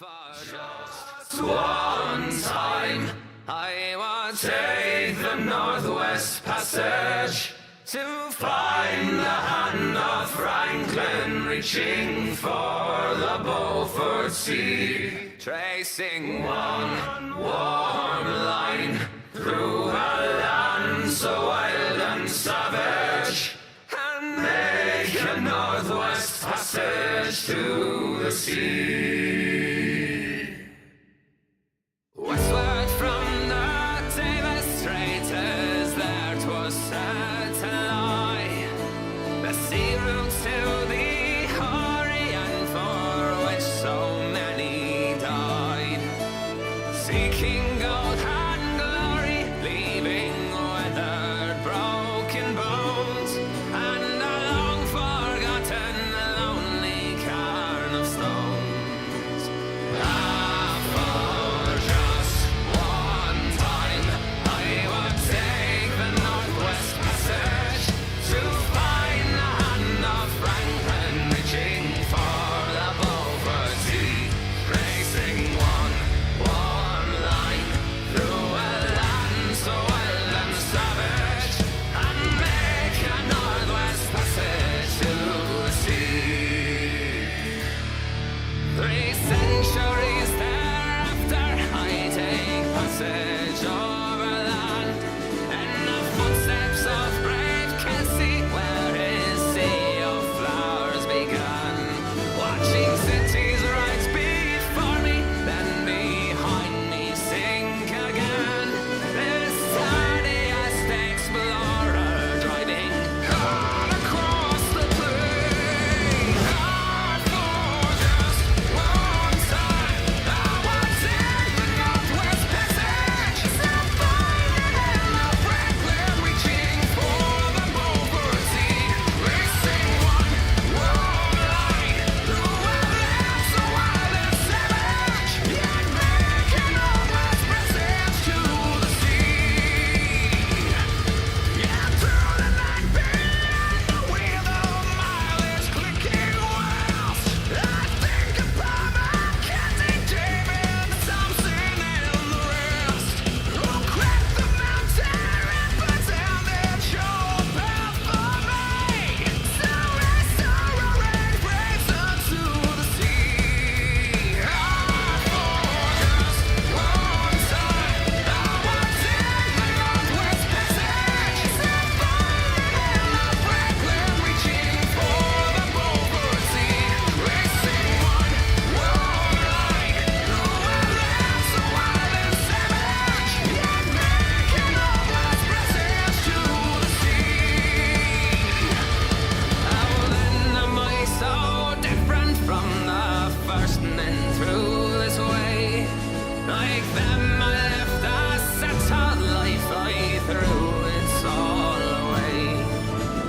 Just one time, I would take the Northwest Passage to find the hand of Franklin reaching for the Beaufort Sea, tracing one warm line through a land so wild and savage, and make a Northwest Passage to the sea. Westward from the Davis Strait is there 'twas said to lie, the sea route to the Orient for which so many died, seeking gold and glory, leaving weathered, broken bones, and a long forgotten lonely cairn of stones. For just one time, I would take the Northwest Passage to find the hand of Franklin reaching for the Beaufort Sea, tracing one warm line through a land so wild and savage, and make a Northwest Passage to the sea. 3 centuries thereafter, I take passage over land in the footsteps of brave Kelsey, where his sea of flowers began, watching cities rise before me, then behind me sink again. This hardiest explorer driving hard across the plain. For just one time, I would take the Northwest Passage to find the hand of Franklin reaching for the Beaufort Sea, racing one warm line through a land so wild and savage, yet make a Northwest Passage to the sea. Yeah, through the night beyond the wheel of mileage clicking west, I think about my Captain David, Thompson, and the rest, who cracked the mountain and put down their shore path for me, to restore a red graves unto the sea. For just one time, I would take the Northwest Passage to find the hand of Franklin reaching for the Beaufort Sea, racing one warm line through a land so wild and savage, yet make a Northwest Passage to the sea. How then am I so different from the first men through this way? Like them I left a settled life, I threw it all away,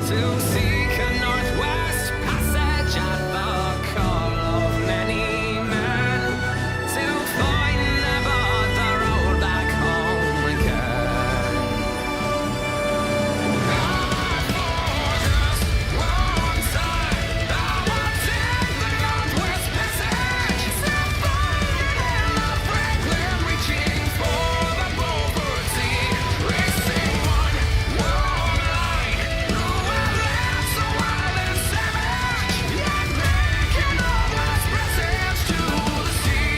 to seek a Northwest Passage at the call of many men, to find never the road back home again. Just one time, I would take the Northwest Passage to find the hand of Franklin reaching for the Beaufort Sea, racing one warm line through a land so wild and savage, yet make a Northwest Passage to the sea.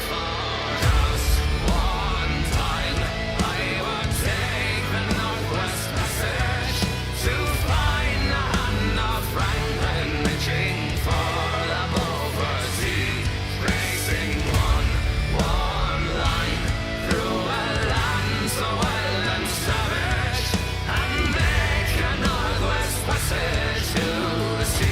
For just one time, I would take the Northwest Passage to find the hand of Franklin reaching for the Beaufort Sea, tracing one warm line through a land so wild and savage, and make a Northwest Passage to the sea.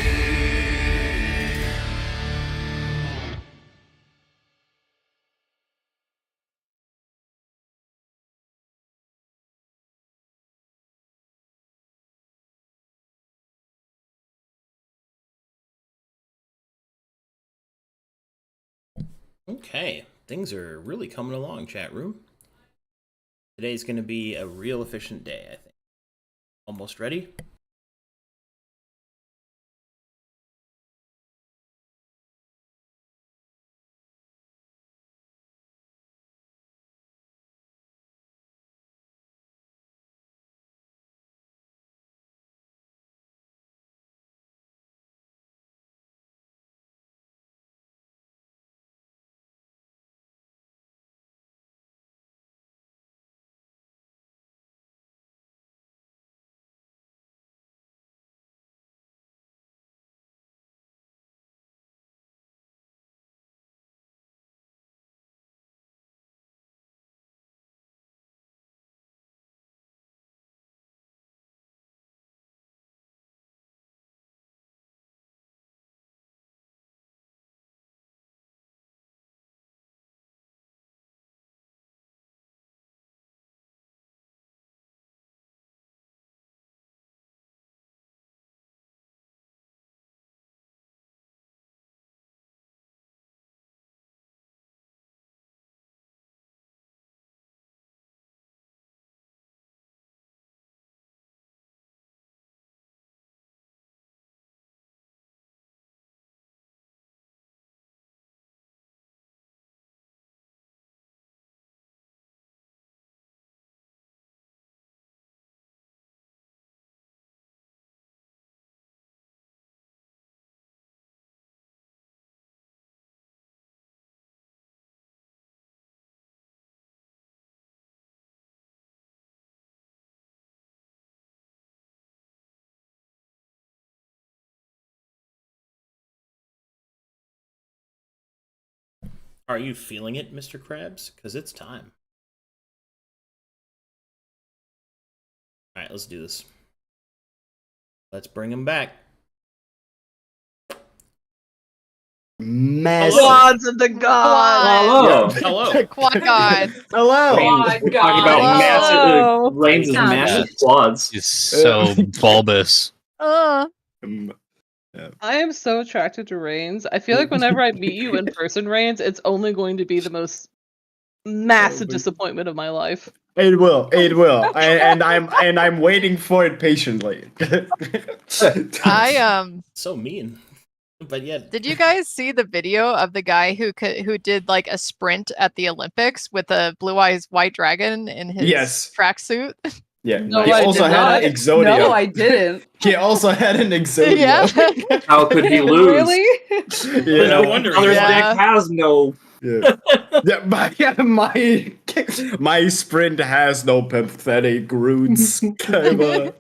Okay, things are really coming along, chat room. Today's going to be a real efficient day, I think. Almost ready? Are you feeling it, Mr. Krabs? Because it's time. All right, let's do this. Let's bring him back. Massive. Quads of the gods. Hello. Hello. Quad god. Hello. Talking about Hello. massive Reigns' massive quads. He's so bulbous. I am so attracted to Reigns. I feel like whenever I meet you in person, Reigns, it's only going to be the most massive disappointment of my life. It will. And I'm waiting for it patiently. So mean. But yet, Did you guys see the video of the guy who did like a sprint at the Olympics with a blue eyes white dragon in his tracksuit? Yeah. No, he I also did had not. an Exodia. No, I didn't. He also had an Exodia. Yeah. How could he lose? Really? Yeah. no wonder. Other Yeah. deck has no. Yeah, my sprint has no pathetic roots. Kinda.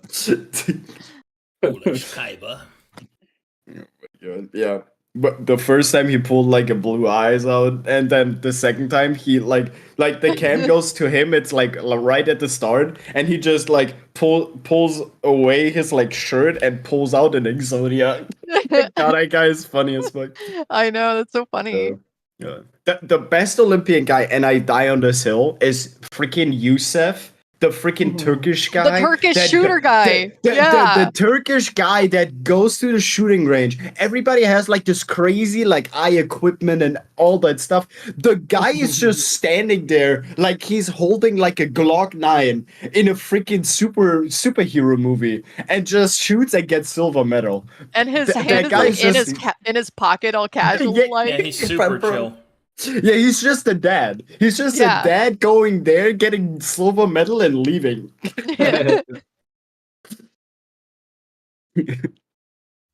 Foolish Kaiba. Yeah. But the first time he pulled like a blue eyes out, and then the second time he like the cam goes to him, it's like right at the start, and he just like pulls away his like shirt and pulls out an Exodia. God, that guy is funny as fuck. I know, that's so funny. Yeah. The best Olympian guy, and I die on this hill, is freaking Youssef, the freaking Turkish guy. The Turkish shooter guy. The Turkish guy that goes to the shooting range. Everybody has like this crazy like eye equipment and all that stuff. The guy is just standing there like he's holding like a Glock 9 in a freaking superhero movie and just shoots and gets silver medal. And his That hand is guy's like in his pocket all casual like. Yeah, he's super chill. Yeah, he's just a dad. He's just a dad going there, getting silver medal, and leaving.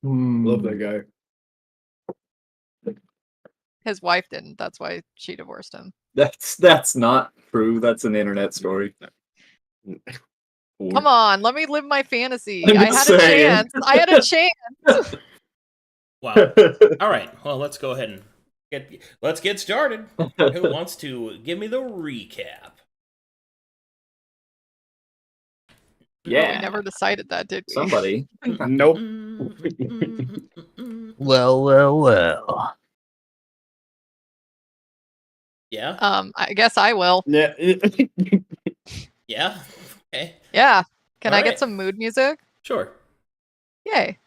Love that guy. His wife didn't. That's why she divorced him. That's not true. That's an internet story. Come on, let me live my fantasy. I'm I just had a saying. chance. I had a chance. Wow. All right. Well, let's go ahead and let's get started. Who wants to give me the recap? We Yeah. never decided that, did we? Somebody. Nope. Well. Yeah. I guess I will. Yeah. Yeah. Okay. Yeah. Can All I right. get some mood music? Sure. Yay.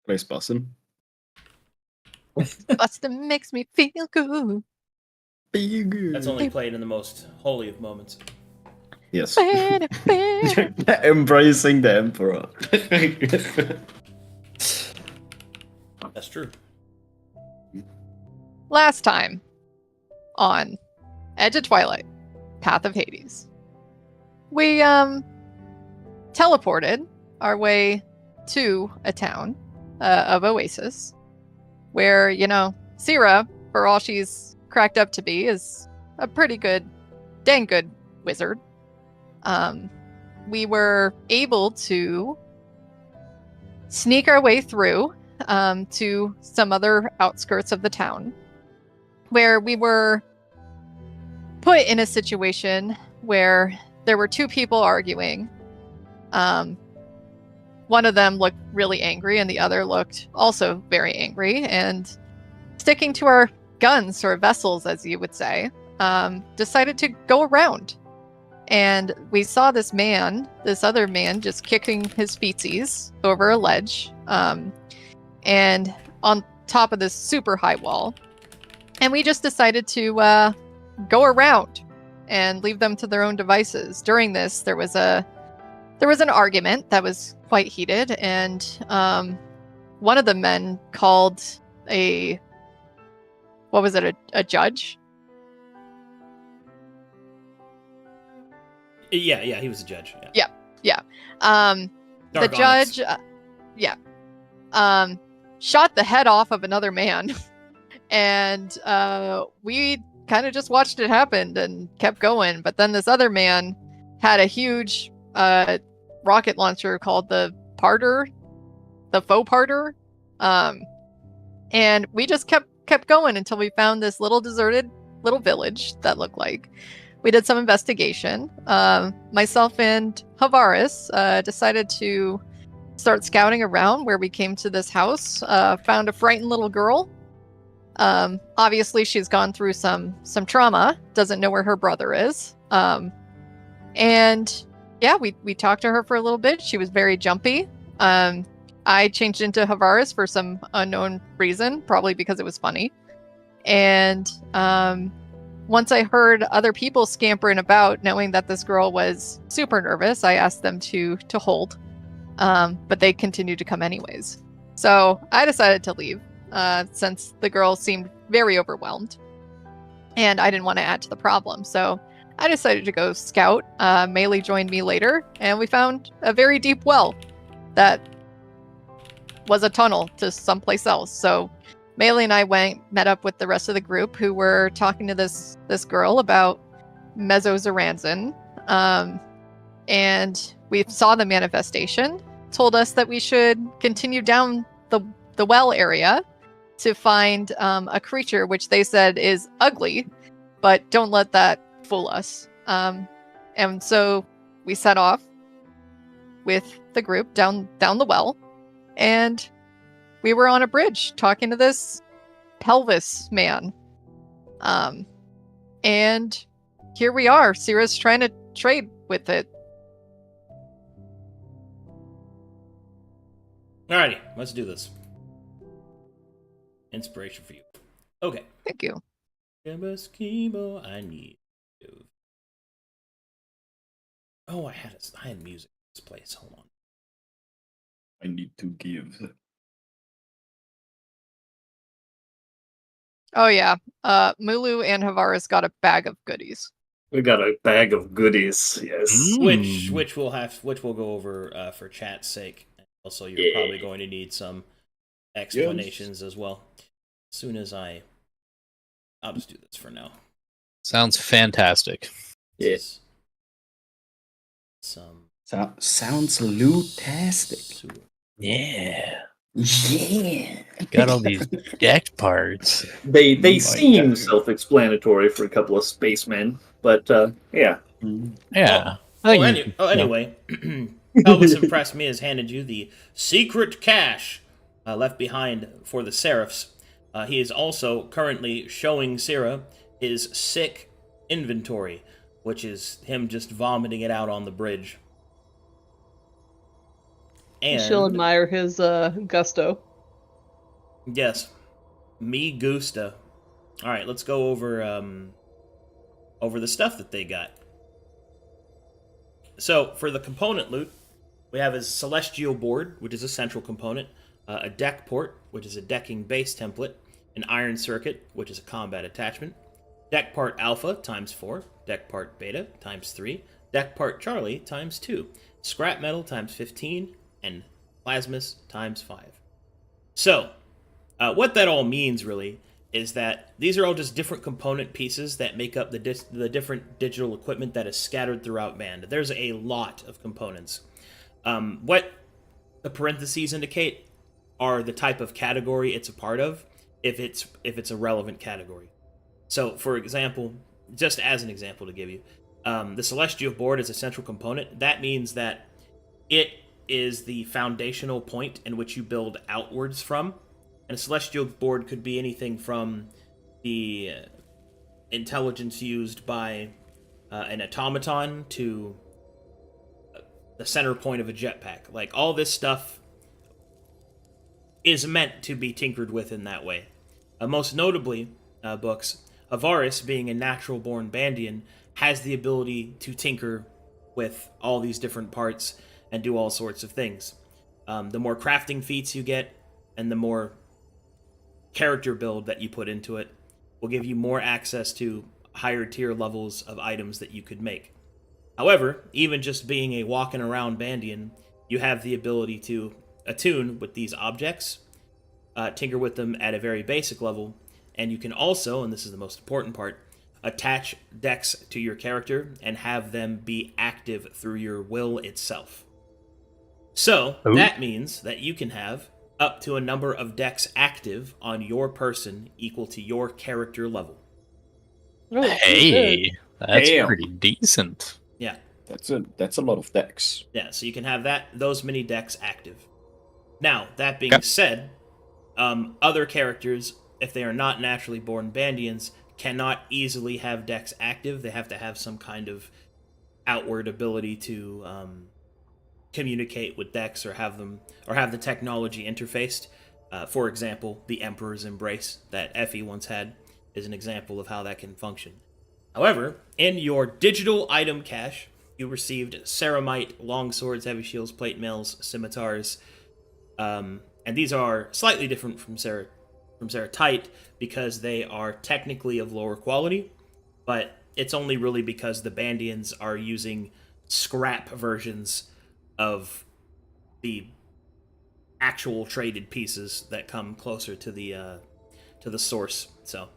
Place bussin'. Bustin' makes me feel good. That's only played in the most holy of moments. Yes. Ba-da-ba. Embracing the emperor. That's true. Last time on Edge of Twilight, Path of Hades, we teleported our way to a town of Oasis, where, you know, Syrah, for all she's cracked up to be, is a pretty good, dang good wizard. We were able to sneak our way through to some other outskirts of the town, where we were put in a situation where there were two people arguing. One of them looked really angry and the other looked also very angry, and sticking to our guns or vessels, as you would say, decided to go around. And we saw this other man just kicking his feetsies over a ledge, and on top of this super high wall. And we just decided to go around and leave them to their own devices. During this, there was an argument that was quite heated, and one of the men called a judge? Yeah, he was a judge. Yeah. The judge, shot the head off of another man, and we kind of just watched it happen and kept going. But then this other man had a huge rocket launcher called the faux parter, And we just kept going until we found this little deserted little village that looked like. We did some investigation. Myself and Havaris decided to start scouting around where we came to this house. Found a frightened little girl. Obviously, she's gone through some trauma. Doesn't know where her brother is. And yeah, we talked to her for a little bit. She was very jumpy. I changed into Havaris for some unknown reason, probably because it was funny. And once I heard other people scampering about, knowing that this girl was super nervous, I asked them to hold. But they continued to come anyways. So I decided to leave since the girl seemed very overwhelmed. And I didn't want to add to the problem. So I decided to go scout. Maylee joined me later, and we found a very deep well that was a tunnel to someplace else. So Maylee and I met up with the rest of the group who were talking to this girl about Mesozoranzan. And we saw the manifestation, told us that we should continue down the well area to find a creature which they said is ugly, but don't let that fool us. And so we set off with the group down the well, and we were on a bridge talking to this pelvis man. And here we are. Sira's trying to trade with it. Alrighty, let's do this. Inspiration for you. Okay. Thank you. Chemo, I need you. Oh, I had music in this place. Hold on. I need to give. Oh yeah. Mulu and Havaris got a bag of goodies. We got a bag of goodies, yes. Which we'll go over for chat's sake. Also, you're probably going to need some explanations as well. As soon as I'll just do this for now. Sounds fantastic. Yes. Sounds lootastic. Yeah. Yeah. Got all these deck parts. They Oh, seem yeah. self-explanatory for a couple of spacemen, but yeah. Yeah. Anyway, Elvis impressed me has handed you the secret cache left behind for the Seraphs. He is also currently showing Sira his sick inventory, which is him just vomiting it out on the bridge. And She'll admire his gusto. yes, me gusta. All right, let's go over the stuff that they got. So for the component loot, we have a celestial board, which is a central component, a deck port, which is a decking base template, an iron circuit, which is a combat attachment, deck part alpha times 4, deck part beta times 3, deck part Charlie times 2, scrap metal times 15, and plasmus times 5. So, what that all means really is that these are all just different component pieces that make up the different digital equipment that is scattered throughout Band. There's a lot of components. What the parentheses indicate are the type of category it's a part of, if it's a relevant category. So, for example, just as an example to give you, the Celestial Board is a central component. That means that it is the foundational point in which you build outwards from. And a Celestial Board could be anything from the intelligence used by an automaton to the center point of a jetpack. Like, all this stuff is meant to be tinkered with in that way. Most notably, books, Havaris, being a natural-born Bandian, has the ability to tinker with all these different parts and do all sorts of things. The more crafting feats you get, and the more character build that you put into it, will give you more access to higher tier levels of items that you could make. However, even just being a walking around Bandian, you have the ability to attune with these objects, tinker with them at a very basic level, and you can also, and this is the most important part, attach decks to your character and have them be active through your will itself. So, that means that you can have up to a number of dex active on your person equal to your character level. Oh, Hey, that's Damn. pretty decent. Yeah. That's a lot of decks. Yeah, so you can have those many decks active. Now, that being said, other characters, if they are not naturally born Bandians, cannot easily have decks active. They have to have some kind of outward ability to communicate with decks or have the technology interfaced. For example, the Emperor's Embrace that Effie once had is an example of how that can function. However, in your digital item cache, you received ceramite, longswords, heavy shields, plate mails, scimitars, and these are slightly different from ceratite because they are technically of lower quality, but it's only really because the Bandians are using scrap versions of the actual traded pieces that come closer to the source. So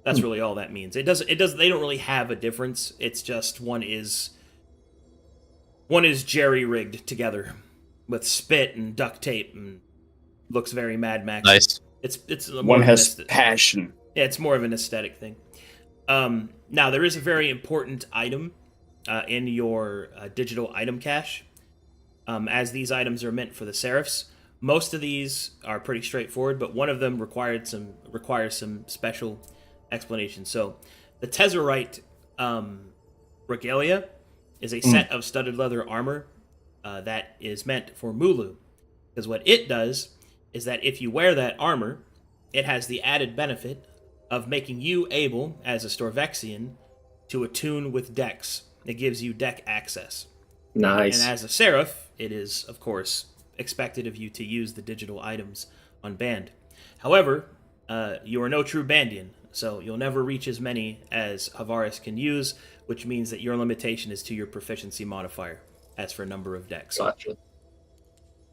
that's really all that means. It does. They don't really have a difference. It's just one is jerry-rigged together with spit and duct tape and looks very Mad Max. Nice. It's more One of has an passion. yeah, it's more of an aesthetic thing. Now there is a very important item in your digital item cache. As these items are meant for the Seraphs, most of these are pretty straightforward, but one of them requires some special explanation. So, the Tezzerite regalia is a set of studded leather armor that is meant for Mulu, because what it does is that if you wear that armor, it has the added benefit of making you able, as a Storvexian, to attune with decks. It gives you deck access. Nice. And as a Seraph, it is, of course, expected of you to use the digital items on Band. However, you are no true Bandian, so you'll never reach as many as Havaris can use, which means that your limitation is to your proficiency modifier, as for number of decks. Gotcha.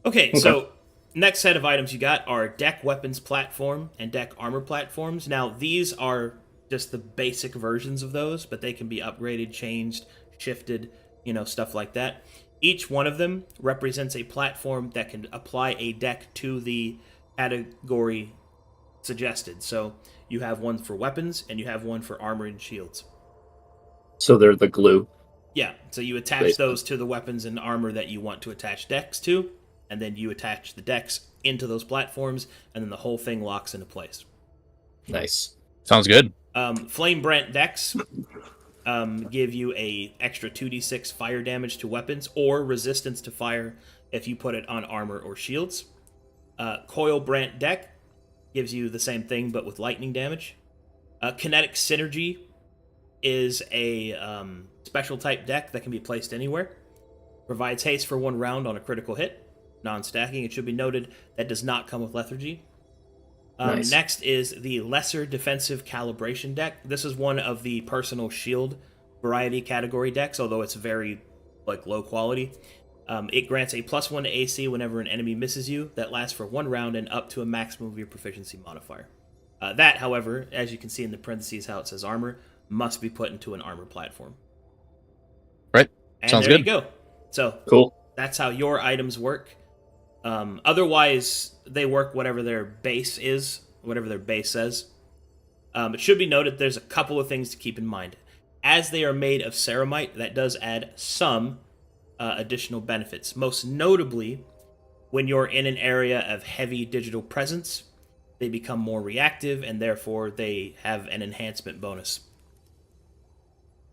Okay, so next set of items you got are deck weapons platform and deck armor platforms. Now, these are just the basic versions of those, but they can be upgraded, changed, shifted, stuff like that. Each one of them represents a platform that can apply a deck to the category suggested. So you have one for weapons and you have one for armor and shields. So they're the glue. Yeah, so you attach those to the weapons and armor that you want to attach decks to, and then you attach the decks into those platforms, and then the whole thing locks into place. Nice. Sounds good. Flame Brant decks give you a extra 2d6 fire damage to weapons or resistance to fire if you put it on armor or shields. Coil Brant deck gives you the same thing but with lightning damage. Kinetic Synergy is a special type deck that can be placed anywhere. Provides haste for 1 round on a critical hit. Non-stacking. It should be noted that does not come with lethargy. Nice. Next is the Lesser Defensive Calibration deck. This is one of the personal shield variety category decks, although it's very low quality. It grants a +1 to AC whenever an enemy misses you. That lasts for 1 round and up to a maximum of your proficiency modifier. That, however, as you can see in the parentheses how it says armor, must be put into an armor platform. Right. And Sounds there good. you go. So Cool. that's how your items work. Otherwise, they work whatever their base is, whatever their base says. It should be noted there's a couple of things to keep in mind. As they are made of ceramite, that does add some additional benefits. Most notably, when you're in an area of heavy digital presence, they become more reactive, and therefore they have an enhancement bonus.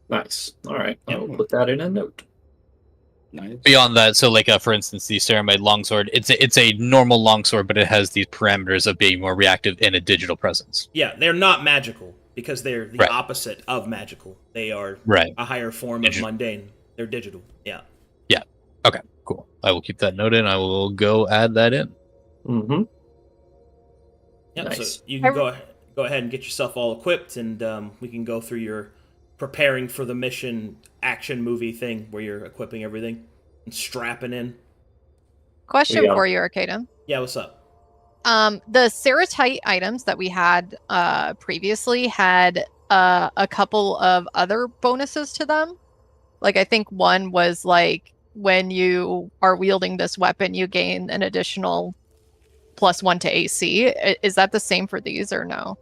Nice. All right. Yep. I'll put that in a note. Nice. Beyond that, so for instance, the ceramite longsword, it's a normal longsword, but it has these parameters of being more reactive in a digital presence. Yeah, they're not magical, because they're the Right. opposite of magical. They are Right. a higher form of mundane. They're digital. Yeah. Yeah. Okay. Cool. I will keep that noted, and I will go add that in. Mm-hmm. Yeah. Nice. So you can go ahead and get yourself all equipped, and we can go through your preparing for the mission action movie thing where you're equipping everything and strapping in. Question Yeah. for you, Arcada. Yeah. What's up? The ceratite items that we had previously had a couple of other bonuses to them. I think one was when you are wielding this weapon, you gain an additional +1 to AC. Is that the same for these or no?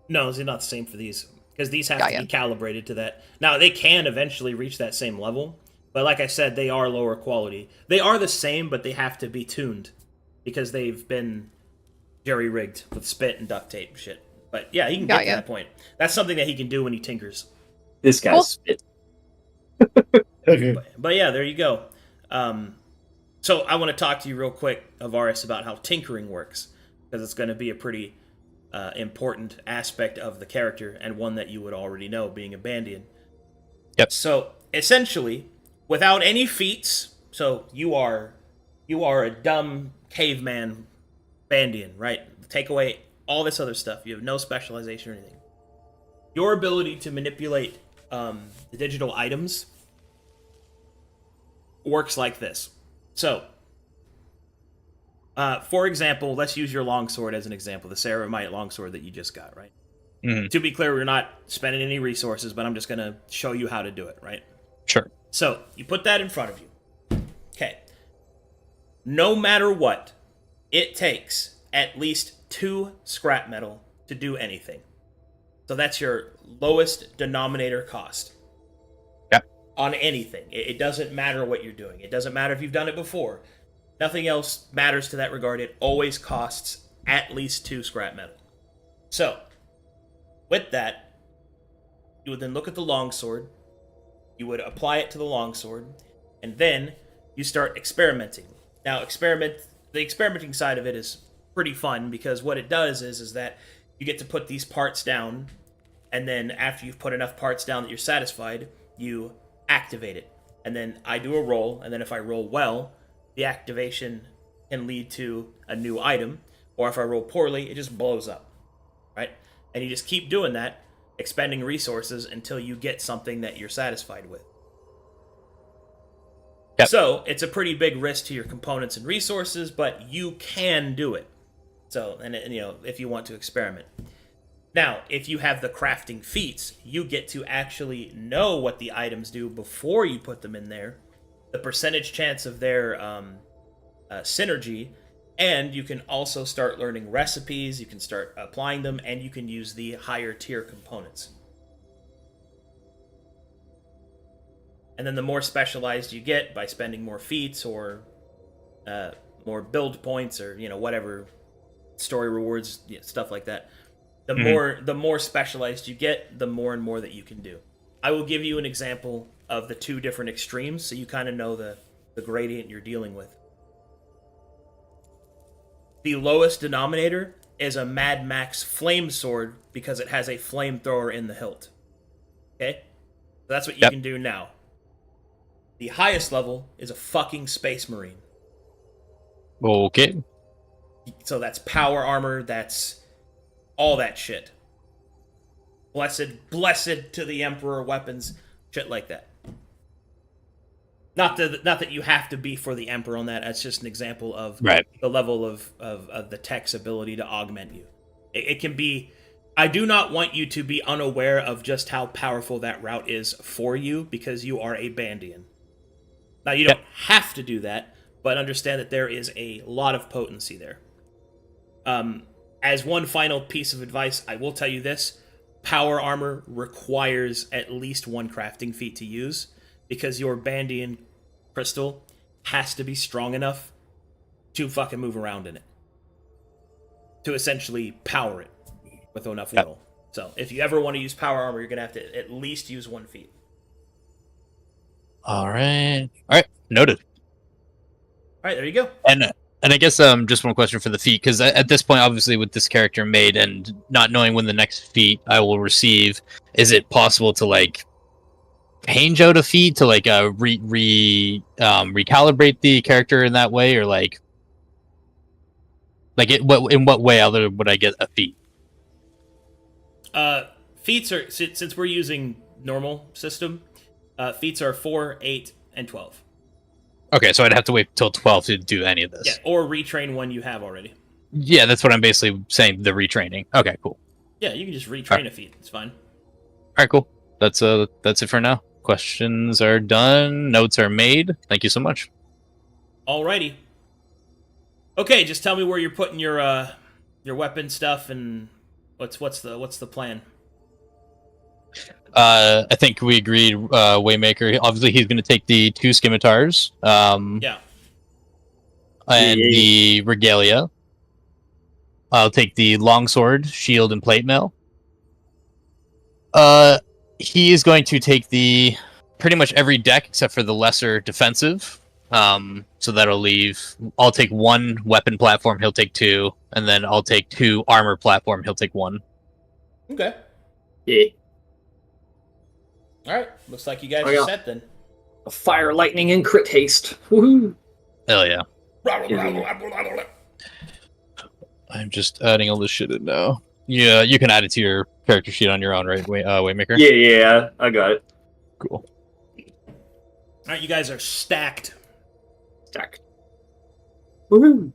No, it's not the same for these because these have Got to ya. be calibrated to that. Now they can eventually reach that same level, but like I said, they are lower quality. They are the same, but they have to be tuned because they've been jerry rigged with spit and duct tape and shit. But yeah, he can Got get to ya. that point. That's something that he can do when he tinkers. This guy's Cool. spit. But yeah, there you go. So I want to talk to you real quick, Avaris, about how tinkering works, because it's going to be a pretty important aspect of the character, and one that you would already know, being a Bandian. Yep. So essentially, without any feats, so you are a dumb caveman Bandian, right? Take away all this other stuff. You have no specialization or anything. Your ability to manipulate the digital items works like this. So, for example, let's use your longsword as an example, the Ceramite longsword that you just got, right? Mhm. To be clear, we're not spending any resources, but I'm just going to show you how to do it, right? Sure. So, you put that in front of you. Okay. No matter what, it takes at least 2 scrap metal to do anything. So that's your lowest denominator cost. Yep. On anything. It doesn't matter what you're doing. It doesn't matter if you've done it before. Nothing else matters to that regard. It always costs at least 2 scrap metal. So, with that, you would then look at the longsword. You would apply it to the longsword, and then you start experimenting. Now, the experimenting side of it is pretty fun, because what it does is that you get to put these parts down, and then after you've put enough parts down that you're satisfied, you activate it. And then I do a roll, and then if I roll well, the activation can lead to a new item, or if I roll poorly, it just blows up, right? And you just keep doing that, expending resources until you get something that you're satisfied with. Yep. So, it's a pretty big risk to your components and resources, but you can do it. So, and you know, if you want to experiment. Now, if you have the crafting feats, you get to actually know what the items do before you put them in there, the percentage chance of their synergy, and you can also start learning recipes, you can start applying them, and you can use the higher tier components. And then the more specialized you get by spending more feats or more build points, or whatever story rewards, stuff like that. The more specialized you get, the more and more that you can do. I will give you an example of the 2 different extremes, so you kind of know the gradient you're dealing with. The lowest denominator is a Mad Max flame sword, because it has a flamethrower in the hilt. Okay? So that's what you can do now. The highest level is a fucking Space Marine. Okay. So that's power armor, that's all that shit. Blessed to the Emperor weapons, shit like that. Not that you have to be for the Emperor on that. That's just an example of the level of the tech's ability to augment you. It can be. I do not want you to be unaware of just how powerful that route is for you, because you are a Bandian. Now, you don't have to do that, but understand that there is a lot of potency there. As one final piece of advice, I will tell you this. Power armor requires at least 1 crafting feat to use, because your Bandian crystal has to be strong enough to fucking move around in it. To essentially power it with enough will. So, if you ever want to use power armor, you're going to have to at least use 1 feat. All right. Noted. Alright, there you go. And I guess just one question for the feat, because at this point, obviously, with this character made and not knowing when the next feat I will receive, is it possible to change out a feat to recalibrate the character in that way, or in what way other would I get a feat? Feats are, since we're using normal system, feats are 4, 8, and 12. Okay, so I'd have to wait till 12 to do any of this. Yeah, or retrain one you have already. Yeah, that's what I'm basically saying, the retraining. Okay, cool. Yeah, you can just retrain a feat. It's fine. Alright, cool. That's it for now. Questions are done. Notes are made. Thank you so much. Alrighty. Okay, just tell me where you're putting your weapon stuff and what's the plan. I think we agreed. Waymaker. Obviously, he's going to take the 2 scimitars. Yeah. And Yeah. the regalia. I'll take the longsword, shield, and plate mail. He is going to take the pretty much every deck except for the lesser defensive. So that'll leave. I'll take 1 weapon platform. He'll take 2, and then I'll take 2 armor platform. He'll take 1. Okay. Yeah. All right. Looks like you guys Oh, are yeah. set then. Fire, lightning, and crit haste. Woohoo! Hell yeah! I'm just adding all this shit in now. Yeah, you can add it to your character sheet on your own, right, Waymaker? Yeah, I got it. Cool. All right, you guys are stacked. Stack. Woohoo!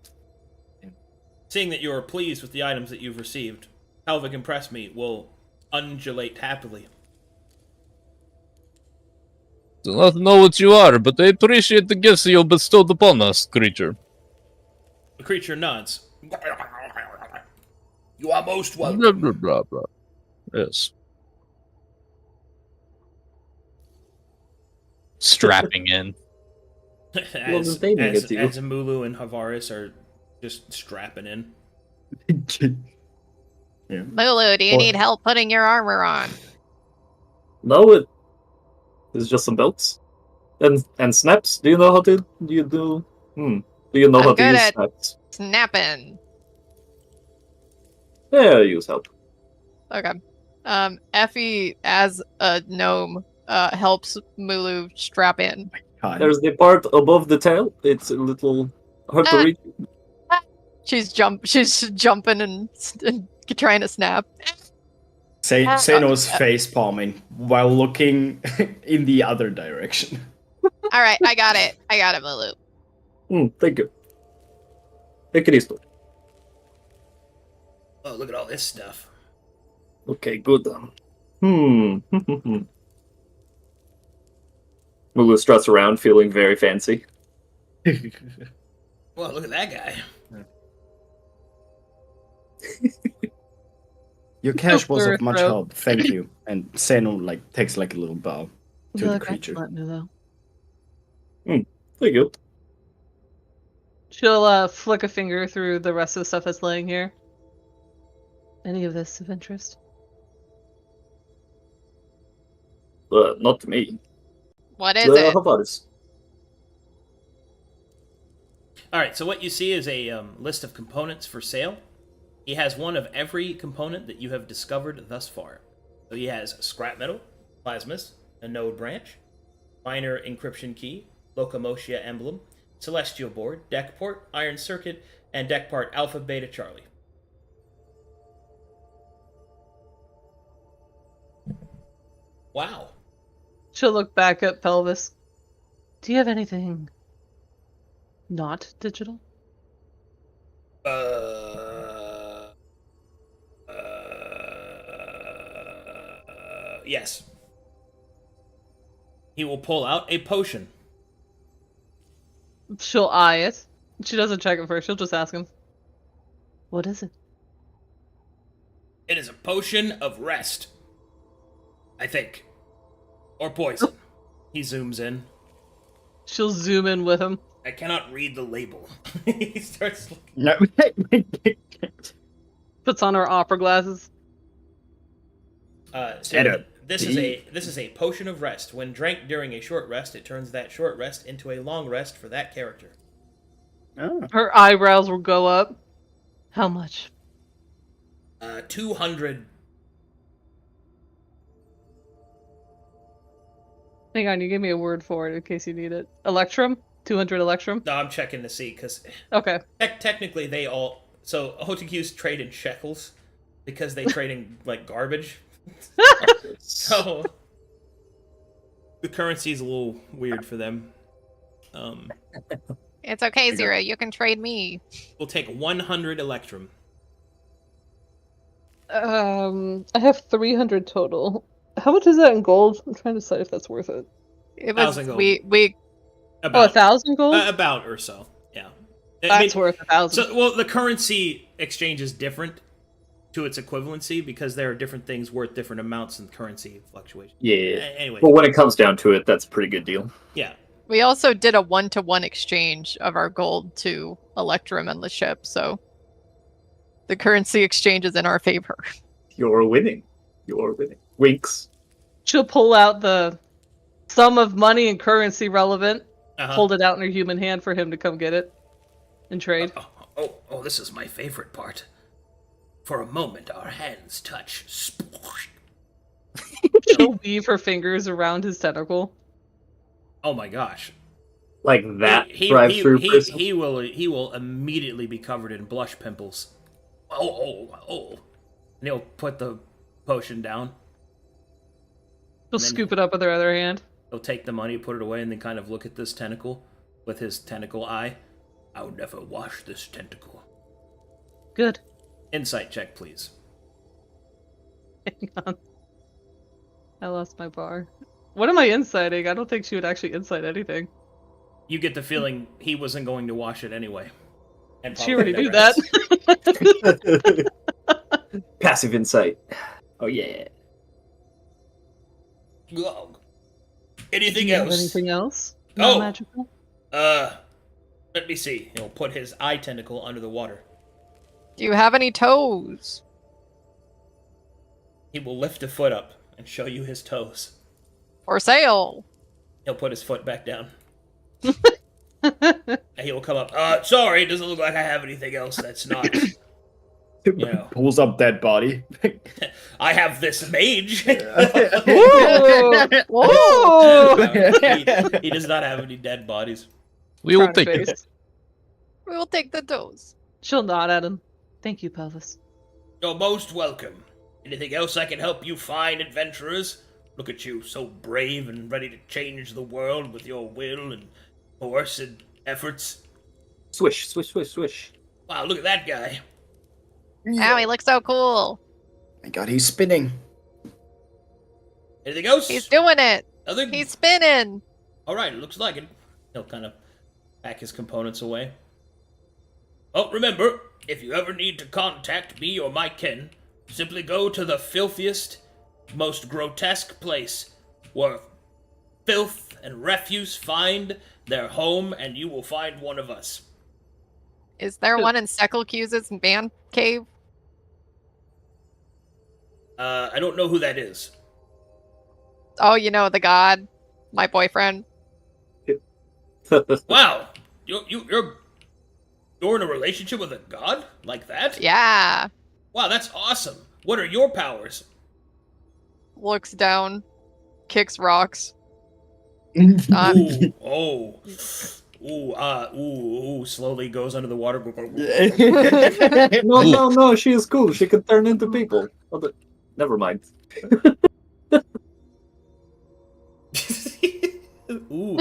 Seeing that you are pleased with the items that you've received, Helvig and Pressmeat will undulate happily. Do not know what you are, but I appreciate the gifts you bestowed upon us, creature. The creature nods. You are most Blah, welcome. blah, blah, blah. Yes. Strapping in. as, they make as, it to you. as Mulu and Havaris are just strapping in. Lulu, do you Or- need help putting your armor on? No, it's just some belts. And snaps. Do you know how to do you do? Do you know I'm how to good use at- snaps? Snapping. Yeah, use help. Okay. Effie, as a gnome, helps Mulu strap in. God. There's the part above the tail. It's a little hard to Ah. reach. She's jumping and trying to snap. Zeno's face palming while looking in the other direction. All right, I got it, Mulu. Thank you. Take it easy. Oh, look at all this stuff. Okay, good. Lulu struts around, feeling very fancy. Well, look at that guy. Your cash was Super of much throat. help, thank you. And Zeno takes a little bow to the creature. Thank you. She'll flick a finger through the rest of the stuff that's laying here. Any of this of interest? Not to me. What is it? Havaris. All right, so what you see is a list of components for sale. He has one of every component that you have discovered thus far. So he has scrap metal, plasmas, a node branch, minor encryption key, locomotia emblem, celestial board, deck port, iron circuit, and deck part Alpha Beta Charlie. Wow. She'll look back at Pelvis. Do you have anything not digital? Yes. He will pull out a potion. She'll eye it. She doesn't check it first. She'll just ask him. What is it? It is a potion of rest. I think. Or poison. He zooms in. She'll zoom in with him. I cannot read the label. He starts looking. No. Puts on her opera glasses. So this is a potion of rest. When drank during a short rest, it turns that short rest into a long rest for that character. Oh. Her eyebrows will go up. How much? 200. Hang on, you gave me a word for it in case you need it. Electrum? 200 Electrum? No, I'm checking to see because Okay. technically they all. So HOTQs trade in shekels because they trade in like garbage. So the currency is a little weird for them. It's okay, Zero. You can trade me. We'll take 100 Electrum. I have 300 total. How much is that in gold? I'm trying to decide if that's worth it. It was 1,000 gold. we Oh, 1,000 gold? About or so. Yeah. That's worth 1,000. So, well, the currency exchange is different to its equivalency because there are different things worth different amounts in currency fluctuation. Yeah. Anyway, But when it comes down to it, that's a pretty good deal. yeah. We also did a 1-to-1 exchange of our gold to Electrum and the ship, so the currency exchange is in our favor. You're winning. You're winning. Winks. She'll pull out the sum of money and currency relevant, Uh-huh. hold it out in her human hand for him to come get it and trade. Oh, this is my favorite part. For a moment, our hands touch. She'll weave her fingers around his tentacle. Oh my gosh! Like that drive-through person. He will immediately be covered in blush pimples. Oh! And he'll put the potion down. She'll then- scoop it up with her other hand. He'll take the money, put it away, and then kind of look at this tentacle with his tentacle eye. I'll never wash this tentacle. Good. Insight check, please. Hang on. I lost my bar. What am I inciting? I don't think she would actually incite anything. You get the feeling he wasn't going to wash it anyway. And She probably already knew never that. has. Passive insight. Oh yeah. Glug. Anything Do you have else? anything else? Oh. Not magical? Let me see. He'll put his eye tentacle under the water. Do you have any toes? He will lift a foot up and show you his toes. For sale? He'll put his foot back down. And he'll come up. Sorry, it doesn't look like I have anything else that's not. know. Pulls up dead body. I have this mage. Whoa! he does not have any dead bodies. We will Proud take face. it. We will take the toes. She'll nod at him. Thank you, Pelvis. You're most welcome. Anything else I can help you find, adventurers? Look at you, so brave and ready to change the world with your will and coerced efforts. Swish, swish, swish, swish. Wow, look at that guy. Ow, he looks so cool. My God, he's spinning. Anything else? He's doing it. Nothing? He's spinning. All right, it looks like it. He'll kind of pack his components away. Oh, remember, if you ever need to contact me or my kin, simply go to the filthiest, most grotesque place where filth and refuse find their home, and you will find one of us. Is there one in Sekelcuse's man cave? I don't know who that is. Oh, you know, the god. My boyfriend. Wow, you're in a relationship with a god like that? Yeah. Wow, that's awesome. What are your powers? Looks down. Kicks rocks. Ooh, slowly goes under the water. No, she is cool. She can turn into people. Never mind. Ooh.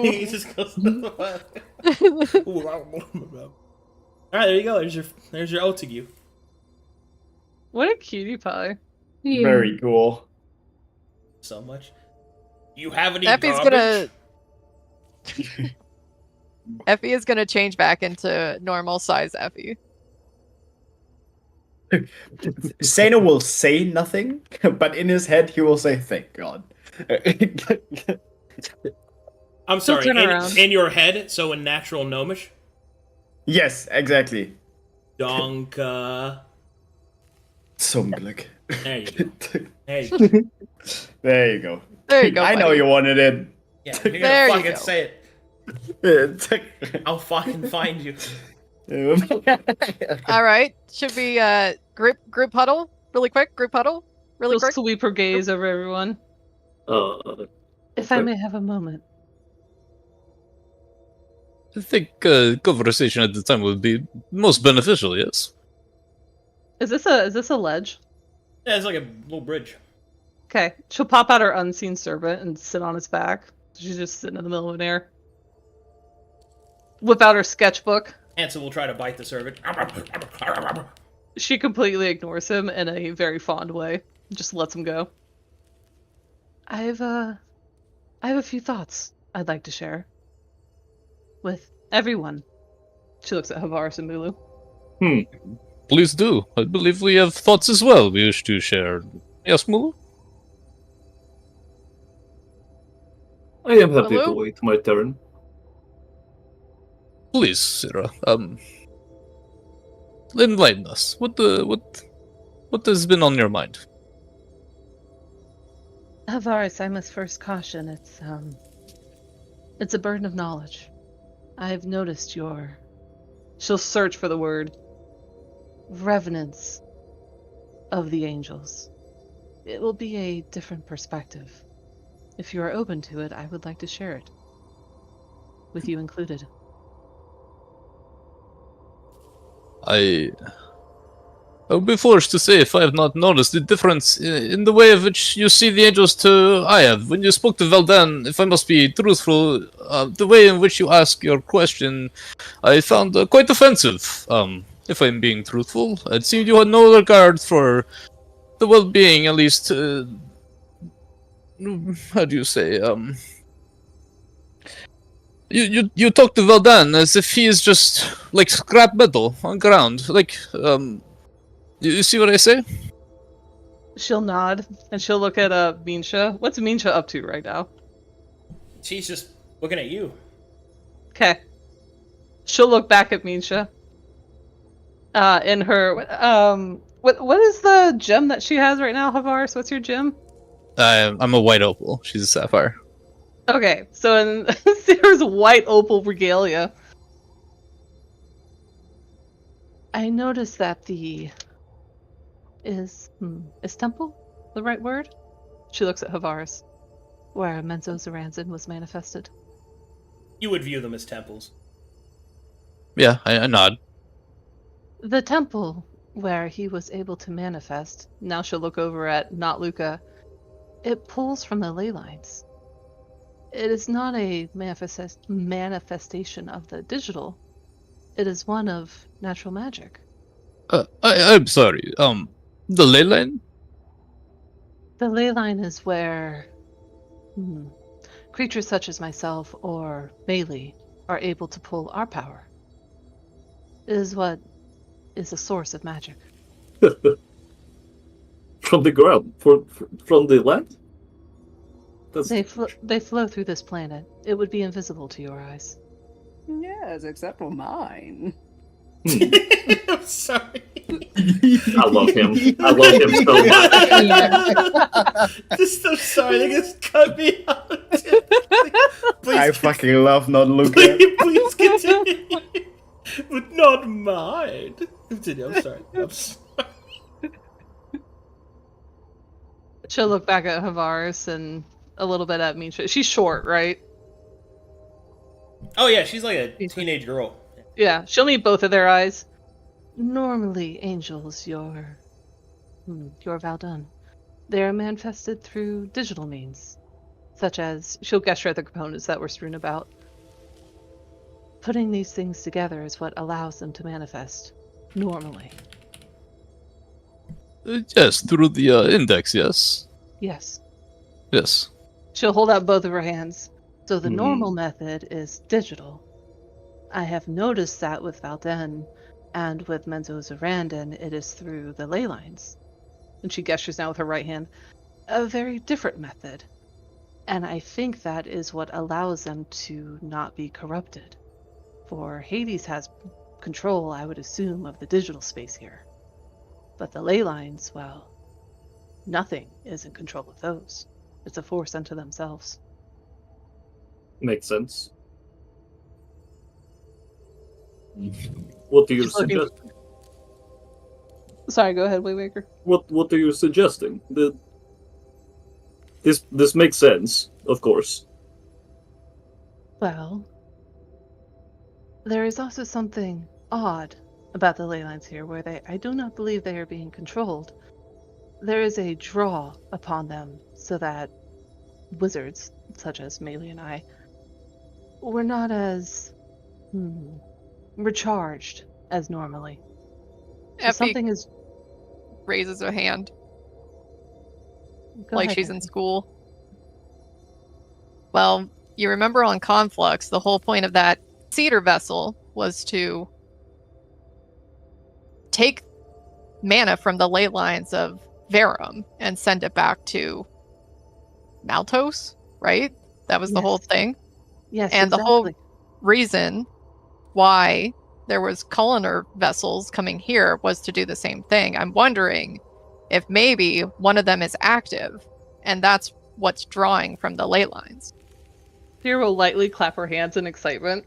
He just goes under the water. Alright, there you go. There's your Otague. What a cutie pie. Very cool. So much. You have any Effie's garbage? Effie is gonna change back into normal size Effie. Sano will say nothing, but in his head he will say, "Thank God." I'm sorry, turn around. in your head, so in natural gnomish? Yes, exactly. Donka. Zum Glück. There you go. There you go. There you go. There you go. I know buddy. you wanted it. Yeah, you're gonna There you fucking go. say it. I'll fucking find you. All right. Should we group huddle really quick? Group huddle really She'll quick. sweep her gaze over everyone. If I okay. may have a moment. I think conversation at the time would be most beneficial. Yes. Is this a ledge? Yeah, it's like a little bridge. Okay. She'll pop out her unseen servant and sit on his back. She's just sitting in the middle of an air. Whip out her sketchbook. Hansel will try to bite the servant. She completely ignores him in a very fond way. Just lets him go. I have a few thoughts I'd like to share with everyone She looks at Havaris and Mulu. Please do. I believe we have thoughts as well we wish to share. Yes, Mulu? I am happy to Hello? wait my turn. Please, Sarah. Enlighten us. What has been on your mind? Havaris, I must first caution, it's a burden of knowledge. I've noticed she'll search for the word, revenants of the angels. It will be a different perspective. If you are open to it, I would like to share it. With you included. I'll be forced to say if I have not noticed the difference in the way of which you see the angels to I have. When you spoke to Valdan, if I must be truthful, the way in which you ask your question, I found quite offensive. If I'm being truthful, it seemed you had no regard for the well-being, at least. How do you say? You talk to Valdan as if he is just like scrap metal on ground, like You see what I say? She'll nod, and she'll look at Minsha. What's Minsha up to right now? She's just looking at you. Okay. She'll look back at Minsha. In her what is the gem that she has right now, Havaris? What's your gem? I'm a white opal. She's a sapphire. Okay, so in Sarah's white opal regalia, I noticed that is temple the right word? She looks at Havaris, where Menzo Zaranzan was manifested. You would view them as temples. Yeah, I nod. The temple where he was able to manifest, now she'll look over at not Luca, it pulls from the ley lines. It is not a manifestation of the digital. It is one of natural magic. I'm sorry. The ley line? The ley line is where creatures such as myself or Melee are able to pull our power. It is what is a source of magic. From the ground? From the land? They flow through this planet. It would be invisible to your eyes. Yes, except for mine. I'm sorry. I love him. I love him so much. I'm sorry, they just cut me out. Please, I fucking love not Luca. please continue. But not mine. Continue, I'm sorry. She'll look back at Havaris and a little bit at me. She's short, right? Oh yeah, she's like a teenage girl. Yeah, she'll need both of their eyes. Normally, angels, you're Valdun. They are manifested through digital means, such as, she'll gesture at the components that were strewn about. Putting these things together is what allows them to manifest, normally. Yes, through the index, yes. Yes. Yes. She'll hold out both of her hands. So the normal method is digital. I have noticed that with Valden and with Menzo Zarandan, it is through the ley lines. And she gestures now with her right hand. A very different method. And I think that is what allows them to not be corrupted. For Hades has control, I would assume, of the digital space here. But the ley lines, well, nothing is in control of those. It's a force unto themselves. Makes sense. What do you She's looking- suggest? Sorry, go ahead, Waymaker. What are you suggesting? This makes sense, of course. Well, there is also something odd about the ley lines here, where I do not believe they are being controlled. There is a draw upon them, so that wizards, such as Melee and I, we're not as recharged as normally. So Effie something is. raises her hand Go like ahead, she's in Effie. school. Well, you remember on Conflux, the whole point of that cedar vessel was to take mana from the ley lines of Verum and send it back to Maltos, right? That was the whole Yes. thing. Yes, And exactly. the whole reason why there was colonier vessels coming here was to do the same thing. I'm wondering if maybe one of them is active, and that's what's drawing from the ley lines. Fear will lightly clap her hands in excitement.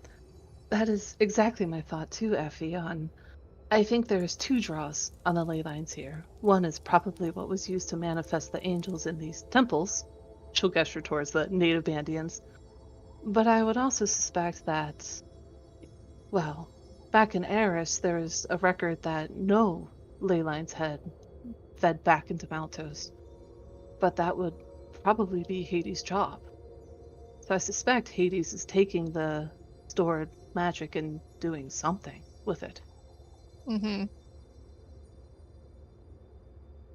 That is exactly my thought too, Effie. I think there's two draws on the ley lines here. One is probably what was used to manifest the angels in these temples. She'll gesture towards the native Bandians. But I would also suspect that, well, back in Eris, there is a record that no ley lines had fed back into Maltos. But that would probably be Hades' job. So I suspect Hades is taking the stored magic and doing something with it. Mm-hmm.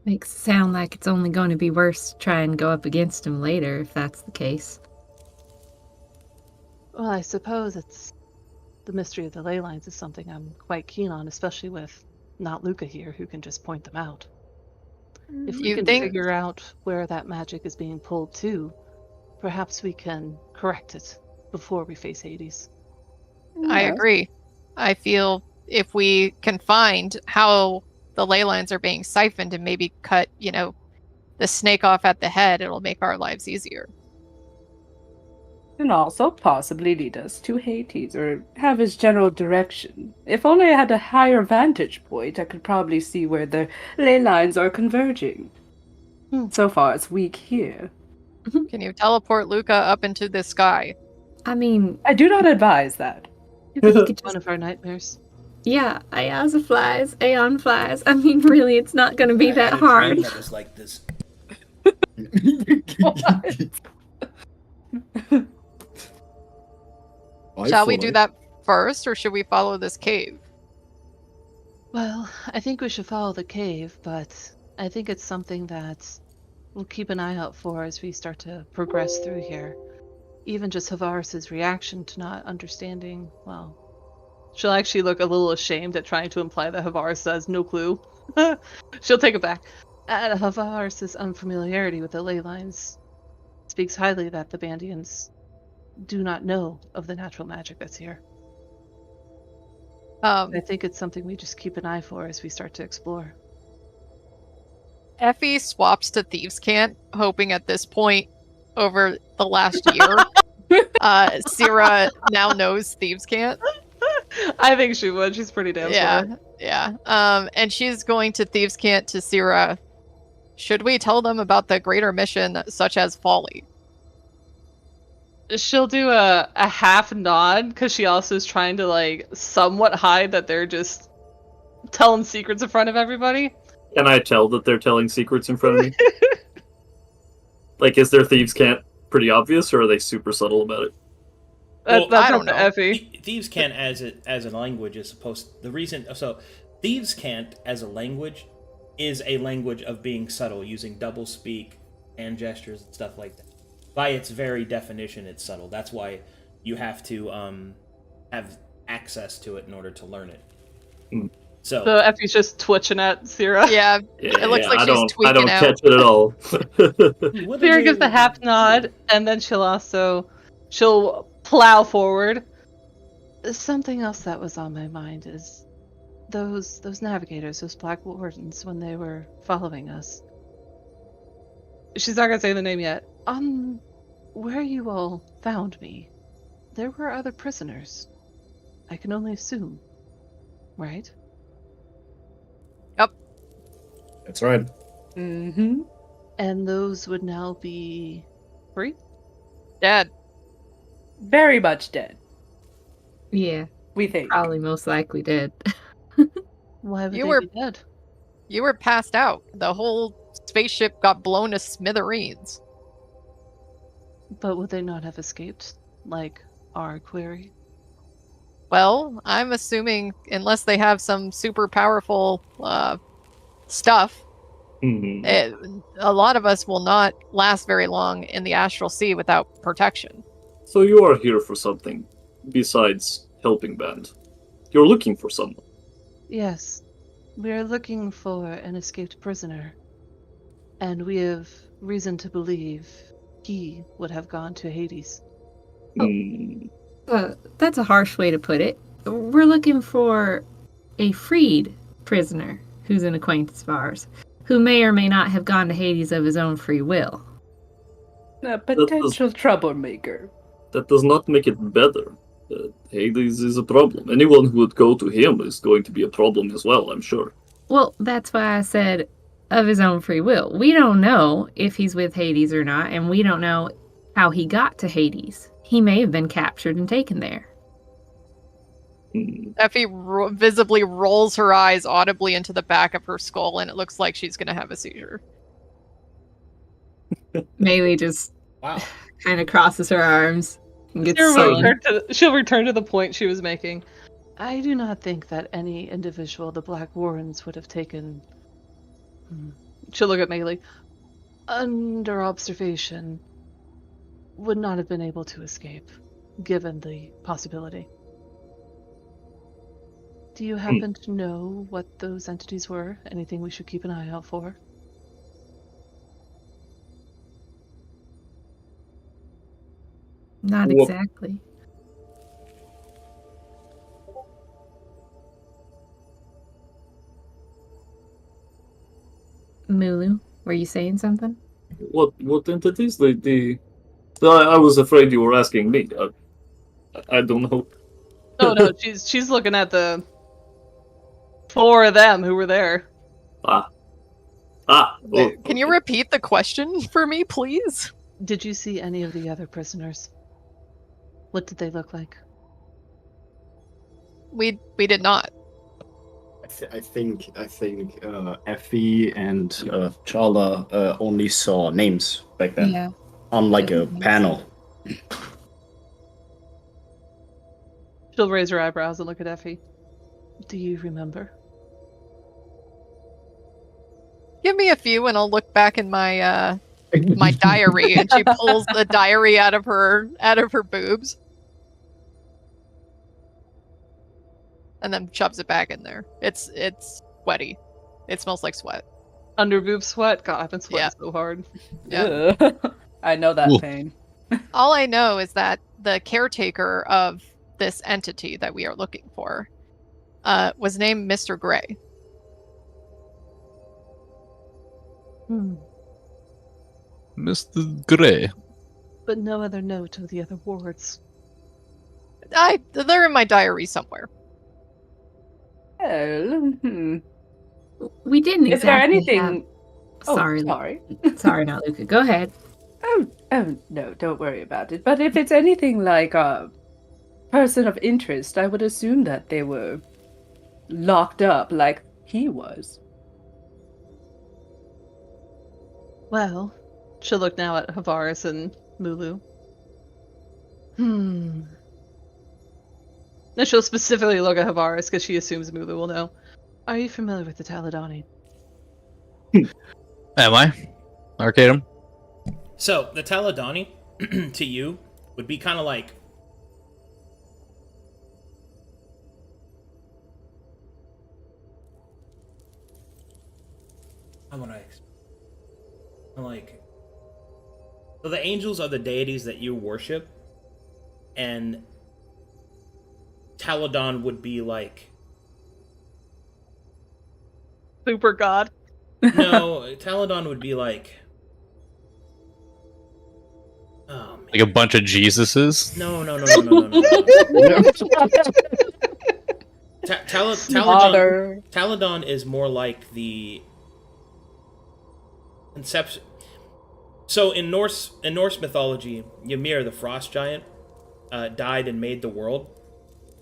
Makes it sound like it's only going to be worse to try and go up against him later, if that's the case. Well, I suppose it's the mystery of the ley lines is something I'm quite keen on, especially with not Luca here, who can just point them out. If we You can think- figure out where that magic is being pulled to, perhaps we can correct it before we face Hades. I Yes. agree. I feel if we can find how the ley lines are being siphoned and maybe cut, the snake off at the head, it'll make our lives easier. And also possibly lead us to Hades, or have his general direction. If only I had a higher vantage point, I could probably see where the ley lines are converging. So far, it's weak here. Can you teleport Luca up into the sky? I mean, I do not advise that. you could just, One of our nightmares. yeah, Ayaza flies, Aeon flies. I mean, really, it's not going to be that hard. That was like this. Shall we do that first, or should we follow this cave? Well, I think we should follow the cave, but I think it's something that we'll keep an eye out for as we start to progress through here. Even just Havaris's reaction to not understanding, well, she'll actually look a little ashamed at trying to imply that Havaris has no clue. She'll take it back. Havaris's unfamiliarity with the ley lines speaks highly that the Bandians do not know of the natural magic that's here. I think it's something we just keep an eye for as we start to explore. Effie swaps to Thieves' Cant, hoping at this point, over the last year, Syrah now knows Thieves' Cant. I think she would. She's pretty damn smart. Yeah. And she's going to Thieves' Cant to Syrah. Should we tell them about the greater mission, such as Folly? She'll do a half nod because she also is trying to somewhat hide that they're just telling secrets in front of everybody. Can I tell that they're telling secrets in front of me? Is their Thieves' Cant pretty obvious, or are they super subtle about it? Well, That's I don't up to know. Effie. Thieves' Cant as a language is supposed. The reason Thieves' Cant as a language is a language of being subtle, using double speak, hand gestures, and stuff like that. By its very definition, it's subtle. That's why you have to have access to it in order to learn it. Mm. So Effie's just twitching at Syrah. Yeah, Yeah, it looks like I she's don't tweaking out. catch it at all. Syrah gives the half nod, and then she'll plow forward. Something else that was on my mind is those navigators, those Black Wardens, when they were following us. She's not gonna say the name yet. Where you all found me, there were other prisoners. I can only assume, right? That's right. Mm-hmm. And those would now be free? Dead. Very much dead, Yeah, we think. probably most likely did. Why would You they were- be dead? You were passed out. The whole spaceship got blown to smithereens. But would they not have escaped, like our query? Well, I'm assuming unless they have some super powerful stuff, a lot of us will not last very long in the astral sea without protection. So you are here for something besides helping Band. you're looking for someone. Yes, we are looking for an escaped prisoner, and we have reason to believe he would have gone to Hades. Hmm. That's a harsh way to put it. We're looking for a freed prisoner who's an acquaintance of ours, who may or may not have gone to Hades of his own free will. A potential troublemaker. That does not make it better. Hades is a problem. Anyone who would go to him is going to be a problem as well, I'm sure. Well, that's why I said of his own free will. We don't know if he's with Hades or not, and we don't know how he got to Hades. He may have been captured and taken there. Effie visibly rolls her eyes audibly into the back of her skull, and it looks like she's going to have a seizure. Maylee just Wow. kind of crosses her arms and gets She'll return to the point she was making. I do not think that any individual the Black Warrens would have taken. She'll look at Maylee. Under observation, would not have been able to escape, given the possibility. Do you happen to know what those entities were? Anything we should keep an eye out for? Not Well- exactly. Mulu, were you saying something? What entities? I was afraid you were asking me. I don't know. No, she's looking at the four of them who were there. Well, Can you repeat the question for me, please? Did you see any of the other prisoners? What did they look like? We did not. I think Effie and Charla only saw names back then Yeah. on like a panel. She'll raise her eyebrows and look at Effie. Do you remember? Give me a few, and I'll look back in my my diary. And she pulls the diary out of her boobs, and then shoves it back in there. It's sweaty. It smells like sweat. Under boob sweat? God, I've been sweating so hard. Yeah. Ugh. I know that Ooh. pain. All I know is that the caretaker of this entity that we are looking for was named Mr. Gray. Mr. Gray. But no other note of the other wards. They're in my diary somewhere. Well, We didn't Is there exactly anything? have- Oh, Sorry, sorry. sorry, not Luca. Go ahead. Oh, no, don't worry about it. But if it's anything like a person of interest, I would assume that they were locked up like he was. Well, she'll look now at Havaris and Mulu. Then she'll specifically look at Havaris because she assumes Mulu will know. Are you familiar with the Taladani? Am I? Arcadum? So the Taladani to you would be kind of like so the angels are the deities that you worship, and Taladon would be like Super God. no, Taladon would be like oh man. Like a bunch of Jesuses? No. Father. Taladon is more like the conception. So in Norse mythology, Ymir, the frost giant, died and made the world.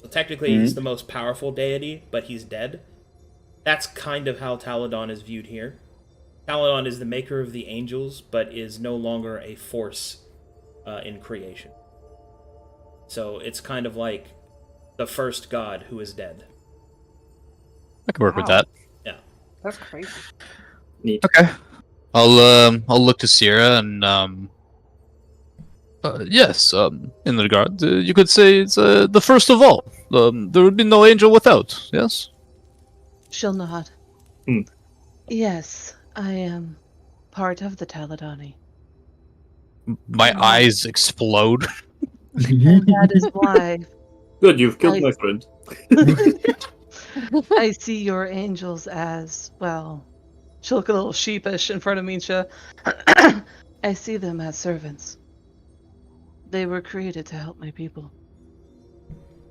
So technically, he's the most powerful deity, but he's dead. That's kind of how Taladon is viewed here. Taladon is the maker of the angels, but is no longer a force in creation. So it's kind of like the first god who is dead. I can work with that. Yeah. That's crazy. Okay. I'll look to Sierra and Yes, in regard, you could say it's the first of all. There would be no angel without, yes? She'll nod. Hmm. Yes, I am part of the Taladani. My eyes explode. And that is why Good, you've killed I- my friend. I see your angels as, well, she'll look a little sheepish in front of Misha. I see them as servants. They were created to help my people.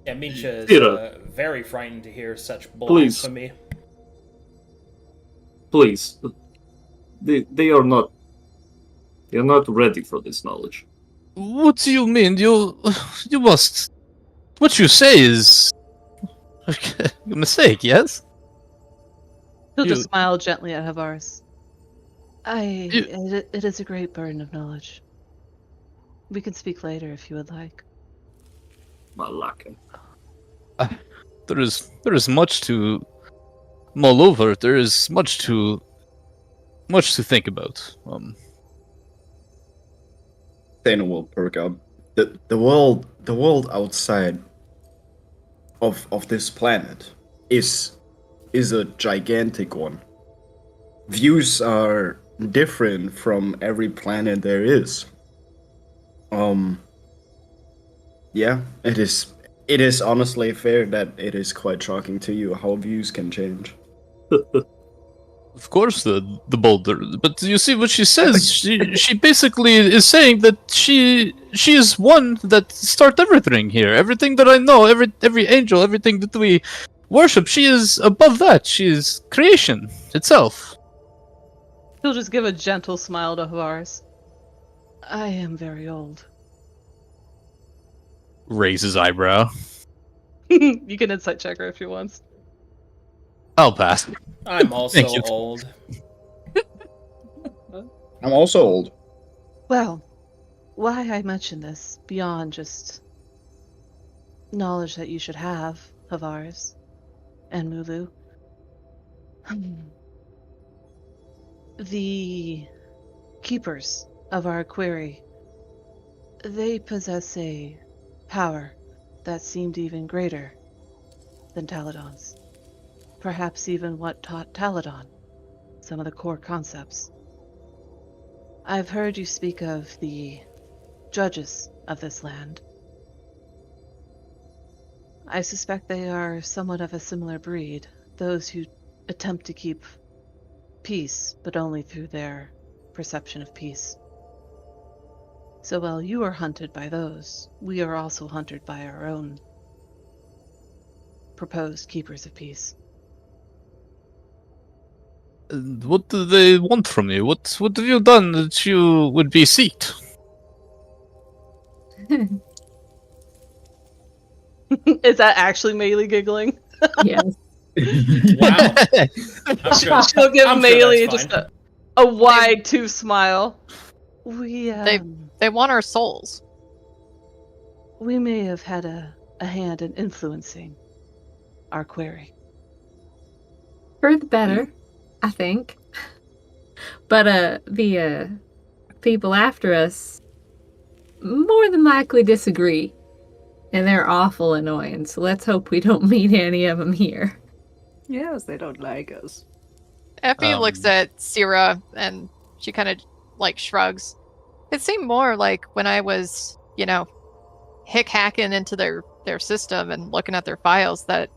Yeah, Minsha is Tira. very frightened to hear such Please. blasphemy. Please. They are not... They are not ready for this knowledge. What do you mean? You must... What you say is... a mistake, yes? He'll You- just smile gently at Havars. It is a great burden of knowledge. We can speak later if you would like. Malaka. There is much to mull over. There is much to think about. Thana will perk up. The world outside of this planet is a gigantic one. Views are different from every planet there is. Yeah, it is honestly fair that it is quite shocking to you how views can change. Of course, the boulder. But you see what she says. She basically is saying that she is one that start everything here. Everything that I know, every angel, everything that we worship, she is above that. She is creation itself. He'll just give a gentle smile to Havars. I am very old. Raise his eyebrow. You can insight check her if you want. I'll pass. I'm also Thank you. old. I'm also old. Well, why I mention this, beyond just knowledge that you should have, Havars and Mulu, the keepers of our quarry, they possess a power that seemed even greater than Taladon's. Perhaps even what taught Taladon some of the core concepts. I've heard you speak of the judges of this land. I suspect they are somewhat of a similar breed, those who attempt to keep peace, but only through their perception of peace. So while you are hunted by those, we are also hunted by our own proposed keepers of peace. What do they want from you? What have you done that you would be seeked? Is that actually Melee giggling? Yes. Wow. I'm sure- She'll give I'm sure Melee that's just fine. a wide tooth smile. We They want our souls. we may have had a hand in influencing our query. For the better, I think. But the people after us more than likely disagree. And they're awful annoying, so let's hope we don't meet any of them here. Yes, they don't like us. Effie looks at Syrah and she kind of like shrugs. It seemed more like when I was, hick-hacking into their system and looking at their files that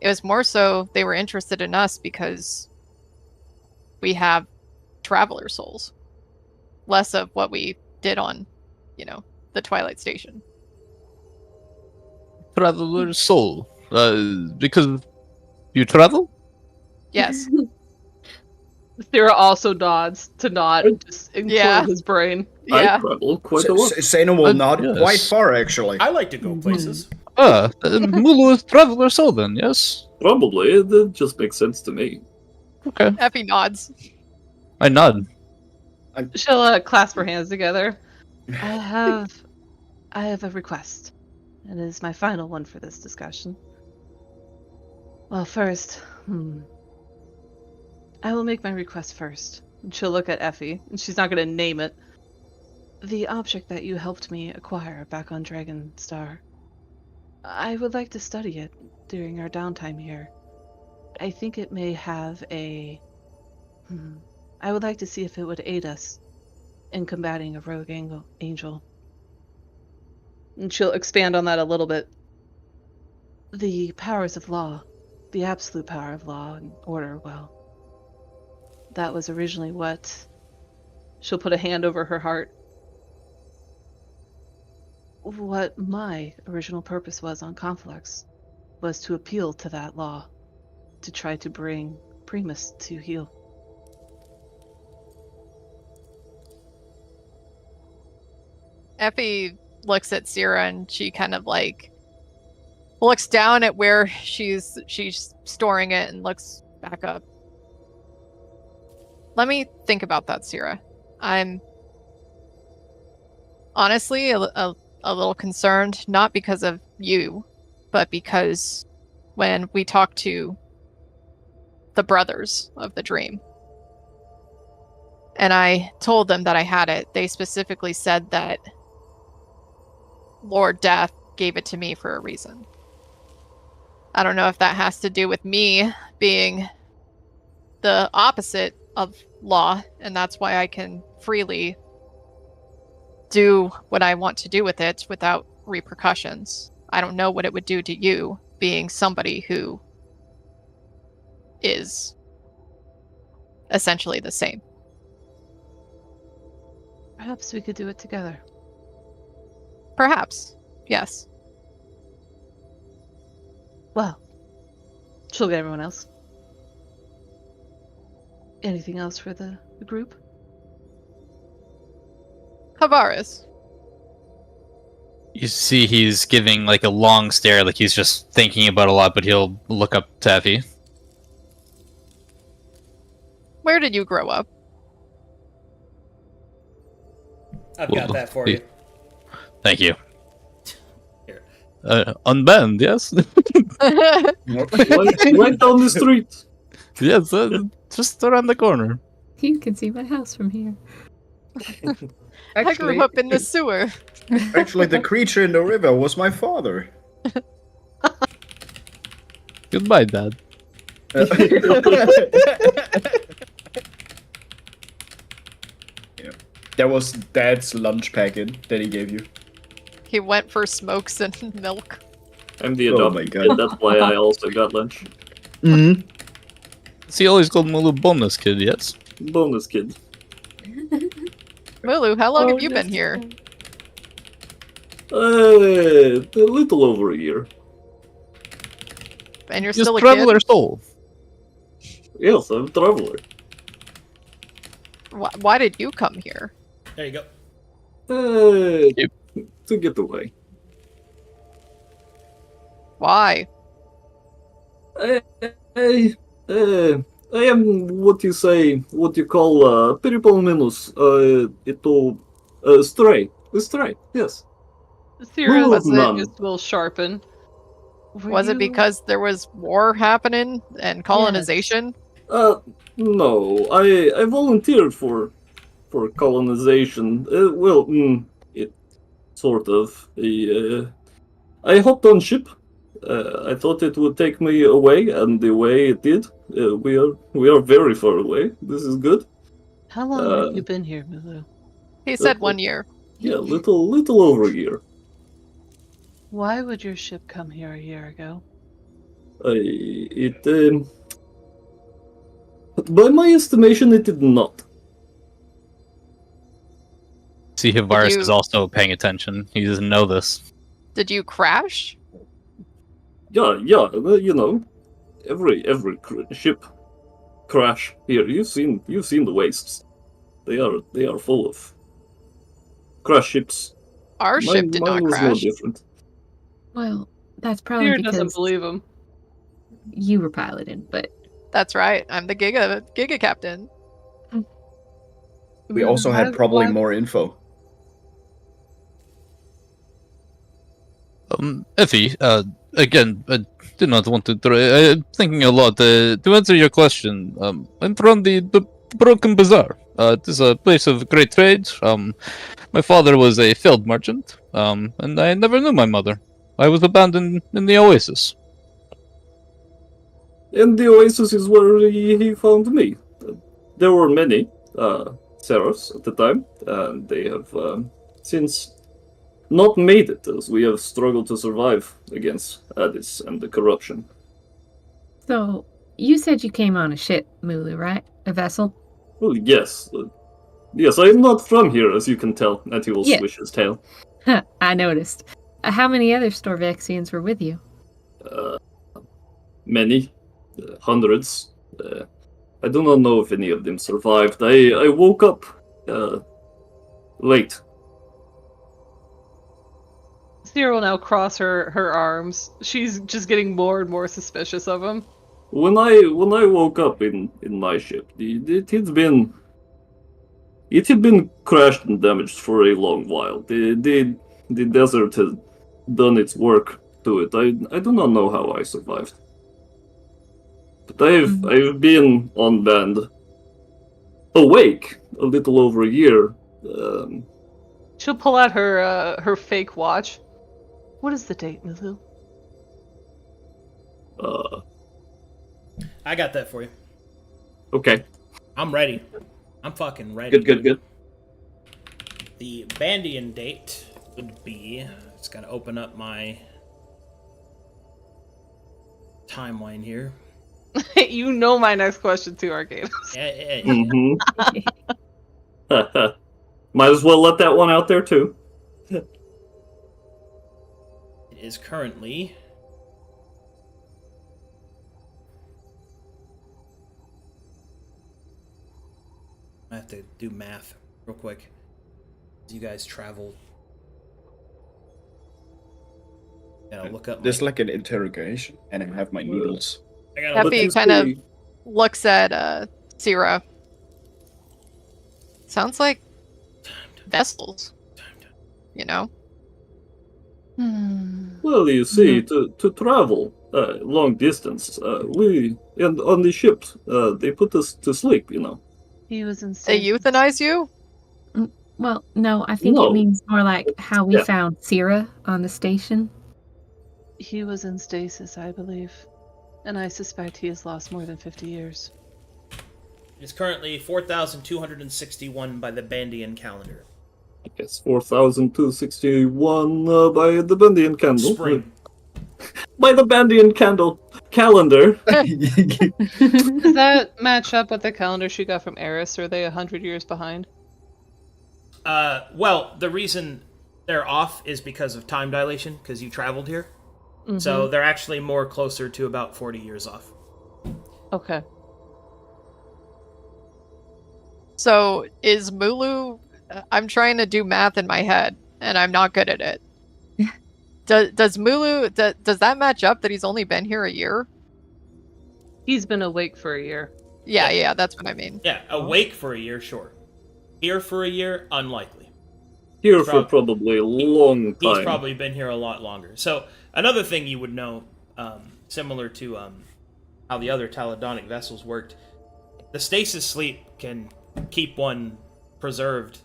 it was more so they were interested in us because we have traveler souls. Less of what we did on, the Twilight Station. Traveler soul. Because you travel? Yes. Sarah also nods to not just include Yeah. his brain. I Yeah. travel quite a lot. Sena will nod yes. quite far, actually. I like to go places. Mulu is traveler soul then, yes? Probably, it just makes sense to me. Okay. Effie nods. I nod. She'll clasp her hands together. I have a request, and it is my final one for this discussion. Well, first, I will make my request first. And she'll look at Effie, and she's not going to name it. The object that you helped me acquire back on Dragon Star. I would like to study it during our downtime here. I think it may have a... I would like to see if it would aid us in combating a rogue angel. And she'll expand on that a little bit. The powers of law, the absolute power of law and order, well, that was originally what... She'll put a hand over her heart. What my original purpose was on Conflux was to appeal to that law, to try to bring Primus to heel. Effie looks at Sierra and she kind of like looks down at where she's storing it and looks back up. Let me think about that, Sierra. I'm honestly a little concerned, not because of you, but because when we talked to the brothers of the dream, and I told them that I had it, they specifically said that Lord Death gave it to me for a reason. I don't know if that has to do with me being the opposite of law, and that's why I can freely do what I want to do with it without repercussions. I don't know what it would do to you, being somebody who is essentially the same. Perhaps we could do it together. Perhaps, yes. Well, she'll get everyone else. Anything else for the group? Havaris. You see he's giving like a long stare, like he's just thinking about a lot, but he'll look up to Effie. Where did you grow up? I've got that for you. Thank you. Here. Unbanned, yes? Right down the street. Yes, just around the corner. You can see my house from here. I grew up in the sewer. Actually, the creature in the river was my father. Goodbye, Dad. Yeah. That was Dad's lunch packet that he gave you. He went for smokes and milk. I'm the Oh adopted my kid, God. that's why I also got lunch. Mm-hmm. So you always called him a little bonus kid, yes? Bonus kid. Lulu, how long have you been here? A little over a year. And you're Just still a traveler kid? soul. Yes, I'm a traveler. Why did you come here? There you go. To get away. Why? I am what you call peripomenus. Stray. Stray, yes. Sierra's None. eyes will sharpen. Was it because there was war happening and colonization? No. I volunteered for colonization. It sort of. I hopped on ship. I thought it would take me away, and the way it did. We are very far away. This is good. How long have you been here, Mulu? He said 1 year. Yeah, little over a year. Why would your ship come here a year ago? By my estimation, it did not. See, Havaris you- is also paying attention. He doesn't know this. Did you crash? Yeah. You know, every ship crash here. You've seen the wastes. They are full of crash ships. Our ship did not mine was no crash. different. Well, that's probably Sierra doesn't because believe him. you were piloting, but That's right. I'm the Giga captain. We also had probably Why- more info. Effie, again, I did not want to thinking a lot. To answer your question, I'm from the Broken Bazaar. It is a place of great trade. My father was a field merchant, and I never knew my mother. I was abandoned in the Oasis. And the Oasis is where he found me. There were many Seraphs at the time, and they have since not made it, as we have struggled to survive against Addis and the corruption. So, you said you came on a ship, Mulu, right? A vessel? Well, yes. Yes, I am not from here, as you can tell, and he will Yeah. swish his tail. I noticed. How many other Storvexians were with you? Many. Hundreds. I do not know if any of them survived. I woke up late. Sierra will now cross her arms. She's just getting more and more suspicious of him. When I woke up in my ship, it had been crashed and damaged for a long while. The desert had done its work to it. I do not know how I survived. But I've been on land, awake, a little over a year. She'll pull out her fake watch. What is the date, Mulu? I got that for you. Okay. I'm ready. I'm fucking ready. Good. The Bandian date would be... Just gotta open up my timeline here. You know my next question too, Arcade. Yeah. Mm-hmm. Might as well let that one out there too. It is currently... I have to do math real quick. As you guys travel. Gotta look up. There's like an interrogation, and I have my needles. I gotta look Happy up. kind of looks at Sierra. Sounds like vessels, you know? Well, you see, to travel long distance, we and on the ships, they put us to sleep. You know. He was in They euthanize you? Well, no, I think No. it means more like how we Yeah. found Sierra on the station. He was in stasis, I believe. And I suspect he has lost more than 50 years. It is currently 4,261 by the Bandian calendar. I guess 4,261 by the Bandian candle. Spring. By the Bandian candle calendar. Does that match up with the calendar she got from Eris? Or are they 100 years behind? Well, the reason they're off is because of time dilation, because you traveled here. Mm-hmm. So they're actually more closer to about 40 years off. Okay. So is Mulu... I'm trying to do math in my head, and I'm not good at it. Does Mulu... Does that match up that he's only been here a year? He's been awake for a year. Yeah, that's what I mean. Yeah, awake for a year, sure. Here for a year, unlikely. Here for probably a long time. He's probably been here a lot longer. So another thing you would know, similar to how the other Taladonic vessels worked, the stasis sleep can keep one preserved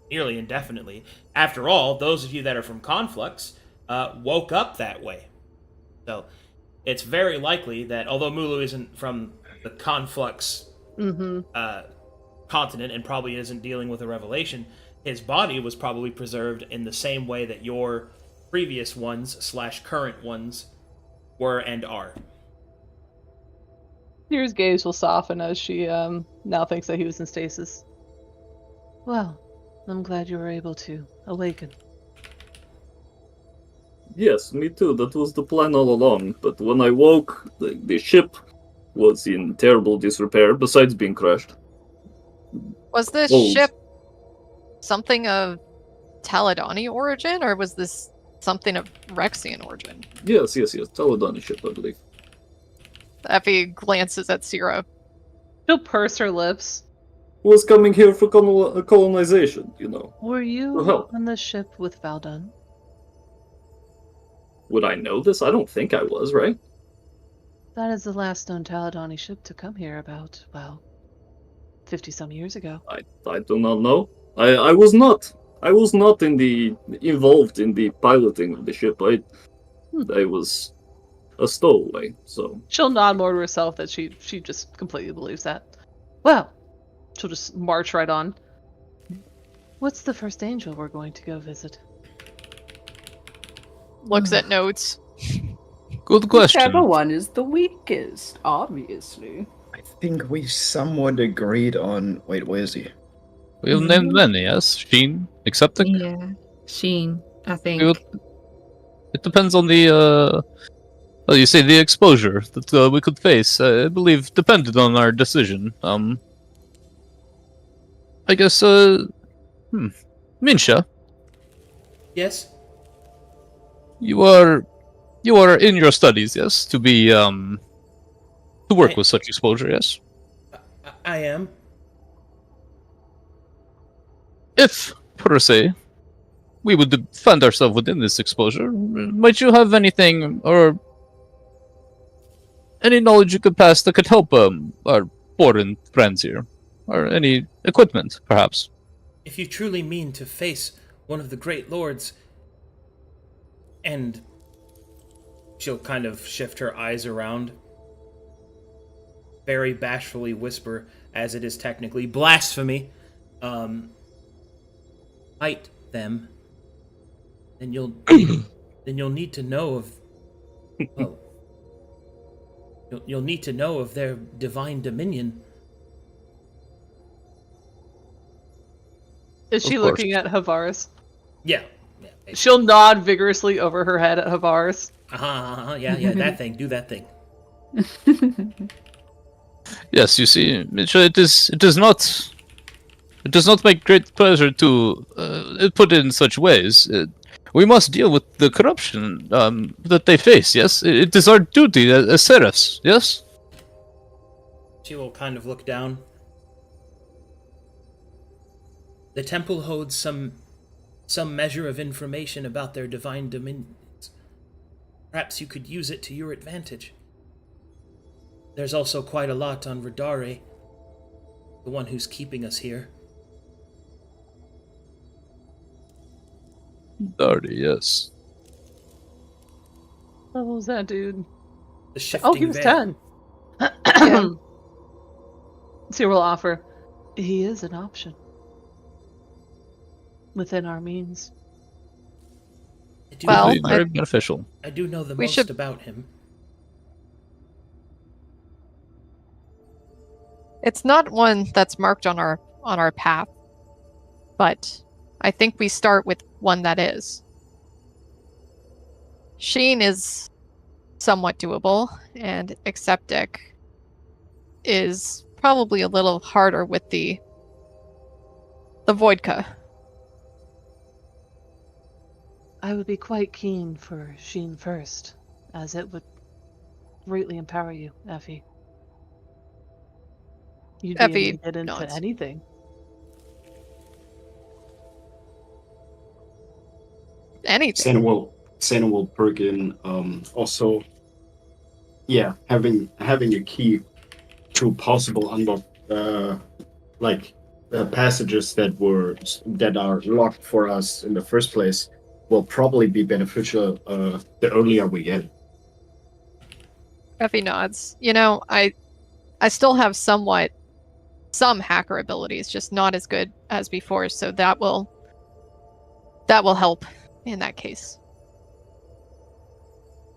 nearly indefinitely. After all, those of you that are from Conflux woke up that way. So it's very likely that, although Mulu isn't from the Conflux continent and probably isn't dealing with a revelation, his body was probably preserved in the same way that your previous ones / current ones were and are. Sierra's gaze will soften as she now thinks that he was in stasis. Well, I'm glad you were able to awaken. Yes, me too. That was the plan all along. But when I woke, the ship was in terrible disrepair, besides being crashed. Was this Oh. ship something of Taladani origin, or was this something of Rexian origin? Yes. Taladani ship, I believe. Effie glances at Sierra. She'll purse her lips. Was coming here for colonization, you know. Were you For help. on the ship with Valdun? Would I know this? I don't think I was, right? That is the last known Taladani ship to come here about, well, 50 some years ago. I do not know. I was not. I was not involved in the piloting of the ship. I was a stowaway. So She'll nod more to herself that she just completely believes that. Well, she'll just march right on. What's the first angel we're going to go visit? Looks at notes. Good question. Whichever one is the weakest, obviously. I think we somewhat agreed on. Wait, where is he? We've named many, yes. Sheen, accepting. Yeah, Sheen, I think. It depends on the well, you say the exposure that we could face. I believe depended on our decision. I guess Minsha, Yes? you are in your studies, yes, to be to work with such exposure, yes. I am. If, per se, we would find ourselves within this exposure, might you have anything or any knowledge you could pass that could help our foreign friends here, or any equipment, perhaps? If you truly mean to face one of the great lords, and she'll kind of shift her eyes around, very bashfully whisper, as it is technically blasphemy, fight them, then you'll need to know of, well, you'll need to know of their divine dominion. Is she Of course. looking at Havaris? Yeah. She'll nod vigorously over her head at Havaris. Yeah, that thing. Do that thing. Yes, you see, Mitchell, it does not make great pleasure to put it in such ways. We must deal with the corruption that they face. Yes, it is our duty as seraphs. Yes. She will kind of look down. The temple holds some measure of information about their divine dominions. Perhaps you could use it to your advantage. There's also quite a lot on Radare, the one who's keeping us here. Dardy, yes. What was that, dude? The shifting Oh, he was veil. 10. She will offer. He is an option. Within our means. Well, Indeed, very beneficial. I do know the we most should- about him. It's not one that's marked on our path, but I think we start with one that is. Sheen is somewhat doable, and Acceptic is probably a little harder with the Voidka. I would be quite keen for Sheen first, as it would greatly empower you, Effie. You'd be Effie able to get into nods. anything. Anything. Santa will perk in. Also, yeah, having a key to possible unlock, passages that are locked for us in the first place will probably be beneficial. The earlier we get. Effie nods. You know, I still have some hacker abilities, just not as good as before, so that will help in that case.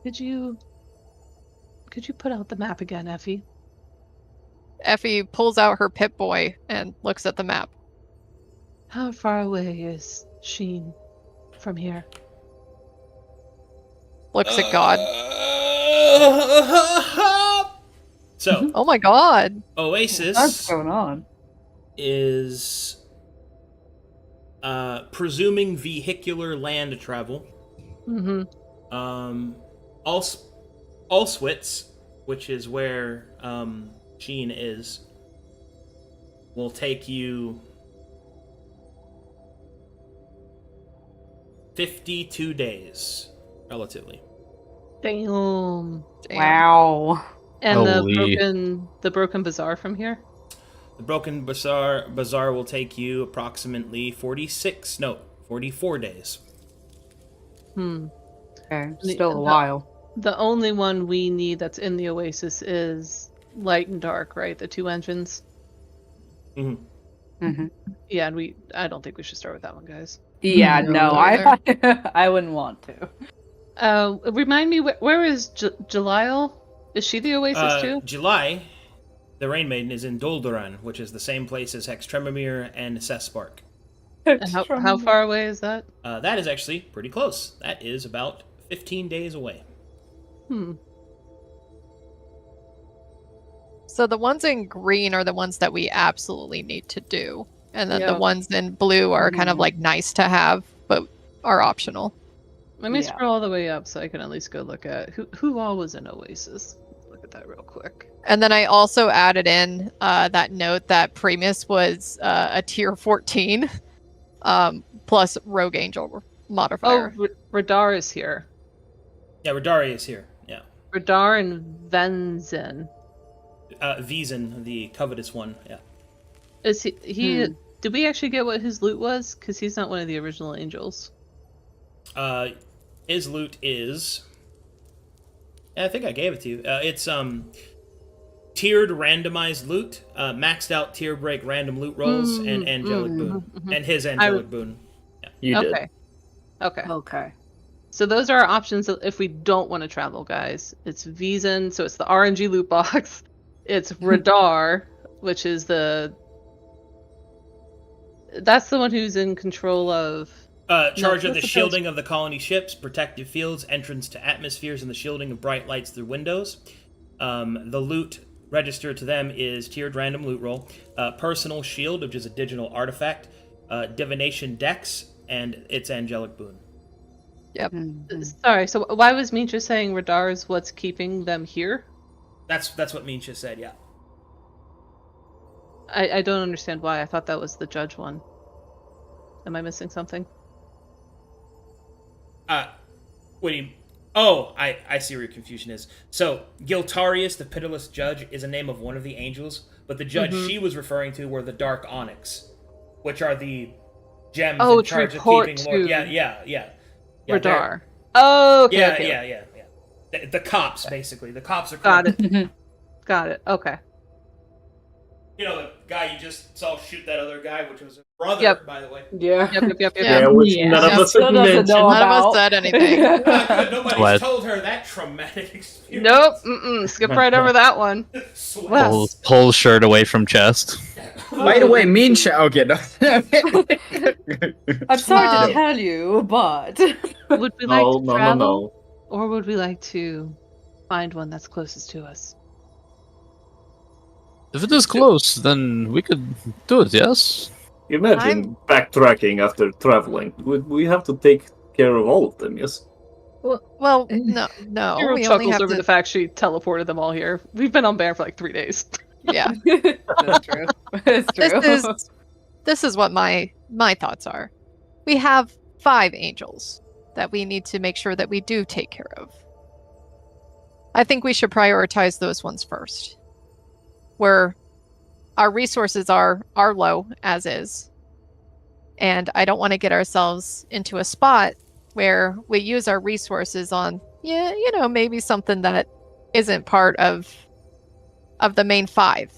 Could you put out the map again, Effie? Effie pulls out her Pip-Boy and looks at the map. How far away is Sheen from here? Looks at God. So, Oh my god. What's Oasis going on? is presuming vehicular land travel. Mm-hmm. Allswitz, which is where Sheen is, will take you 52 days, relatively. Damn. Damn. Wow. And Holy. the broken bazaar from here? The Broken Bazaar will take you approximately 44 days. Okay, still a while. The only one we need that's in the Oasis is Light and Dark, right? The two engines. Mm-hmm. Yeah, and I don't think we should start with that one, guys. Yeah, No, no, I wouldn't want to. Remind me, where is Jalile? Is she the Oasis too? July, the Rain Maiden, is in Doldoran, which is the same place as Hextremamir and Sespark. And how far away is that? That is actually pretty close. That is about 15 days away. So the ones in green are the ones that we absolutely need to do. And then Yeah. the ones in blue are kind of like nice to have, but are optional. Let me Yeah. scroll all the way up so I can at least go look at who all was in Oasis. Let's look at that real quick. And then I also added in that note that Primus was a tier 14 plus Rogue Angel modifier. Oh, Radar is here. Yeah, Radari is here. Yeah. Radar and Venzin. Vizen, the covetous one. Yeah. Is he? Did we actually get what his loot was? Because he's not one of the original angels. His loot is. I think I gave it to you. It's tiered randomized loot, maxed out tier break random loot rolls, and angelic boon, and his angelic boon. Yeah. You did. Okay. Okay. So those are our options if we don't want to travel, guys. It's Vizen, so it's the RNG loot box. It's Radar, which is that's the one who's in control of Charge of the what's the shielding of the colony ships, protective fields, entrance to atmospheres, and the shielding of bright lights through windows. The loot register to them is tiered random loot roll, personal shield, which is a digital artifact, divination dex, and its angelic boon. Yep. Sorry, so why was Mincha saying Radar is what's keeping them here? That's what Mincha said. Yeah. I don't understand why. I thought that was the judge one. Am I missing something? What do you? Oh, I see where your confusion is. So, Giltarius, the pitiless judge, is a name of one of the angels, but the judge she was referring to were the Dark Onyx, which are the gems in charge of keeping Lord. Yeah. Radar. Oh, okay. Yeah, okay. yeah. The cops, basically. The cops are Got corrupt. it. Got it. Okay. You know, the guy you just saw shoot that other guy, which was a brother, Yep. by the way. Yeah. Yep. Yeah, which Yeah. none of us Still had doesn't mentioned. know None of us about. said anything. Nobody's What? told her that traumatic experience. Nope. Skip right over that one. Pull, pull shirt away from chest. By the way, Mincha. Okay, no. I'm sorry Um, to tell you, but Would we like No, to no, travel, no. or would we like to find one that's closest to us? If it is close, then we could do it, yes? Imagine backtracking after traveling. We have to take care of all of them, yes? Well, no. Hero We only chuckles have over to. the fact she teleported them all here. We've been on Bear for like 3 days. Yeah. that's true. That's true. This is what my thoughts are. We have 5 angels that we need to make sure that we do take care of. I think we should prioritize those ones first. Where our resources are low as is. And I don't want to get ourselves into a spot where we use our resources on maybe something that isn't part of the main 5.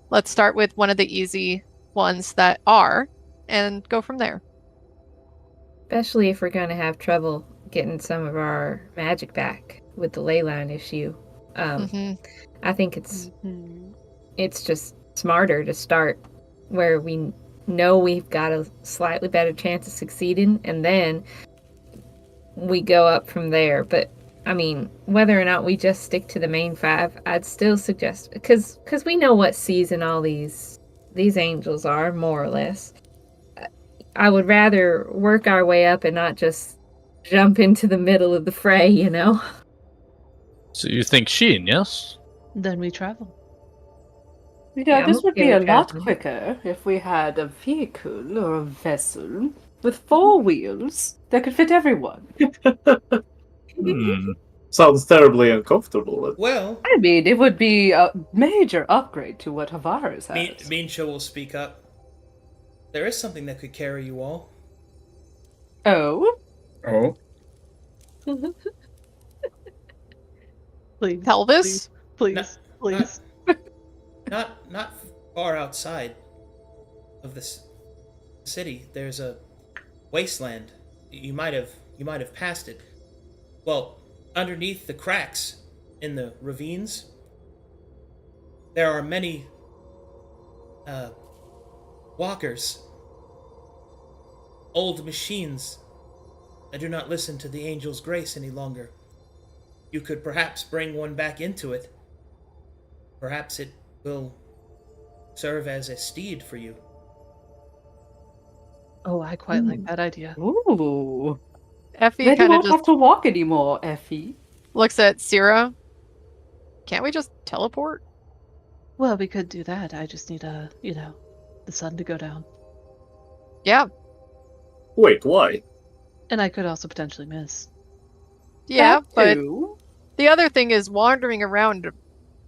Let's start with one of the easy ones that are and go from there. Especially if we're going to have trouble getting some of our magic back with the ley line issue. I think it's just smarter to start where we know we've got a slightly better chance of succeeding, and then we go up from there. But I mean, whether or not we just stick to the main 5, I'd still suggest, because we know what season all these angels are, more or less. I would rather work our way up and not just jump into the middle of the fray, you know? So you think Sheen, yes? Then we travel. Yeah, I'm this would okay be a with lot traveling. quicker if we had a vehicle or a vessel with 4 wheels that could fit everyone. Sounds terribly uncomfortable. Well, I mean, it would be a major upgrade to what Tavares has. Minsha will speak up. There is something that could carry you all. Oh? Oh. Please. Pelvis? Please. No, Please. Not far outside of this city. There's a wasteland. You might have passed it. Well, underneath the cracks in the ravines, there are many walkers, old machines that do not listen to the angel's grace any longer. You could perhaps bring one back into it. Perhaps it will serve as a steed for you. Oh, I quite like that idea. Ooh. Effie Then you kind of won't have just to walk anymore, Effie. looks at Sierra. Can't we just teleport? Well, we could do that. I just need the sun to go down. Yeah. Wait, why? And I could also potentially miss. Yeah, That but too. the other thing is wandering around,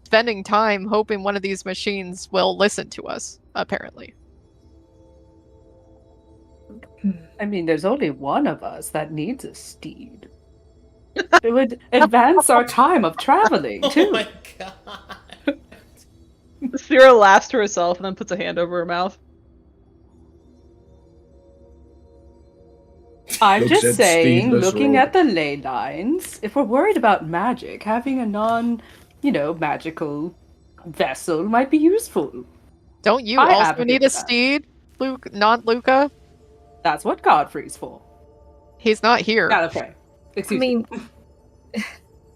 spending time hoping one of these machines will listen to us, apparently. I mean, there's only one of us that needs a steed. It would advance our time of traveling, Oh too. my god. Sierra laughs to herself and then puts a hand over her mouth. I'm Looks just at saying, Steedless looking Road. at the ley lines, if we're worried about magic, having a magical vessel might be useful. Don't you I also advocate need a for that. steed, Luke? Not Luca? That's what Godfrey's for. He's not here. Yeah, okay. I Excuse me. mean,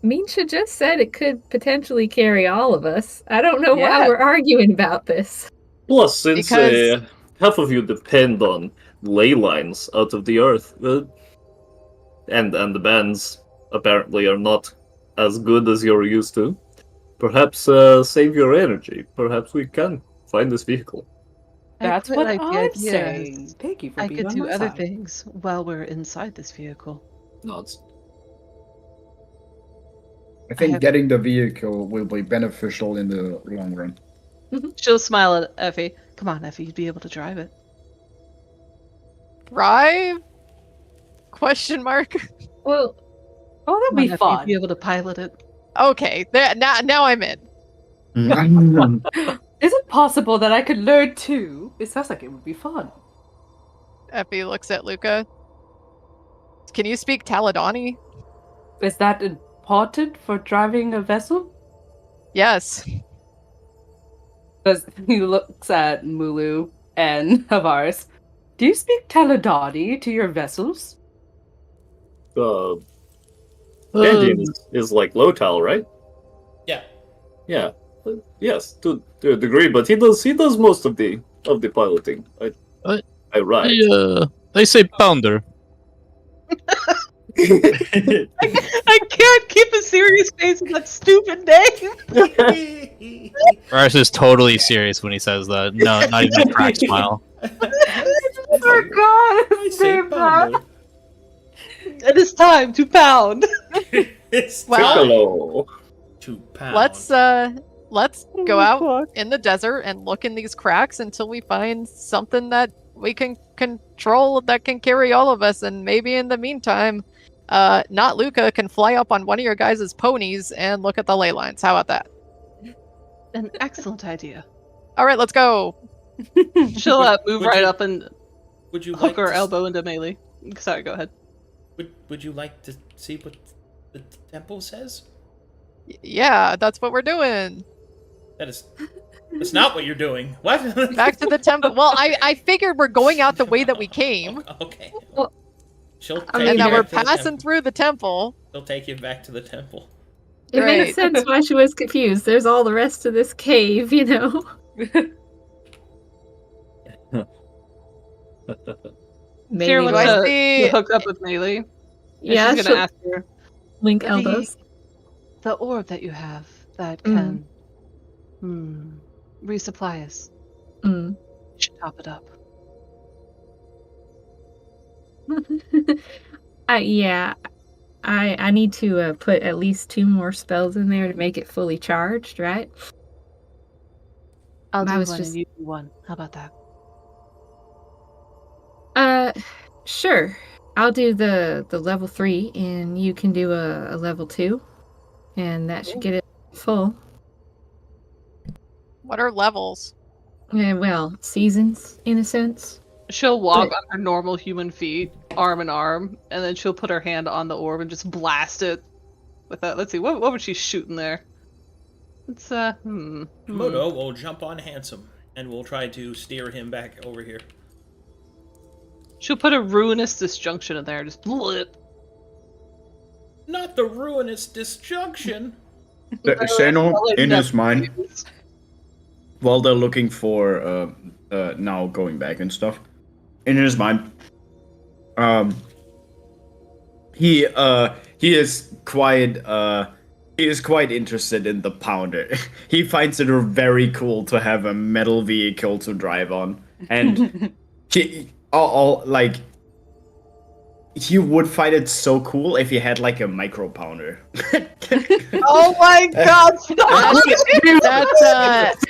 Minsha just said it could potentially carry all of us. I don't know Yeah. why we're arguing about this. Plus, since Because- half of you depend on ley lines out of the earth, and the bands apparently are not as good as you're used to, perhaps save your energy. Perhaps we can find this vehicle. That's I what quite like the I'm idea. saying. Thank you for I being could on do my other side. things while we're inside this vehicle. Nods. I think have- getting the vehicle will be beneficial in the long run. She'll smile at Effie. Come on, Effie, you'd be able to drive it. Drive? Question mark. Well, Oh, that'd Come on, be Effie, fun. you'd be able to pilot it. Okay, now I'm in. Is it possible that I could learn too? It sounds like it would be fun. Effie looks at Luca. Can you speak Taladani? Is that important for driving a vessel? Yes. Because he looks at Mulu and Havars. Do you speak Taladani to your vessels? Engine is like Lotal, right? Yeah. Yeah. Yes, to a degree, but he does most of the piloting. I ride. They say pounder. I can't keep a serious face with that stupid name. Rars is totally serious when he says that. No, not even a crack smile. Oh god! I say pounder. It is time to pound. It's Well- Piccolo. 2 pounds. Let's go out in the desert and look in these cracks until we find something that we can control that can carry all of us, and maybe in the meantime, not Luca can fly up on one of your guys' ponies and look at the ley lines. How about that? An excellent idea. All right, let's go. She'll move Would right you- up and Would you hook like her to, elbow into Melee. Sorry, go ahead. Would you like to see what the temple says? Yeah, that's what we're doing. That's not what you're doing. What? Back to the temple. Well, I figured we're going out the way that we came, Okay. Well, She'll take I mean, and you now we're back to the passing temple. through the temple. She'll take you back to the temple. it Great. makes sense why she was confused. There's all the rest of this cave, you know? Maybe Sierra Do wants I to see? hook up with Melee. And yeah, she's she'll gonna ask her link elbows. the orb that you have that Mm. can resupply us. Mm. You should top it up. Yeah, I need to put at least 2 more spells in there to make it fully charged, right? I'll I do was one just- and you do one. How about that? Sure. I'll do the level 3, and you can do a level 2, and that should get it full. What are levels? Yeah, well, seasons in a sense. She'll walk But- on her normal human feet, arm in arm, and then she'll put her hand on the orb and just blast it with that. Let's see, what was she shooting there? It's Moto will jump on Handsome, and we'll try to steer him back over here. She'll put a ruinous disjunction in there, just blip. Not the ruinous disjunction. Xeno, in his mind, while they're looking for now going back and stuff, in his mind, he is quite interested in the pounder. He finds it very cool to have a metal vehicle to drive on, and he would find it so cool if he had like a micro pounder. Oh my god! That's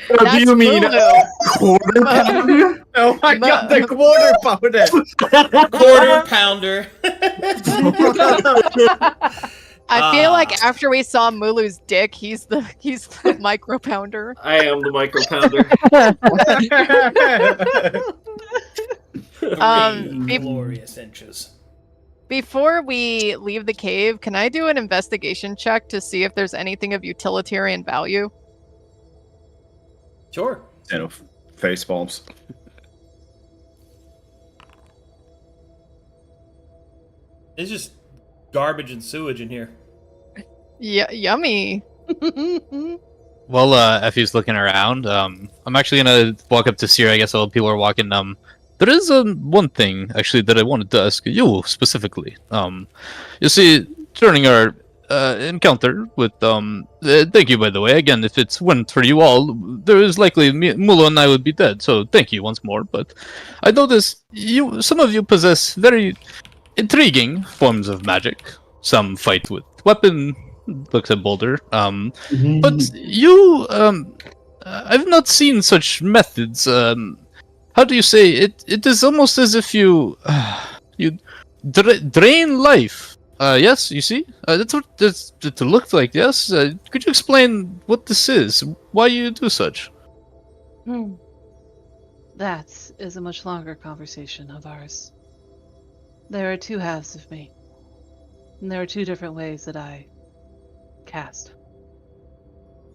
What do you mean? Lulu. Quarter pounder? Oh my god, the quarter pounder! Quarter pounder. I feel like after we saw Mulu's dick, he's the micro pounder. I am the micro pounder. Three glorious inches. Before we leave the cave, can I do an investigation check to see if there's anything of utilitarian value? Sure. Face palms. It's just garbage and sewage in here. Yummy. While Effie's looking around, I'm actually gonna walk up to Sierra. I guess all people are walking. There is one thing actually that I wanted to ask you specifically. You see, during our encounter with thank you by the way. Again, if it went for you all, there is likely Mulo and I would be dead. So thank you once more. But I noticed some of you possess very intriguing forms of magic. Some fight with weapon. Looks at Boulder. But you, I've not seen such methods. How do you say it? It is almost as if you drain life. Yes, you see, that's what it looked like. Yes, could you explain what this is? Why you do such? That is a much longer conversation of ours. There are 2 halves of me, and there are 2 different ways that I cast.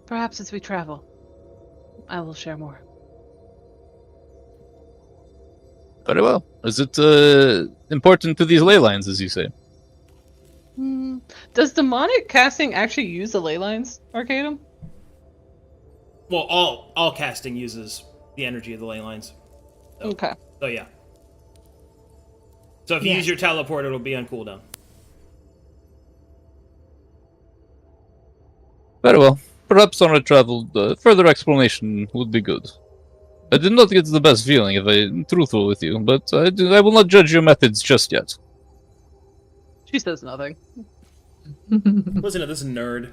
Perhaps as we travel, I will share more. Very well. Is it important to these ley lines, as you say? Does demonic casting actually use the ley lines, Arcadum? Well, all casting uses the energy of the ley lines. Okay. So yeah. So if you use your teleport, it'll be on cooldown. Very well. Perhaps on a travel, further explanation would be good. I did not get the best feeling, if I'm truthful with you, but I will not judge your methods just yet. She says nothing. Listen to this nerd.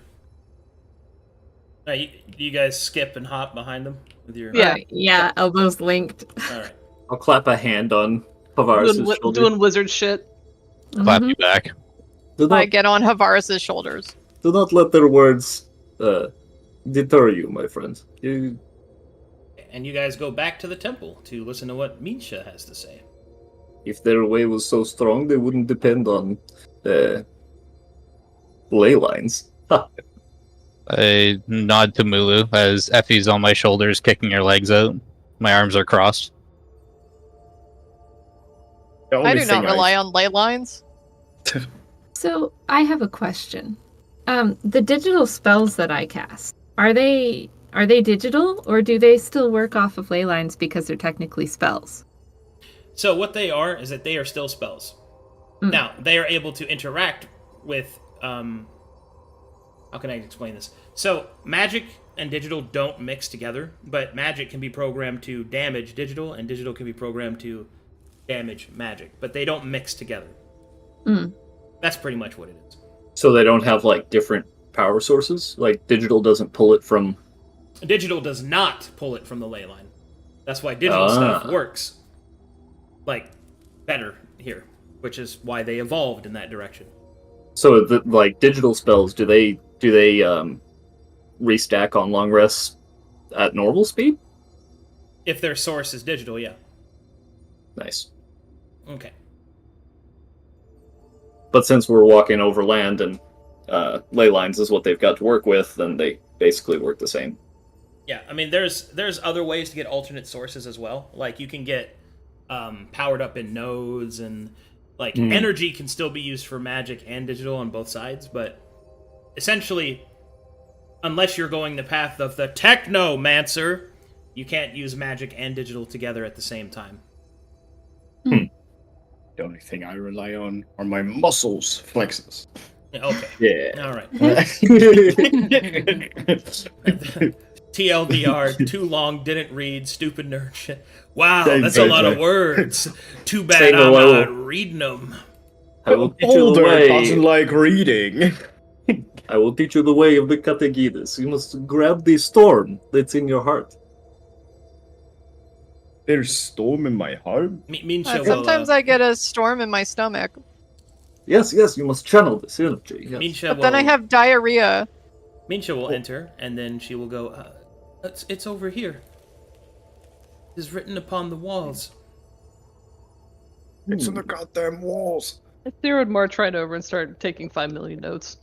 You guys skip and hop behind them with your... Yeah. Yeah, elbows linked. Alright. I'll clap a hand on Tavares' shoulder. Doing wizard shit. Clap you back. Do I not, get on Havaris' shoulders. do not let their words deter you, my friend. And you guys go back to the temple to listen to what Misha has to say. If their way was so strong, they wouldn't depend on ley lines. Ha. I nod to Mulu as Effie's on my shoulders, kicking her legs out. My arms are crossed. I do not rely on ley lines. So I have a question. The digital spells that I cast, are they digital, or do they still work off of ley lines because they're technically spells? So what they are is that they are still spells. Now, they are able to interact with... how can I explain this? So, magic and digital don't mix together, but magic can be programmed to damage digital, and digital can be programmed to damage magic, but they don't mix together. That's pretty much what it is. So they don't have like different power sources? Like digital doesn't pull it from... Digital does not pull it from the ley line. That's why digital stuff works like better here, which is why they evolved in that direction. So like digital spells, do they restack on long rests at normal speed? If their source is digital, yeah. Nice. Okay. But since we're walking over land and ley lines is what they've got to work with, then they basically work the same. Yeah, I mean, there's other ways to get alternate sources as well. Like, you can get powered up in nodes, and like energy can still be used for magic and digital on both sides. But essentially, unless you're going the path of the Technomancer, you can't use magic and digital together at the same time. The only thing I rely on are my muscles flexes. Yeah, okay. Yeah. All right. TLDR, too long, didn't read, stupid nerd shit. Wow, that's a lot of words. Too bad I'm not reading them. I will teach you the Older way. doesn't like reading. I will teach you the way of the catechidas. You must grab the storm that's in your heart. There's storm in my heart. Minsha will, Sometimes I get a storm in my stomach, Yes, you must channel this energy. Yes. Minsha but then I have diarrhea. Minsha will enter, and then she will go, it's over here. It is written upon the walls. It's in the goddamn walls. Thera would march right over and start taking 5 million notes.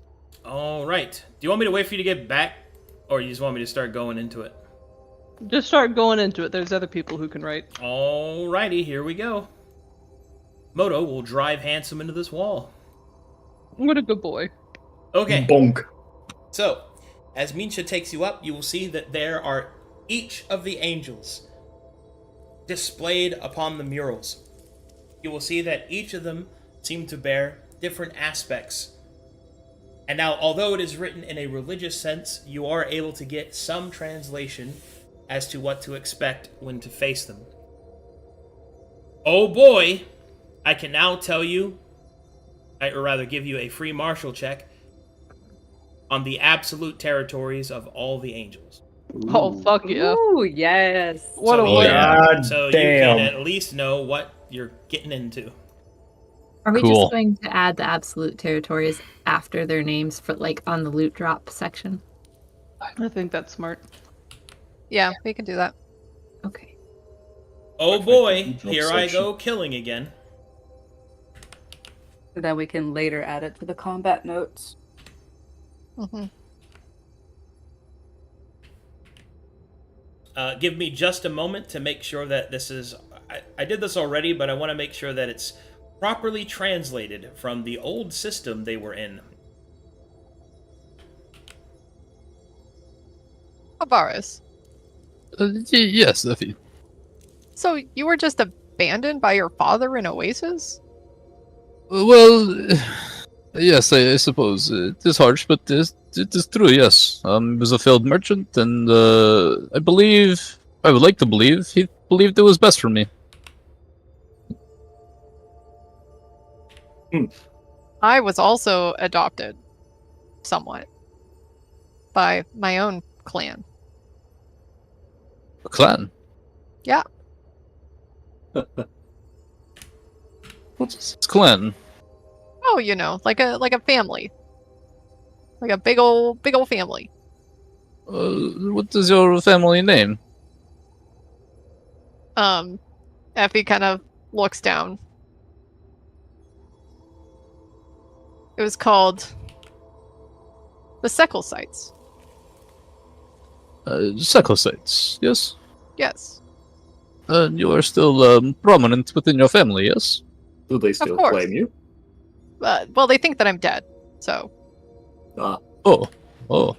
All right. Do you want me to wait for you to get back, or you just want me to start going into it? Just start going into it. There's other people who can write. Alrighty, here we go. Moto will drive Handsome into this wall. What a good boy. Okay. Bonk. So, as Minsha takes you up, you will see that there are each of the angels displayed upon the murals. You will see that each of them seem to bear different aspects. And now, although it is written in a religious sense, you are able to get some translation as to what to expect when to face them. Oh boy, I can now tell you, or rather give you a free martial check on the absolute territories of all the angels. Oh, fuck yeah. Ooh, yes. What So a you- win. God So you damn. can at least know what you're getting into. Are we Cool. just going to add the absolute territories after their names for like on the loot drop section? I think that's smart. Yeah, we can do that. Okay. Oh Perfect. boy, Drop here I section. go killing again. So that we can later add it to the combat notes. hmm Give me just a moment to make sure that this is... I did this already, but I want to make sure that it's properly translated from the old system they were in. Avaris, Yes, Effie. so you were just abandoned by your father in Oasis? Well, yes, I suppose it is harsh, but it is true. Yes, he was a failed merchant, and I would like to believe, he believed it was best for me. I was also adopted, somewhat, by my own clan. A clan. Yeah. What's clan? Oh, you know, like a family, like a big old family. What is your family name? Effie kind of looks down. It was called the Secklesites. Secklesites, yes? Yes. You are still prominent within your family, yes? Do they still course. claim you? Well, they think that I'm dead, so. Ah, Oh.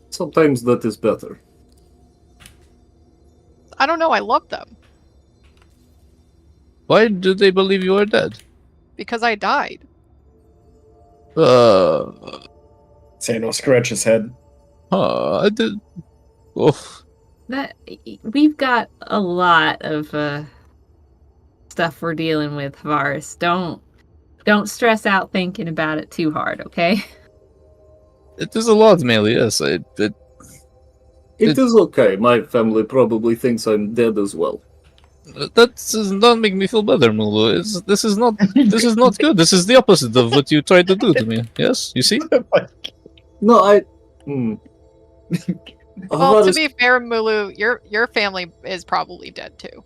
sometimes that is better. I don't know, I love them. Why do they believe you are dead? Because I died. Sano scratch his head. I did. Oh, That we've got a lot of stuff we're dealing with, Varus. Don't Don't stress out thinking about it too hard, okay? It is a lot, Melee, yes. It is okay. My family probably thinks I'm dead as well. That does not make me feel better, Mulu. This is not good. This is the opposite of what you tried to do to me. Yes, you see? No, I. Well, to be fair, Mulu, your family is probably dead too.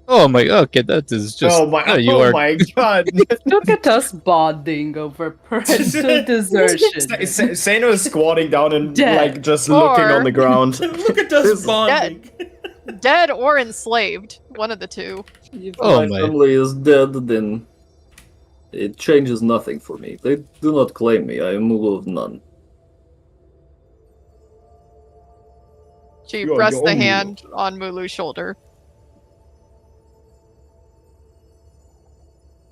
Oh my, okay, that is just... oh my! you oh are... my god! Look at us bonding over parental desertion. Sano is squatting down and Dead. like just looking on Or- the ground. Look at us bonding. Dead or enslaved, one of the two. If Oh my my. family is dead, then it changes nothing for me. They do not claim me. I am Mulu of none. She You are rests your the own hand on Mulu's shoulder.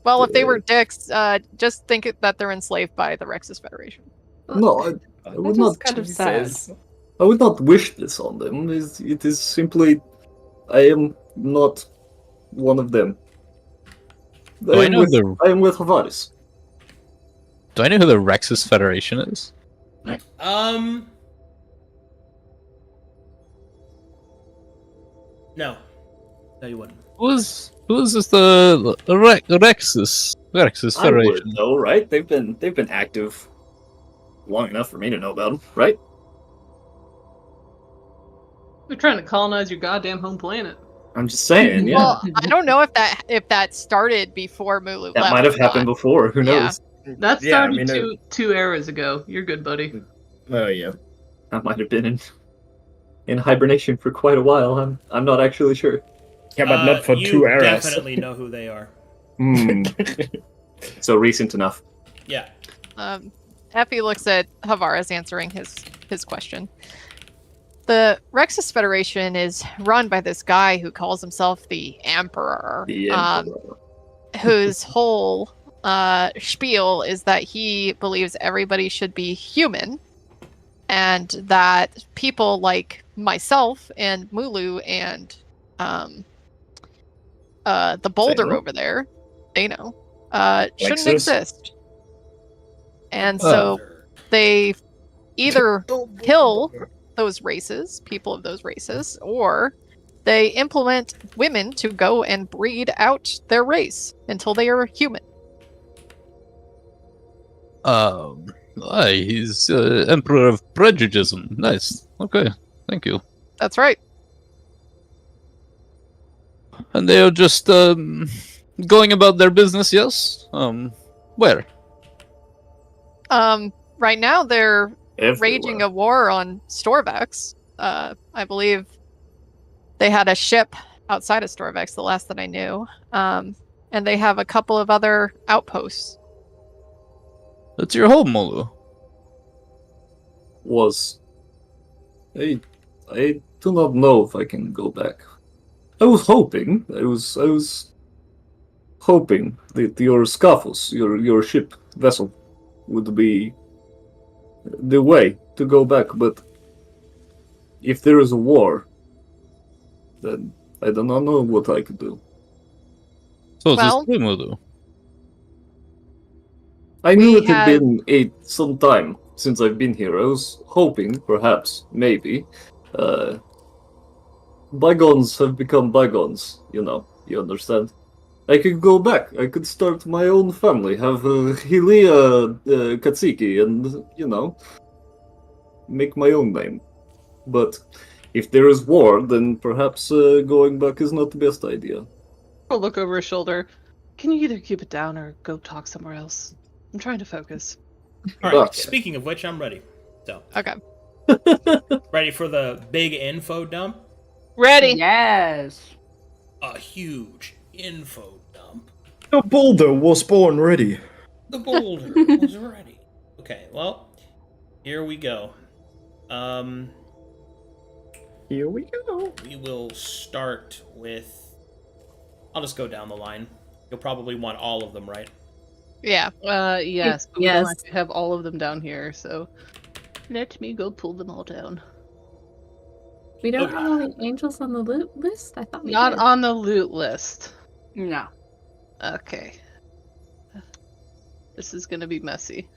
Well, if they were dicks, just think that they're enslaved by the Rexus Federation. No, I would That is not. kind of sad. I would not wish this on them. It is simply, I am not one of them. Do I know the... I am with Havaris. Do I know who the Rexus Federation is? No. No, you wouldn't. Who is this the Rexus I Federation? would know, right? They've been active long enough for me to know about them, right? They're trying to colonize your goddamn home planet. I'm just saying, yeah. Well, I don't know if that started before Mulu that left. might have or happened not. before. Who Yeah. knows? That Yeah, I started mean, two eras ago. You're good, buddy. Oh yeah. I might have been in hibernation for quite a while. I'm not actually sure. Yeah, but not for you 2 eras. definitely know who they are. Hmm. So recent enough. Yeah. Effie looks at Havaris answering his question. The Rexus Federation is run by this guy who calls himself the Emperor, The Emperor. whose whole spiel is that he believes everybody should be human, and that people like myself and Mulu and the boulder Zeno? over there, shouldn't Lexus? exist. And so they either kill those races, people of those races, or they implement women to go and breed out their race until they are human. He's Emperor of Prejudicism. Nice. Okay, thank you. That's right. And they are just going about their business, yes? Where? Right now they're Everywhere. raging a war on Storvex. I believe they had a ship outside of Storvex, the last that I knew. And they have a couple of other outposts. That's your home, Molu. I do not know if I can go back. I was hoping. I was hoping that your Scaphos, your ship vessel, would be the way to go back. But if there is a war, then I do not know what I could do. So Well- just Molu. I knew We it had had- been some time since I've been here. I was hoping, perhaps, maybe. Bygones have become bygones, you understand? I could go back. I could start my own family, have Hilia Katsiki, and, make my own name. But if there is war, then perhaps going back is not the best idea. I'll look over his shoulder. Can you either keep it down or go talk somewhere else? I'm trying to focus. All right. Okay. Speaking of which, I'm ready. So, Okay. ready for the big info dump? Ready. Yes. A huge info dump. The boulder was born ready. The boulder was ready. Okay, well, here we go. Here we go. We will start with. I'll just go down the line. You'll probably want all of them, right? Yeah. Yes. But we don't Yes. actually have all of them down here, so let me go pull them all down. We don't Okay. have all the angels on the loot list? I thought we Not did. on the loot list. No. Okay. This is gonna be messy.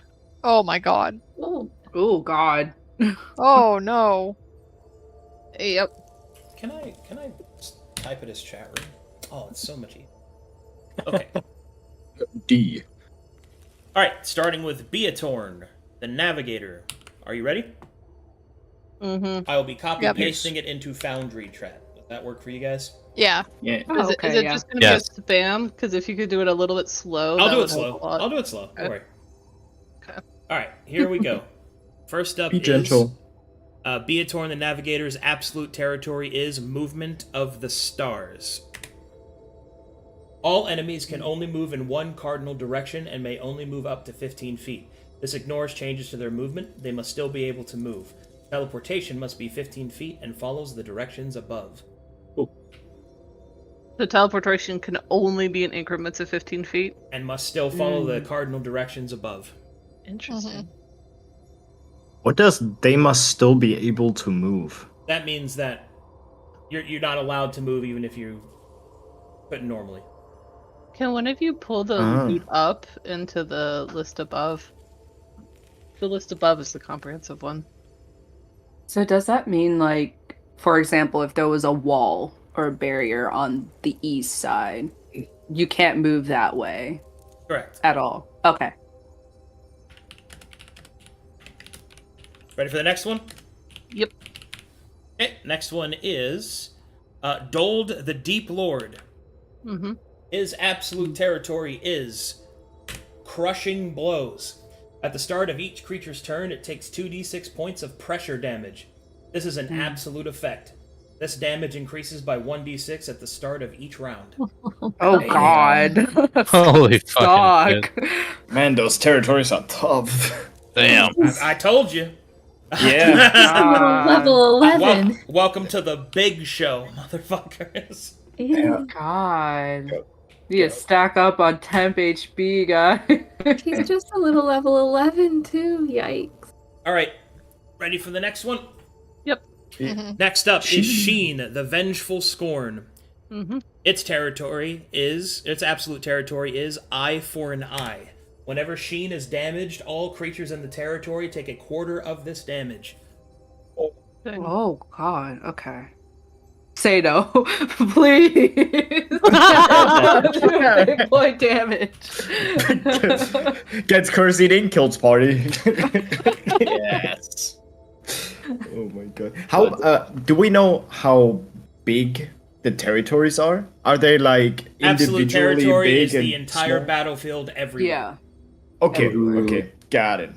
Oh my god. Oh, Oh God. Oh no. Yep. Can I just type it as chat room? Oh, it's so much easier. Okay. D. All right. Starting with Beatorn, the Navigator. Are you ready? Mm-hmm. I will be copy Yep. pasting it into Foundry chat. Does that work for you guys? Yeah. Yeah. Oh, Is okay, it yeah. just gonna Yes. be a spam? Because if you could do it a little bit slow, I'll that do it would help slow. a lot. I'll do it slow. Don't Okay. worry. Okay. All right. Here we go. First up Be is gentle. Beatorn, the Navigator's absolute territory is movement of the stars. All enemies can only move in one cardinal direction and may only move up to 15 feet. This ignores changes to their movement. They must still be able to move. Teleportation must be 15 feet and follows the directions above. The teleportation can only be in increments of 15 feet. And must still follow the cardinal directions above. Interesting. What does they must still be able to move? That means that you're not allowed to move even if you couldn't normally. Can one of you pull the Oh. loot up into the list above? The list above is the comprehensive one. So does that mean, like, for example, if there was a wall or a barrier on the east side, you can't move that way Correct. at all? Okay. Ready for the next one? Yep. Okay, next one is Dold the Deep Lord. Mm-hmm. His absolute territory is Crushing Blows. At the start of each creature's turn, it takes 2d6 points of pressure damage. This is an absolute effect. This damage increases by 1d6 at the start of each round. Oh God. Holy fucking Suck. Man, those territories are tough. damn. I told you. Yeah. God. level 11. Welcome to the big show, motherfuckers. Yeah. God. You stack up on temp HP, guy. He's just a little level 11 too. Yikes. All right, ready for the next one? Yep. Next up is Sheen, the Vengeful Scorn. Mm-hmm. Its absolute territory is eye for an eye. Whenever Sheen is damaged, all creatures in the territory take a quarter of this damage. Oh God. Okay. Say no, please. Big boy damage. Gets cursed in, kills party. Yes. Oh my god. How do we know how big the territories are? Are they like Absolute individually territory big is the and entire small? battlefield everywhere. Yeah. Okay, Ooh. okay, got it.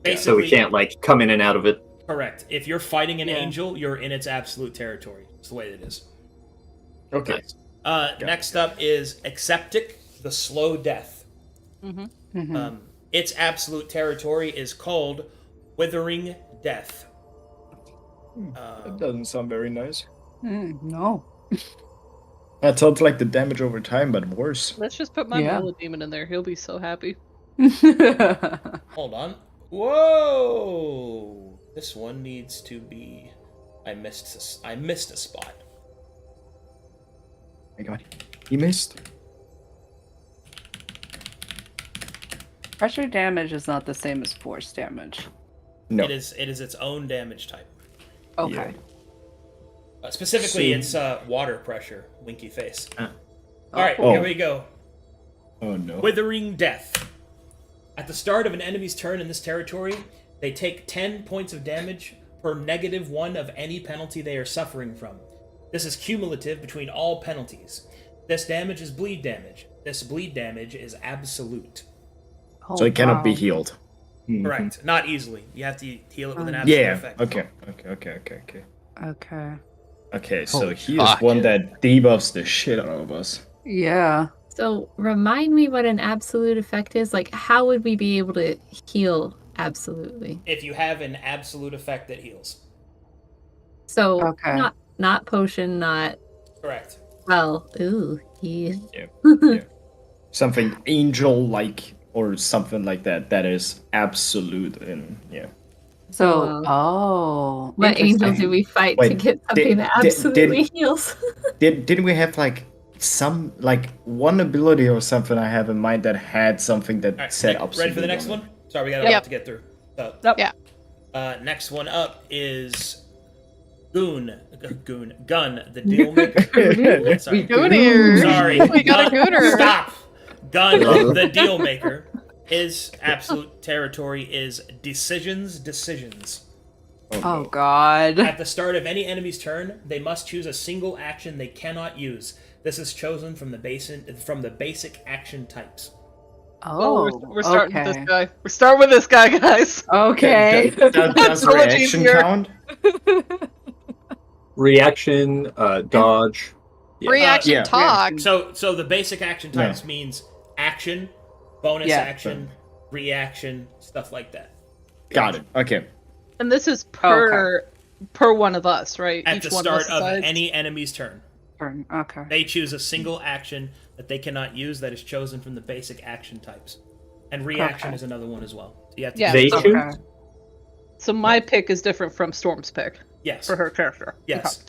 Basically, So we can't like come in and out of it. correct. If you're fighting an Yeah. angel, you're in its absolute territory. It's the way it is. Okay. Next up is Acceptic, the Slow Death. Mhm. Its absolute territory is called Withering Death. That doesn't sound very nice. No. That sounds like the damage over time, but worse. Let's just put my Yeah. Mula Demon in there. He'll be so happy. Hold on. Whoa! This one needs to be. I missed a spot. Oh my god, he missed. Pressure damage is not the same as force damage. No. It is its own damage type. Okay. Specifically, So- it's water pressure. Winky face. Ah. All right, Oh. here we go. Oh no. Withering Death. At the start of an enemy's turn in this territory, they take 10 points of damage per -1 of any penalty they are suffering from. This is cumulative between all penalties. This damage is bleed damage. This bleed damage is absolute. So it cannot be healed. Correct. Not easily. You have to heal it with an absolute Yeah. effect. Okay. Okay. Okay, so Holy he fuck. is one that debuffs the shit out of us. Yeah. So remind me what an absolute effect is. Like, how would we be able to heal absolutely? If you have an absolute effect that heals. So Okay. not potion, not Correct. yeah. Something angel-like or something like that. That is absolute and yeah. So, Wow. oh. What angel interesting. do we fight to Wait, get something that did- absolutely heals? Didn't we have like some like one ability or something I have in mind that had something that All right, said ready obsolete for the next on it. one? Sorry, we got a Yep. lot to get through. So, Yep. Yeah. next one up is Gun, the Deal Maker. Sorry. Gooner. Sorry. We got a gooner. Stop. Gun, the Deal Maker. His absolute territory is decisions. Oh god. At the start of any enemy's turn, they must choose a single action they cannot use. This is chosen from the basic action types. Oh, we're starting with okay. this guy. We're starting with this guy, guys. Okay. Does Apologies reaction here. count? Reaction, dodge. Yeah. Reaction yeah. talk. So the basic action types means action, bonus Yeah. action, reaction, stuff like that. Got it. Okay. And this is per one of us, right? At Each the one start us of decides? any enemy's turn, Okay. they choose a single action that they cannot use that is chosen from the basic action types. And reaction Okay. is another one as well. So you have to Yeah. They so- choose? Okay. So my pick is different from Storm's pick Yes. for her character. Yes.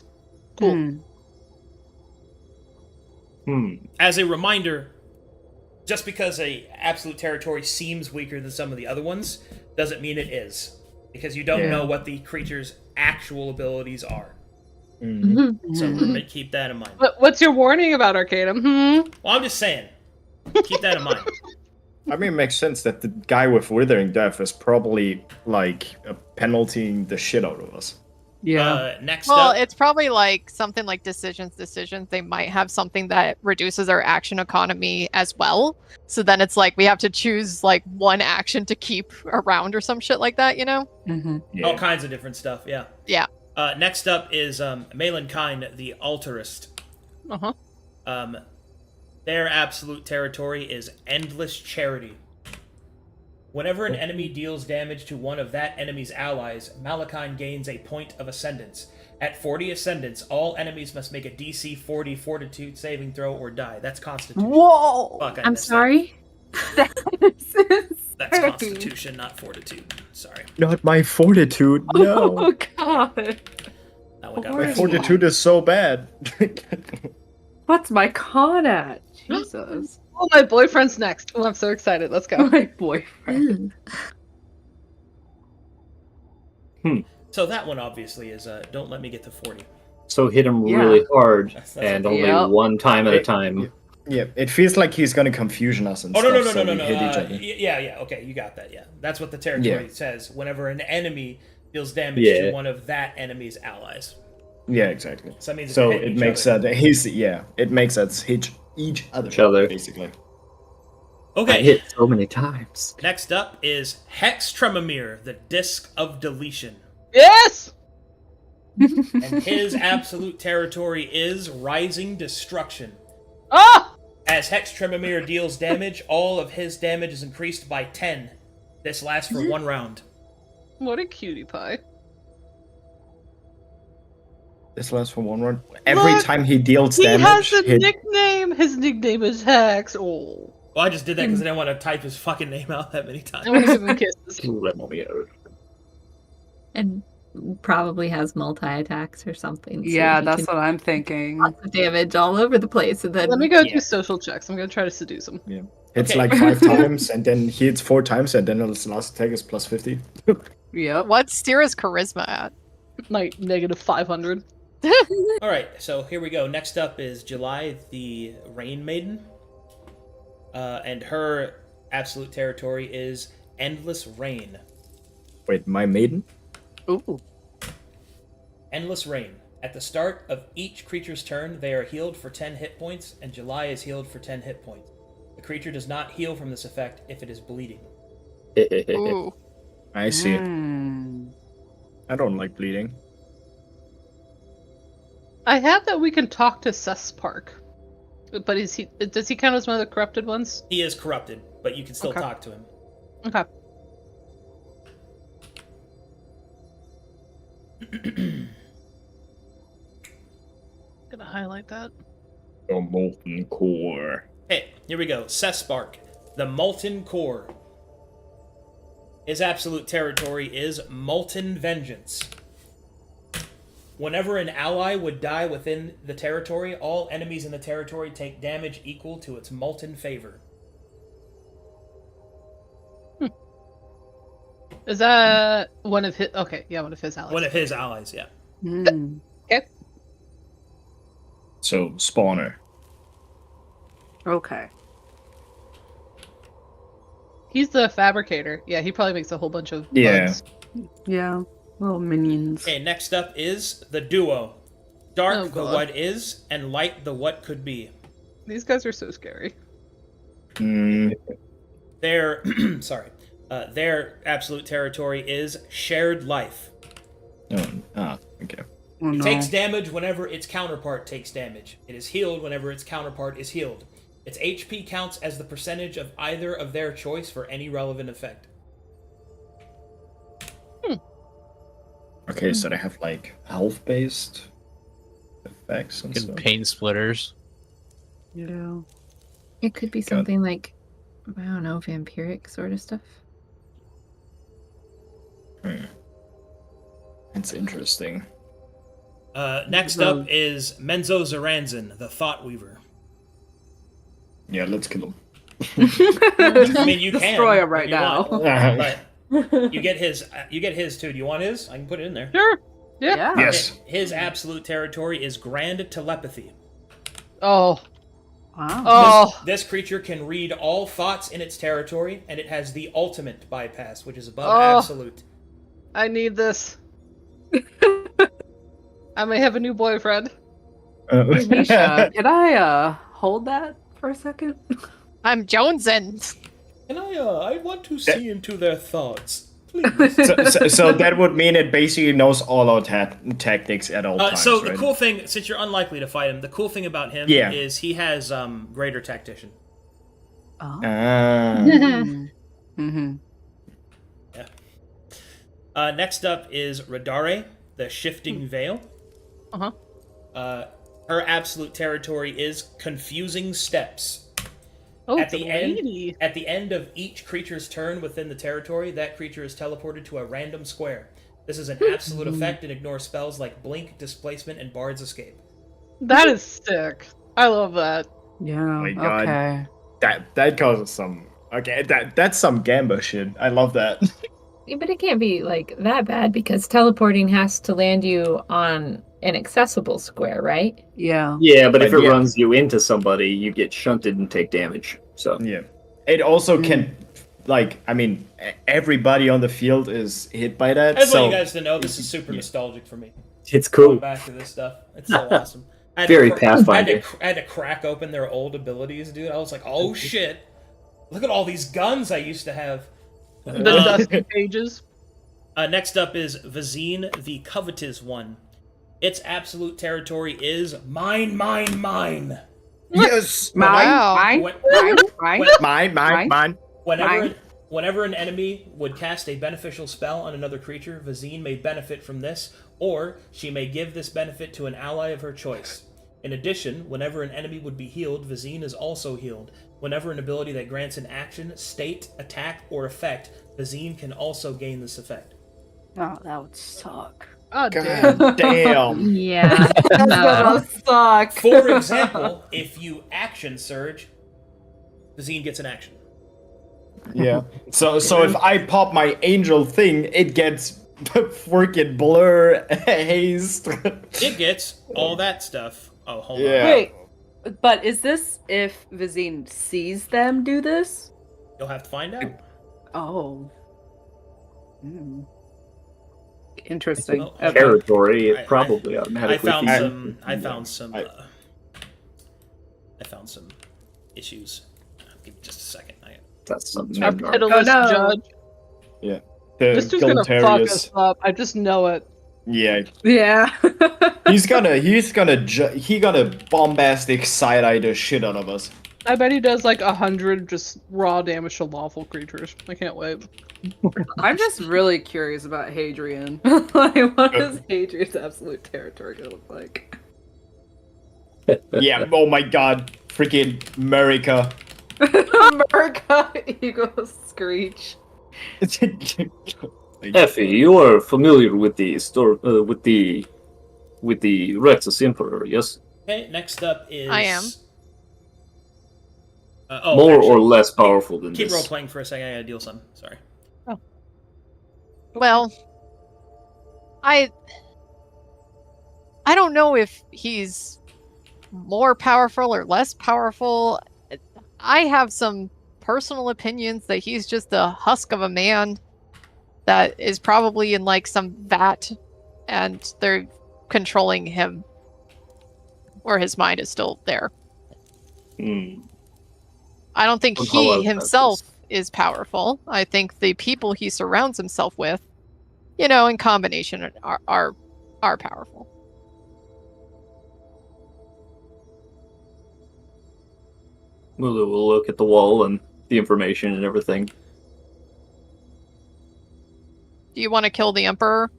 Cool. Hmm. As a reminder, just because a absolute territory seems weaker than some of the other ones doesn't mean it is, because you don't know what the creature's actual abilities are. So keep that in mind. What's your warning about Arcanum? Well, I'm just saying, keep that in mind. I mean, it makes sense that the guy with Withering Death is probably like penaltying the shit out of us. Yeah. Next Well, up, it's probably like something like decisions. They might have something that reduces our action economy as well. So then it's like we have to choose like one action to keep around or some shit like that, you know? Mm-hmm. all kinds of different stuff. Yeah. Yeah. Next up is Malinkind, the Altarist. Uh-huh. Their absolute territory is Endless Charity. Whenever an enemy deals damage to one of that enemy's allies, Malinkind gains a point of ascendance. At 40 ascendance, all enemies must make a DC 40 Fortitude saving throw or die. That's Constitution. Whoa! Fuck, I I'm missed that. sorry. That's Constitution, not Fortitude. Sorry. Not my fortitude. No. Oh god. That one got My me. fortitude is so bad. What's my con at? Jesus. Oh, my boyfriend's next. Oh, I'm so excited. Let's go. My boyfriend. So that one obviously is Don't Let Me Get to 40. So hit him Yeah. really hard That's and it. only Yep. one time at a time. Yeah, it feels like he's gonna confusion us and Oh, stuff. no. so we hit each other. Yeah, okay, you got that, yeah. That's what the territory Yeah. says. Whenever an enemy deals damage Yeah. to one of that enemy's allies. Yeah, exactly. So that means So they're hitting it each makes other. it makes us hit each other. Each other. Basically. Okay, I hit so many times. next up is Hex Tremamir, the Disc of Deletion. Yes! And his absolute territory is Rising Destruction. Ah! As Hex Tremamir deals damage, all of his damage is increased by 10. This lasts for 1 round. What a cutie pie. This lasts for 1 round. Every Look, time he deals He damage, has a hit- nickname. His nickname is Hex. Oh. Well, I just did that because I didn't want to type his fucking name out that many times. I'm gonna give him kisses. And probably has multi-attacks or something. so Yeah, he that's can what I'm thinking. lots of damage all over the place. And then Let me go Yeah. do social checks. I'm gonna try to seduce him. hits Okay. like 5 times, and then he hits 4 times, and then his last attack is plus 50. Yep. What's Stira's charisma at? Like negative 500. Alright, so here we go. Next up is July, the Rain Maiden. And her absolute territory is Endless Rain. Wait, my maiden? Ooh. Endless Rain. At the start of each creature's turn, they are healed for 10 hit points, and July is healed for 10 hit points. The creature does not heal from this effect if it is bleeding. Ooh. I see. Hmm. I don't like bleeding. I have that we can talk to Cess Park. But does he count as one of the corrupted ones? He is corrupted, but you can still Okay. talk to him. Okay. Gonna highlight that. The molten core. Hey, here we go. Sespark, the Molten Core. His absolute territory is Molten Vengeance. Whenever an ally would die within the territory, all enemies in the territory take damage equal to its molten favor. Is that one of his? Okay, yeah, one of his allies. One of his allies, yeah. Okay. So spawner. Okay. He's the fabricator. Yeah, he probably makes a whole bunch of Yeah. bugs. Yeah. Little minions. Okay, next up is the duo. Dark Oh, the God. what is, and light the what could be. These guys are so scary. Their their absolute territory is shared life. Okay. Oh, It no. takes damage whenever its counterpart takes damage. It is healed whenever its counterpart is healed. Its HP counts as the percentage of either of their choice for any relevant effect. Okay, so they have like health-based effects and Good stuff. pain splitters. Yeah. It could be something like, I don't know, vampiric sort of stuff. It's interesting. Next up is Menzo Zaranzan, the Thought Weaver. Yeah, let's kill him. I mean, you can Destroy him if right you now. want, but you get his too. Do you want his? I can put it in there. Sure. Yeah. Yeah. Yes. His absolute territory is Grand Telepathy. Oh. Wow. Oh. This creature can read all thoughts in its territory, and it has the ultimate bypass, which is above Oh. absolute. I need this. I may have a new boyfriend. Misha, can I hold that for a second? I'm jonesing. And I want to see into their thoughts, please. so that would mean it basically knows all our tactics at all times, So right? the cool thing, since you're unlikely to fight him, the cool thing about him Yeah. is he has greater tactician. Oh. Mm-hmm. Next up is Radare, the Shifting Veil. Uh-huh. Her absolute territory is Confusing Steps. Oh, At the the end of each creature's turn within the territory, that creature is teleported to a random square. This is an absolute effect and ignores spells like Blink, Displacement, and Bard's Escape. That is sick. I love that. Yeah. my God. Okay. That causes some. Okay, that's some Gamba shit. I love that. Yeah, but it can't be like that bad because teleporting has to land you on an accessible square, right? Yeah. Yeah, but if But it yeah. runs you into somebody, you get shunted and take damage. So Yeah. It also can, like, I mean, everybody on the field is hit by that. I just so want you guys to know this is super nostalgic for me. it's Going cool. back to this stuff. It's so awesome. I had Very to Pathfinder. I had to crack open their old abilities, dude. I was like, oh shit. Look at all these guns I used to have. The dusty pages. Next up is Vazine, the Covetous One. Its absolute territory is mine. yes, Wow. mine. Whenever an enemy would cast a beneficial spell on another creature, Vazine may benefit from this, or she may give this benefit to an ally of her choice. In addition, whenever an enemy would be healed, Vazine is also healed. Whenever an ability that grants an action, state, attack, or effect, Vazine can also gain this effect. Oh, that would suck. Oh, damn. God damn. Yeah. That's no. gonna suck. For example, if you action surge, Vazine gets an action. Yeah. So if I pop my angel thing, it gets freaking blur, haste. It gets all that stuff. Oh, hold Yeah. Wait, but is this if Vazine sees them do this? on. You'll have to find out. Oh. Hmm. Interesting. Oh, Okay. Territory, it I- probably I automatically found feeds some. I you. found some. I- I found some issues. Give me just a second. That's something. Our I'm not- pitiless Oh, no. judge. The This dude's gonna fuck Galterius. us up. I just know it. Yeah. Yeah. He's gonna bombastic side eye the shit out of us. I bet he does like 100 just raw damage to lawful creatures. I can't wait. I'm just really curious about Hadrian. Like, what is Hadrian's absolute territory gonna look like? Yeah. Oh my God. Freaking America. America equals Screech. Effie, you are familiar with the with the Rexus Emperor, yes? Okay, next up is... I am. More actually, or less powerful than keep this. role playing for a second. I gotta deal some. Sorry. Well, I don't know if he's more powerful or less powerful. I have some personal opinions that he's just a husk of a man that is probably in like some vat and they're controlling him, or his mind is still there. I don't think he himself is powerful. I think the people he surrounds himself with, you know, in combination are powerful. We'll look at the wall and the information and everything. Do you want to kill the Emperor?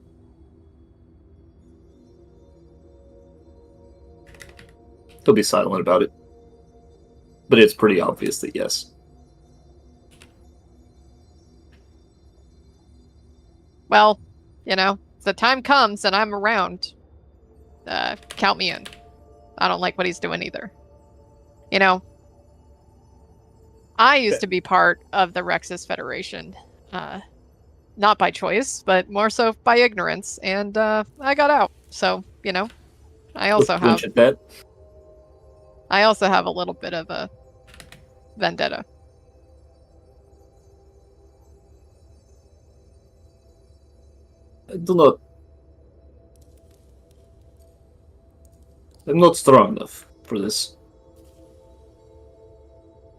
He'll be silent about it. But it's pretty obvious that yes. Well, you know, if the time comes and I'm around, count me in. I don't like what he's doing either. You know, I used to be part of the Rexus Federation. Not by choice, but more so by ignorance, and I got out. So, you know, I also have a little bit of a vendetta. I'm not strong enough for this.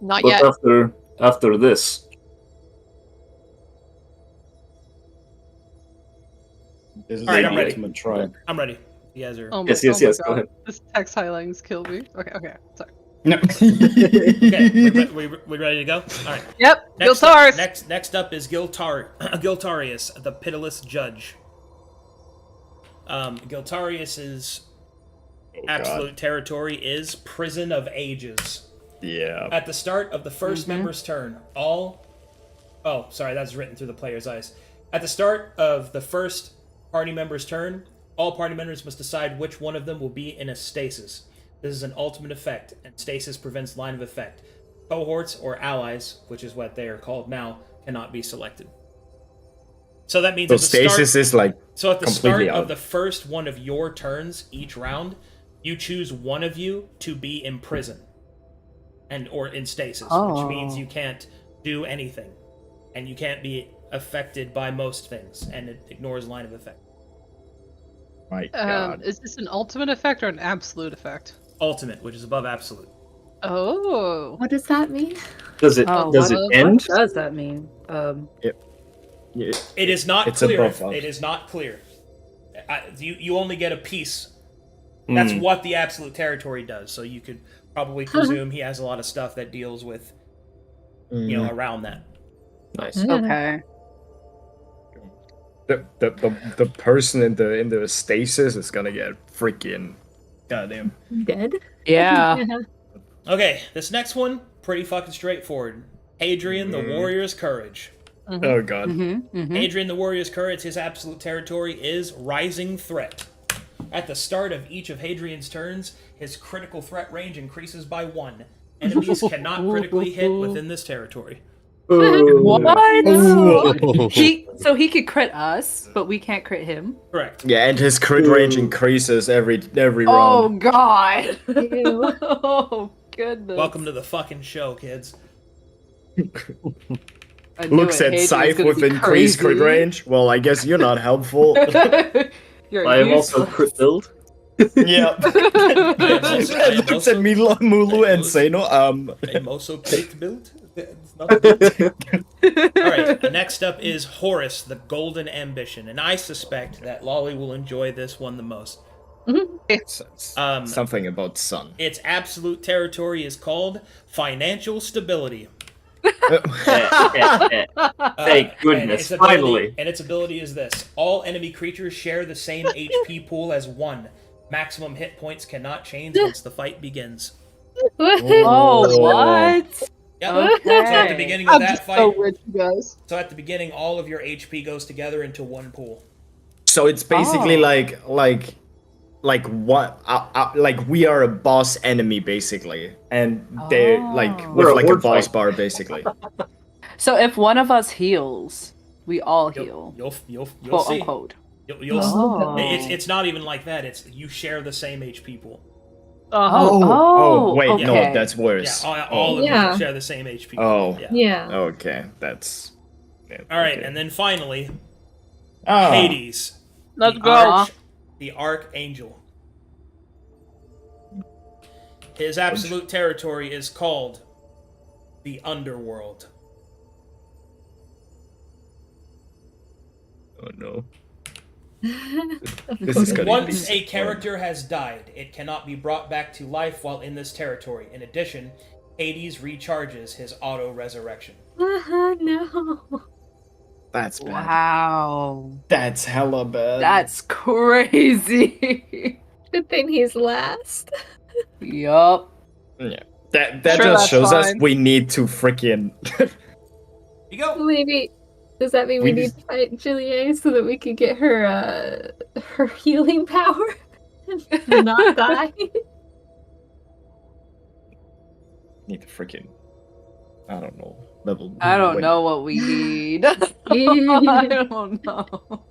Not But yet. after this, This is All right, the I'm ready. ultimate try. I'm ready. You guys are... Yes, my go God. ahead. This text highlights kill me. Okay, sorry. No. Okay, we ready to go? All right. Yep, Next Giltaris. up, next up is Giltarius, the pitiless judge. Giltarius's absolute territory is Prison of Ages. Yeah. At the start of the first member's turn, Oh, sorry, that's written through the player's eyes. At the start of the first party member's turn, all party members must decide which one of them will be in a stasis. This is an ultimate effect, and stasis prevents line of effect. Cohorts or allies, which is what they are called now, cannot be selected. So that means So stasis is like so at the start completely of out. the first one of your turns each round, you choose one of you to be in prison or in stasis, which means you can't do anything, and you can't be affected by most things, and it ignores line of effect. My God. Is this an ultimate effect or an absolute effect? Ultimate, which is above absolute. Oh. What does that mean? does it end? What does that mean? It is not It's clear. above It is not clear. You only get a piece. That's what the absolute territory does. So you could probably presume he has a lot of stuff that deals with, around that. Nice. Okay. The person in the stasis is gonna get freaking goddamn Dead? Yeah. Okay, this next one pretty fucking straightforward. Hadrian the Warrior's Courage. Oh God. Hadrian the Warrior's Courage, his absolute territory is Rising Threat. At the start of each of Hadrian's turns, his critical threat range increases by 1. Enemies cannot critically hit within this territory. What? Ooh. So he could crit us, but we can't crit him. Correct. Yeah, and his crit range increases every Oh round. God. Ew. Oh goodness. Welcome to the fucking show, kids. I knew Looks it. at Hadrian's Scythe gonna with be increased crit crazy. range. Well, I guess you're not helpful. You're I am also useless. crit build. Yeah. It looks at Mulu and Seno. I'm also crit build. It's not good. Alright, next up is Horus, the Golden Ambition, and I suspect that Lolly will enjoy this one the most. Something about sun. Its absolute territory is called Financial Stability. Thank goodness, finally. And its ability is this. All enemy creatures share the same HP pool as 1. Maximum hit points cannot change once the fight begins. Oh, what? Yep. Okay. So at the beginning of I'm that just fight, so rich, you guys. so at the beginning, all of your HP goes together into one pool. So it's basically Oh. like like what like we are a boss enemy basically, and they're like Oh. with We're a like a horde boss fight. bar basically. So if one of us heals, we all heal, You'll quote see. unquote. You'll Oh. it's not even like that. It's you share the same HP pool. Oh, Wait, no, okay. that's worse. Yeah, all of Yeah. you share the same HP. Oh. Yeah. Yeah. Okay, that's. All right, okay. and then finally, Oh. Hades, Let's the go. the Archangel. His absolute territory is called the Underworld. Oh no. This is gonna Once be a character has died, it cannot be brought back to life while in this territory. In addition, Hades recharges his auto-resurrection. No. That's bad. Wow. That's hella bad. That's crazy. Good thing he's last. Yup. Yeah. That Sure, just that's shows us fine. we need to freaking. You go. Maybe does that mean we need to fight Juliet so that we can get her her healing power and not die? Need to freaking. I don't know. Level. I don't wait. know what we need. I don't know.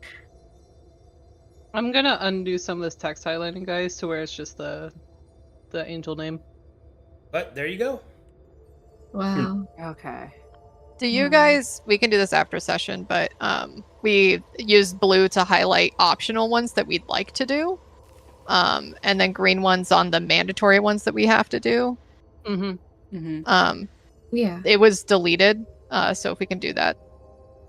I'm gonna undo some of this text highlighting, guys, to where it's just the angel name. But there you go. Wow. Okay. Do you guys, we can do this after session, but we used blue to highlight optional ones that we'd like to do. And then green ones on the mandatory ones that we have to do. Mm-hmm. Mm-hmm. Yeah. It was deleted, so if we can do that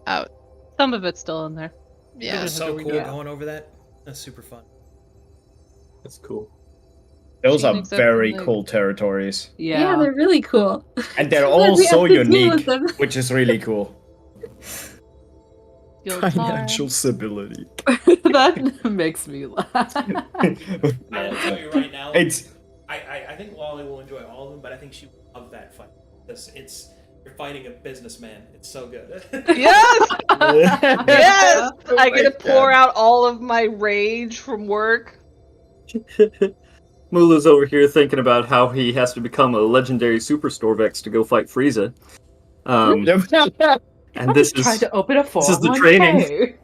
out. Some of it's still in there. Yeah. It's so cool Yeah. going over that. That's super fun. That's cool. Those are Except very for the- cool territories, Yeah, they're really cool. and they're Glad all we so have to deal with unique, them. which is really cool. Guild Financial Farm. stability. That makes me laugh. I will tell you right now. It's I think Lolly will enjoy all of them, but I think she will love that fight. Because you're fighting a businessman. It's so good. Yes! Yes! Oh I get to my pour God. out all of my rage from work. Mulu's over here thinking about how he has to become a legendary Super Storvex to go fight Frieza. And this Trying is to open a this is the 401k. training.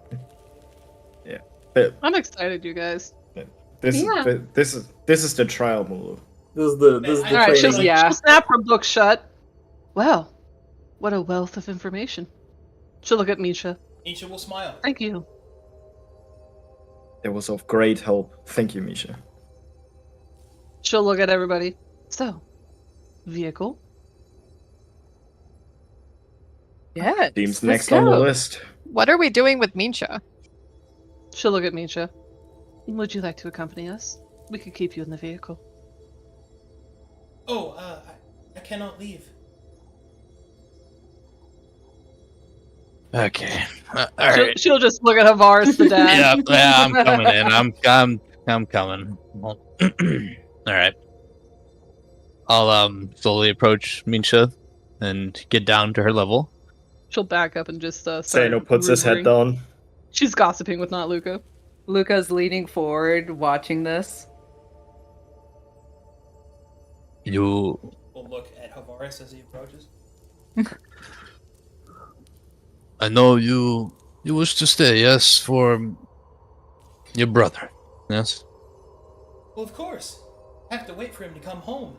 I'm excited, you guys. Yeah. this is the trial, Mulu. This is the All Alright, training. she'll, Yeah. she'll snap her book shut. Wow. What a wealth of information. She'll look at Misha. Nisha will smile. Thank you. It was of great help. Thank you, Misha. She'll look at everybody. So, vehicle? Yeah. Team's let's next on the go. list. What are we doing with Minsha? She'll look at Misha. Would you like to accompany us? We could keep you in the vehicle. Oh, I cannot leave. Okay. All She'll, right. she'll just look at Havaris, the dad. Yeah, I'm coming in. I'm coming. Well, all right. I'll slowly approach Minsha and get down to her level. She'll back up and just start Sano puts his head rumoring. down. She's gossiping with not Luca. Luca's leaning forward, watching this. You We'll look at Havaris as he approaches. I know you wish to stay, yes, for your brother. Yes? Well, of course. I have to wait for him to come home.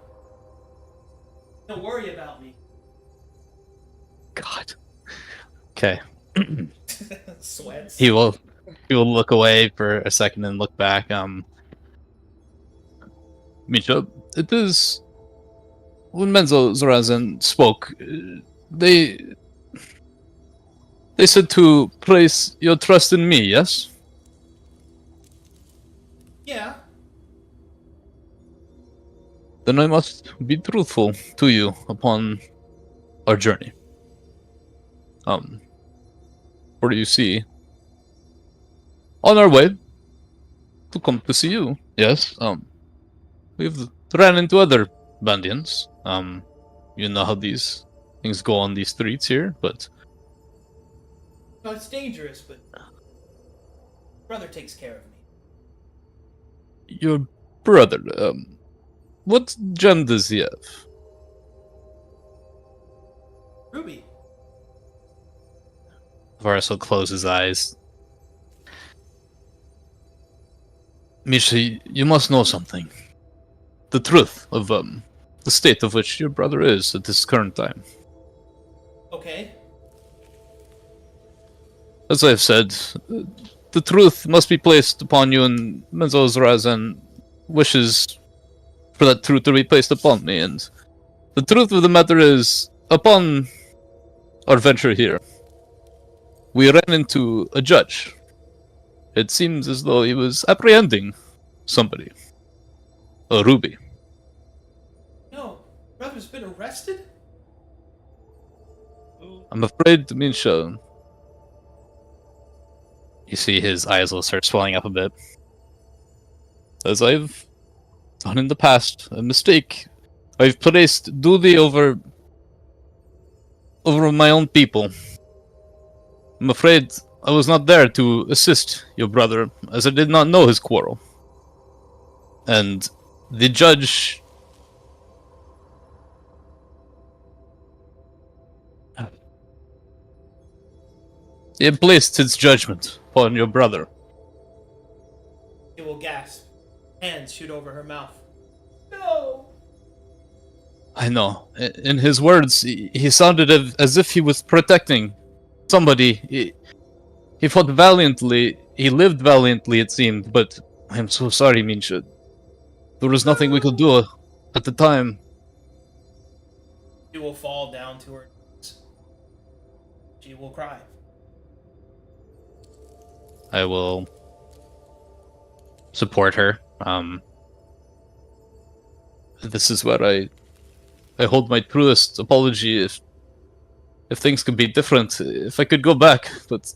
Don't worry about me. God. Okay. Sweats. He will look away for a second and look back. Misha, it is when Menzo Zorazan spoke, they said to place your trust in me, yes? Yeah. Then I must be truthful to you upon our journey. What do you see? On our way to come to see you. Yes. We've ran into other Bandians. You know how these things go on these streets here, but No, it's dangerous, but brother takes care of me. Your brother, what gem does he have? Ruby. Varus will close his eyes. Misha, you must know something. The truth of, the state of which your brother is at this current time. Okay. As I've said, the truth must be placed upon you, and Menzoz wishes for that truth to be placed upon me, and the truth of the matter is, upon our venture here, we ran into a judge. It seems as though he was apprehending somebody. A Ruby. No, brother's been arrested? I'm afraid, Misha. You see his eyes will start swelling up a bit. As I've done in the past, a mistake. I've placed duty over my own people. I'm afraid I was not there to assist your brother, as I did not know his quarrel. And the judge... He had placed his judgment upon your brother. She will gasp. Hands shoot over her mouth. No! I know. In his words, he sounded as if he was protecting somebody. He fought valiantly. He lived valiantly, it seemed, but I'm so sorry, Minsha. There was nothing we could do at the time. She will fall down to her knees. She will cry. I will support her. This is where I hold my truest apology if things could be different, if I could go back, but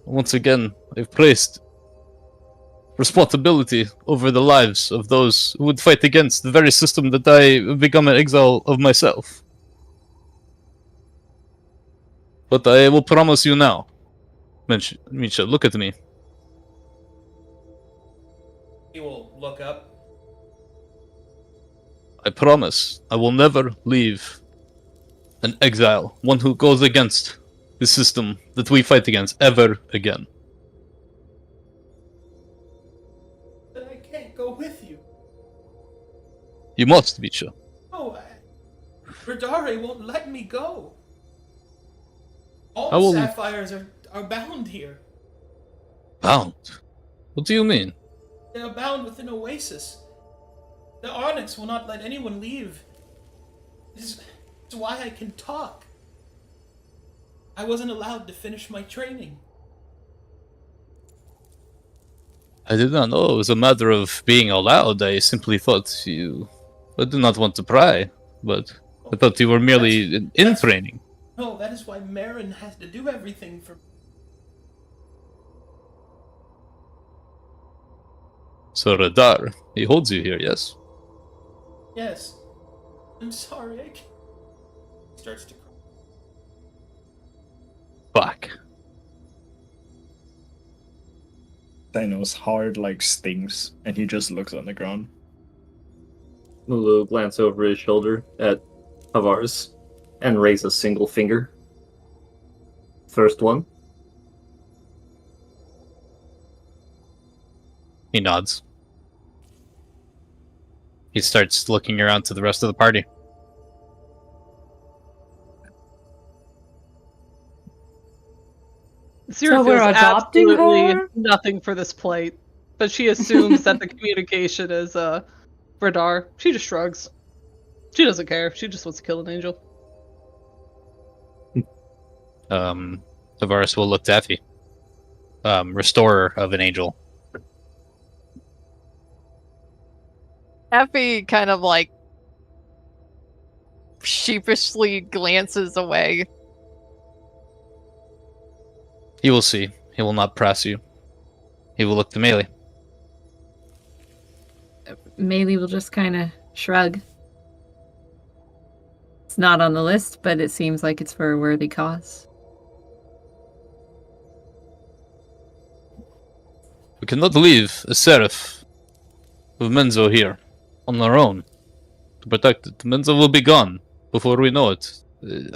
once again, I've placed responsibility over the lives of those who would fight against the very system that I have become an exile of myself. But I will promise you now, Misha, look at me. He will look up. I promise I will never leave an exile, one who goes against the system that we fight against, ever again. But I can't go with you. You must, Misha. No, Radare won't let me go. All I will- the sapphires are bound here. Bound? What do you mean? They are bound within Oasis. The Onyx will not let anyone leave. This is why I can talk. I wasn't allowed to finish my training. I did not know it was a matter of being allowed. I simply thought you... I do not want to pry, but I thought you were merely in That's- training. No, that is why Marin has to do everything for me. So Radar, he holds you here, yes? Yes. I'm sorry, I can't. Starts to cry. Fuck. Thanos' heart like stings, and he just looks on the ground. Mulu glance over his shoulder at Tavares and raise a single finger. First one. He nods. He starts looking around to the rest of the party. Zero we're feels adopting absolutely her? nothing for this plight, but she assumes that the communication is Radar. She just shrugs. She doesn't care. She just wants to kill an angel. Tavares will look to Effie. Restorer of an angel. Effie kind of like sheepishly glances away. He will see. He will not press you. He will look to Melee. Melee will just kind of shrug. It's not on the list, but it seems like it's for a worthy cause. We cannot leave a seraph with Menzo here on our own to protect it. Menzo will be gone before we know it.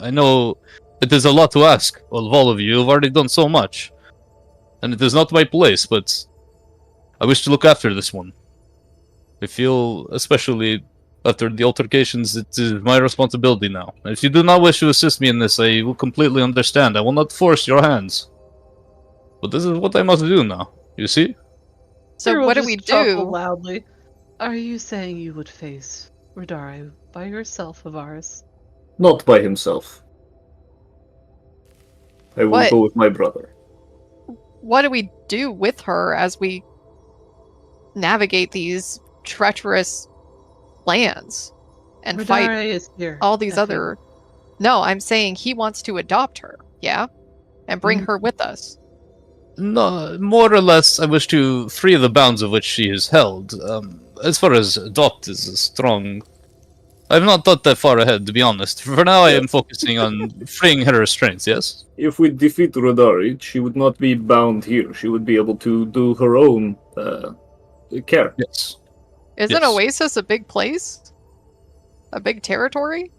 I know it is a lot to ask of all of you. You've already done so much. And it is not my place, but I wish to look after this one. I feel, especially after the altercations, it is my responsibility now. If you do not wish to assist me in this, I will completely understand. I will not force your hands. But this is what I must do now, you see? So Cyril what do just we chuckled do? loudly. Are you saying you would face Rodari by yourself, Avaris? Not by himself. I will What? go with my brother. What do we do with her as we navigate these treacherous lands and fight Rodari is here. all these Effie. other... No, I'm saying he wants to adopt her, yeah? And bring her with us. No, more or less, I wish to free the bounds of which she is held. As far as adopt is a strong... I've not thought that far ahead, to be honest. For now, I am focusing on freeing her restraints, yes? If we defeat Rodari, she would not be bound here. She would be able to do her own care. Yes. Isn't Yes. Oasis a big place? A big territory?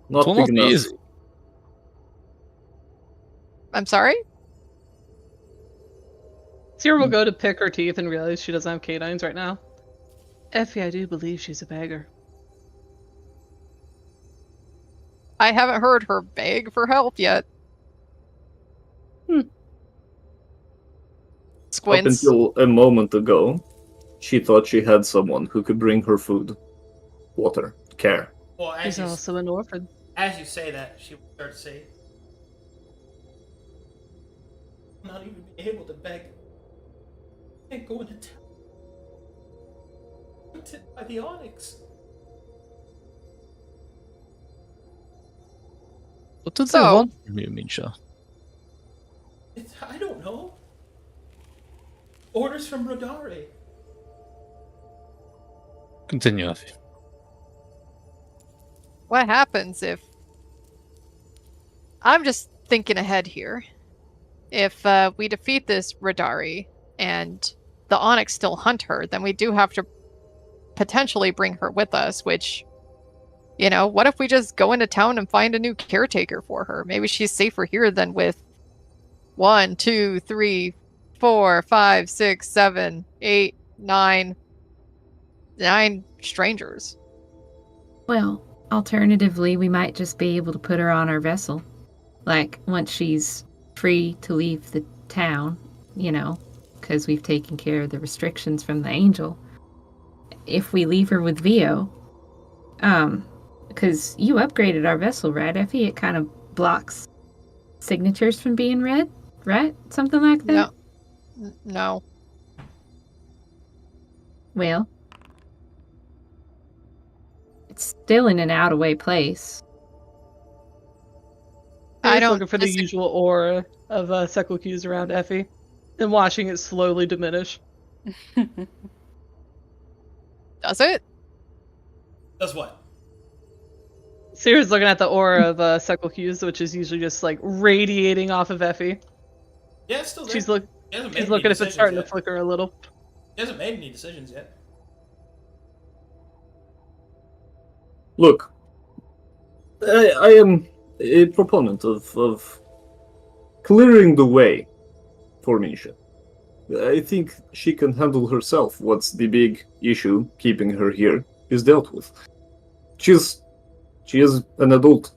Not It will big not be enough. easy. I'm sorry? Cyril will go to pick her teeth and realize she doesn't have canines right now. Effie, I do believe she's a beggar. I haven't heard her beg for help yet. Hmm. Squints. Up until a moment ago, she thought she had someone who could bring her food, water, care. Well, She's also an orphan. as you say that, she will start to say, "I'm not even be able to beg. I can't go into town. Hunted by the Onyx." What do they So- want from you, Misha? I don't know. Orders from Rodari. Continue, Afi. What happens if... I'm just thinking ahead here. If we defeat this Rodari and the Onyx still hunt her, then we do have to potentially bring her with us, which, you know, what if we just go into town and find a new caretaker for her? Maybe she's safer here than with 1, 2, 3, 4, 5, 6, 7, 8, 9 strangers. Well, alternatively, we might just be able to put her on our vessel. Like, once she's free to leave the town, you know, because we've taken care of the restrictions from the angel. If we leave her with Vio, because you upgraded our vessel, right, Effie? It kind of blocks signatures from being read, right? Something like that? No. Well, it's still in an out-of-way place. I Cyril's don't looking for the usual aura of Seclocuse around Effie and watching it slowly diminish. Does it? Does what? Cyril's looking at the aura of Seclocuse, which is usually just like radiating off of Effie. Yeah, it's still there. She's He hasn't made any looking if it's decisions starting yet. to flicker a little. He hasn't made any decisions yet. Look, I am a proponent of clearing the way for Misha. I think she can handle herself once the big issue keeping her here is dealt with. She is an adult,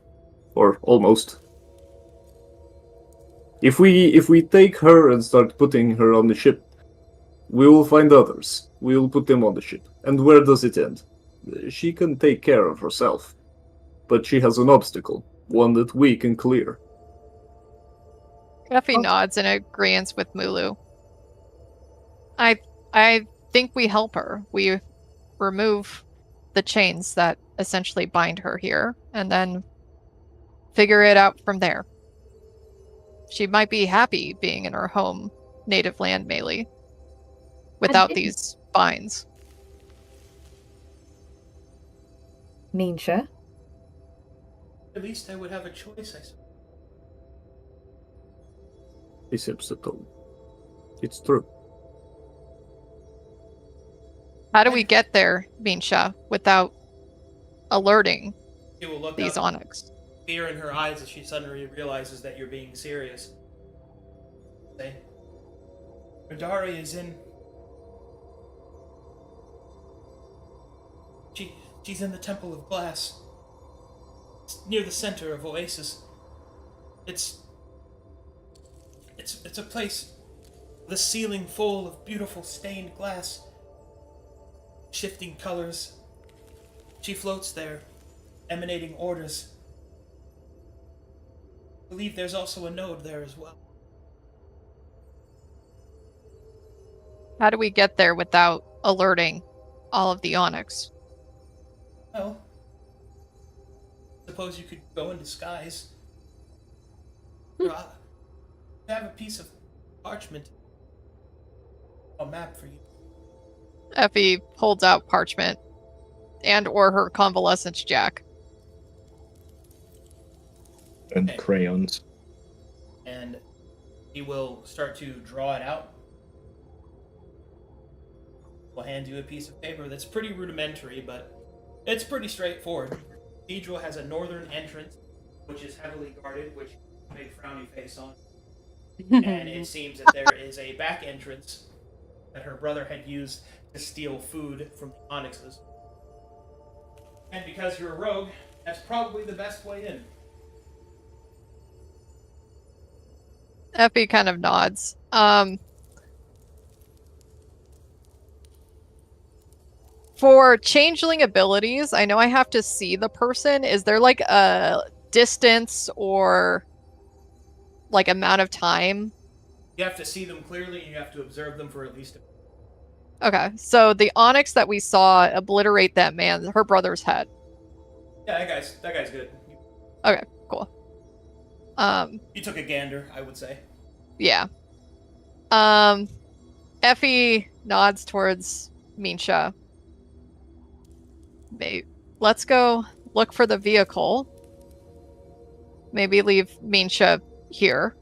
or almost. If we take her and start putting her on the ship, we will find others. We will put them on the ship. And where does it end? She can take care of herself, but she has an obstacle, one that we can clear. Effie nods in agreement with Mulu. I think we help her. We remove the chains that essentially bind her here, and then figure it out from there. She might be happy being in her home native land, Melee, without think- these binds. Nisha? At least I would have a choice, I suppose. He sips the tongue. It's true. How do we get there, Minsha, without alerting She will look these up, onyx? fear in her eyes as she suddenly realizes that you're being serious. Say, Radari is in. She's in the Temple of Glass. It's near the center of Oasis. It's a place with a ceiling full of beautiful stained glass, shifting colors. She floats there, emanating orders. I believe there's also a node there as well. How do we get there without alerting all of the onyx? Well, suppose you could go in disguise. I have a piece of parchment. A map for you. Effie holds out parchment and or her convalescence jack. And Okay. crayons. And he will start to draw it out. We'll hand you a piece of paper that's pretty rudimentary, but it's pretty straightforward. The cathedral has a northern entrance, which is heavily guarded, which big frowny face on. And it seems that there is a back entrance that her brother had used to steal food from the onyxes. And because you're a rogue, that's probably the best way in. Effie kind of nods. For changeling abilities, I know I have to see the person. Is there like a distance or like amount of time? You have to see them clearly, and you have to observe them for at least a minute. Okay, so the onyx that we saw obliterate that man, her brother's head. Yeah, that guy's good. Okay, cool. You took a gander, I would say. Yeah. Effie nods towards Minsha. Let's go look for the vehicle. Maybe leave Minsha here.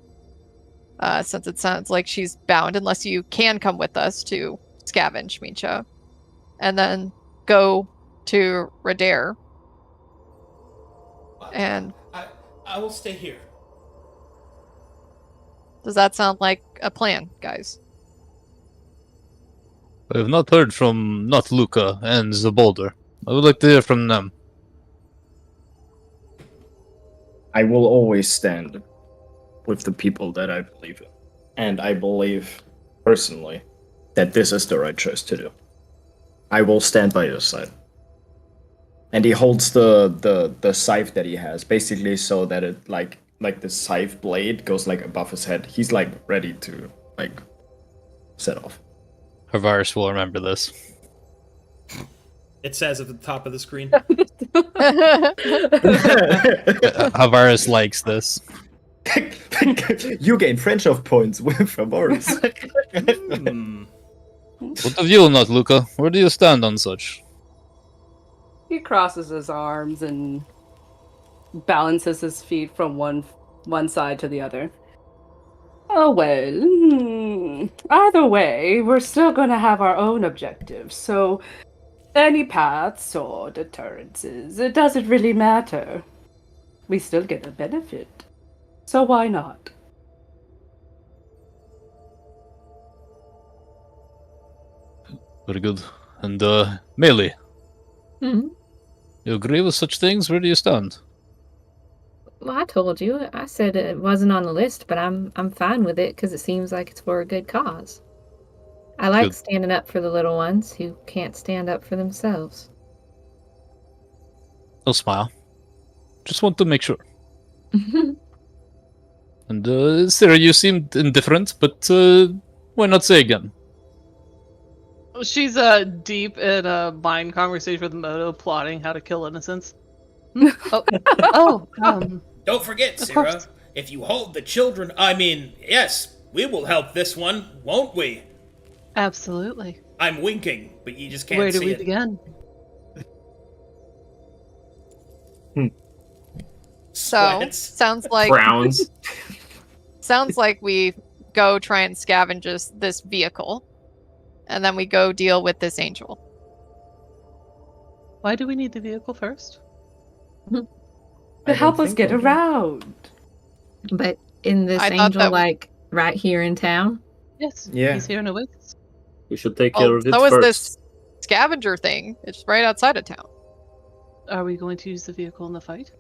Since it sounds like she's bound, unless you can come with us to scavenge Minsha. And then go to Radair. And I will stay here. does that sound like a plan, guys? I have not heard from not Luca and the Boulder. I would like to hear from them. I will always stand with the people that I believe in. And I believe, personally, that this is the right choice to do. I will stand by your side. And he holds the scythe that he has, basically so that it like the scythe blade goes like above his head. He's like ready to like set off. Harvaris will remember this. It says at the top of the screen. Harvaris likes this. You gain friendship points from Boris. What of you, not Luca? Where do you stand on such? He crosses his arms and balances his feet from one side to the other. Oh well, either way, we're still gonna have our own objectives, so any paths or deterrences, it doesn't really matter. We still get a benefit, so why not? Very good. And, Melee, Hmm. you agree with such things? Where do you stand? Well, I told you. I said it wasn't on the list, but I'm fine with it because it seems like it's for a good cause. I like Good. standing up for the little ones who can't stand up for themselves. I'll smile. Just want to make sure. And, Sarah, you seemed indifferent, but, why not say again? She's deep in a mind conversation with Moto, plotting how to kill innocents. Don't forget, Of Sarah, course. if you hold the children, yes, we will help this one, won't we? Absolutely. I'm winking, but you just can't Where do see we it. begin? So Sweats. sounds like Frowns. sounds like we go try and scavenge this vehicle, and then we go deal with this angel. Why do we need the vehicle first? To help us get around. But in this I thought angel, that- like right here in town. Yes. Yeah. He's here in Oasis. We should take care Well, of it so is first. this scavenger thing. It's right outside of town. Are we going to use the vehicle in the fight?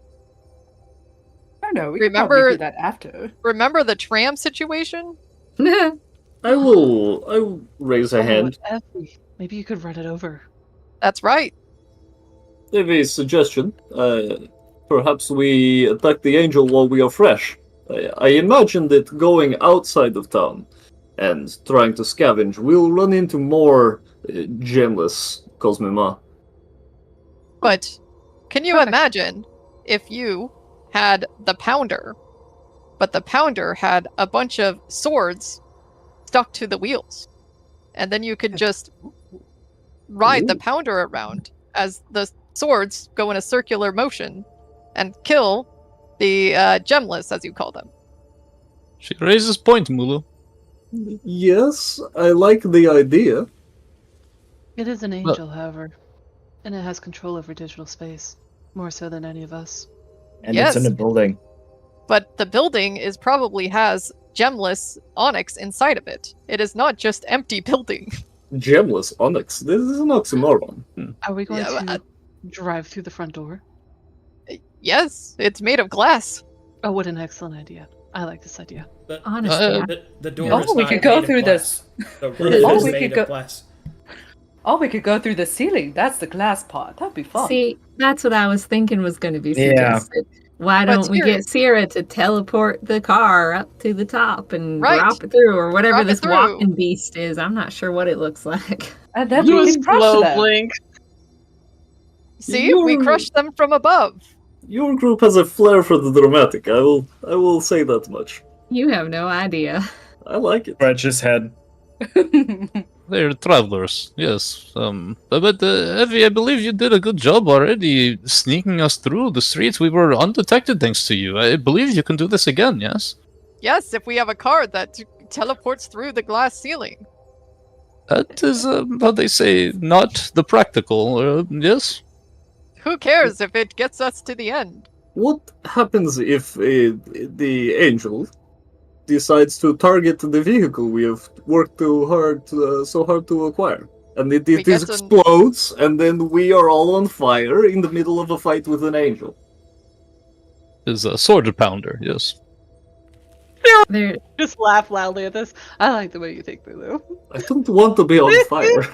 I don't know. We Remember- could probably do that after. Remember the tram situation? I will raise a hand. Effie, maybe you could run it over. That's right. I have a suggestion. Perhaps we attack the angel while we are fresh. I imagine that going outside of town and trying to scavenge, we'll run into more gemless Cosmema. But can you Perfect. imagine if you had the pounder, but the pounder had a bunch of swords stuck to the wheels, and then you could just ride the pounder around as the swords go in a circular motion and kill the gemless, as you call them. She raises point, Mulu. Yes, I like the idea. It is an angel, however, and it has control over digital space, more so than any of us. And Yes. it's in a building. But the building probably has gemless onyx inside of it. It is not just empty building. Gemless onyx. This is an oxymoron. Are we going Yeah, to drive through the front door? Yes, it's made of glass. Oh, what an excellent idea. I like this idea. Honestly, The door Oh, is we not could go made of through glass. The roof Oh, is we made could of go- glass. Oh, we could go through the ceiling. That's the glass part. That'd be fun. see, that's what I was thinking was going to be Yeah. suggested. Why But don't we get Sierra to teleport the car up to the top and Right. drop it through, or whatever Drop it this through. walking beast is? I'm not sure what it looks like. And then You we can crush slow them. blink. See, we You're- crushed them from above. Your group has a flair for the dramatic. I will say that much. You have no idea. I like it. Scratch his head. They're travelers, yes. But Evie, I believe you did a good job already sneaking us through the streets. We were undetected thanks to you. I believe you can do this again, yes? Yes, if we have a car that teleports through the glass ceiling. That is, how they say, not the practical, yes? Who cares if it gets us to the end? What happens if the angel decides to target the vehicle we have worked so hard to acquire? And it We get explodes, and then we are all on fire in the middle of a fight with an angel. Is a sword pounder, yes. There, Just laugh loudly at this. I like the way you think, Lulu. I don't want to be on fire.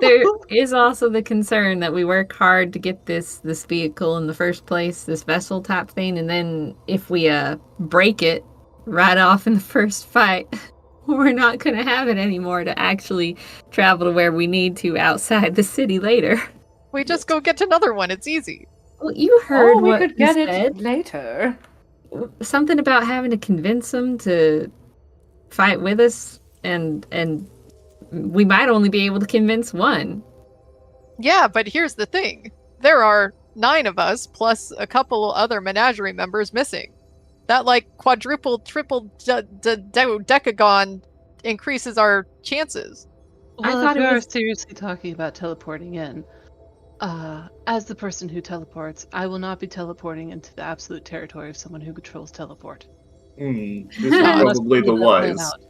there is also the concern that we work hard to get this vehicle in the first place, this vessel type thing, and then if we break it right off in the first fight, we're not going to have it anymore to actually travel to where we need to outside the city later. We just go get another one. It's easy. Well, you heard Or we what could he get said. it later. Something about having to convince them to fight with us, and we might only be able to convince one. Yeah, but here's the thing. There are 9 of us, plus a couple other menagerie members missing. That, quadruple, triple, decagon increases our chances. I Well, thought if it we are was- seriously talking about teleporting in, as the person who teleports, I will not be teleporting into the absolute territory of someone who controls teleport. This is Unless probably we the let that plan wise. out.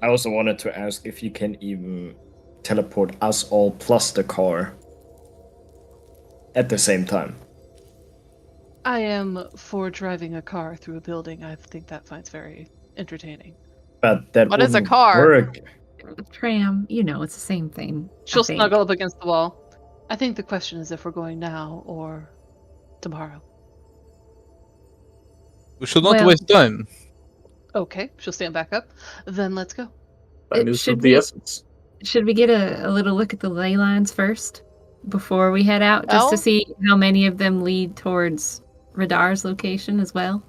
I also wanted to ask if you can even teleport us all plus the car at the same time. I am for driving a car through a building. I think that finds very entertaining. But that What is a wouldn't car? work. Tram, it's the same thing. I She'll think. snuggle up against the wall. I think the question is if we're going now or tomorrow. We should not Well- waste time. Okay, she'll stand back up. Then let's go. Time is should of the we- essence. Should we get a little look at the ley lines first before we head out, just Well- to see how many of them lead towards Radar's location as well?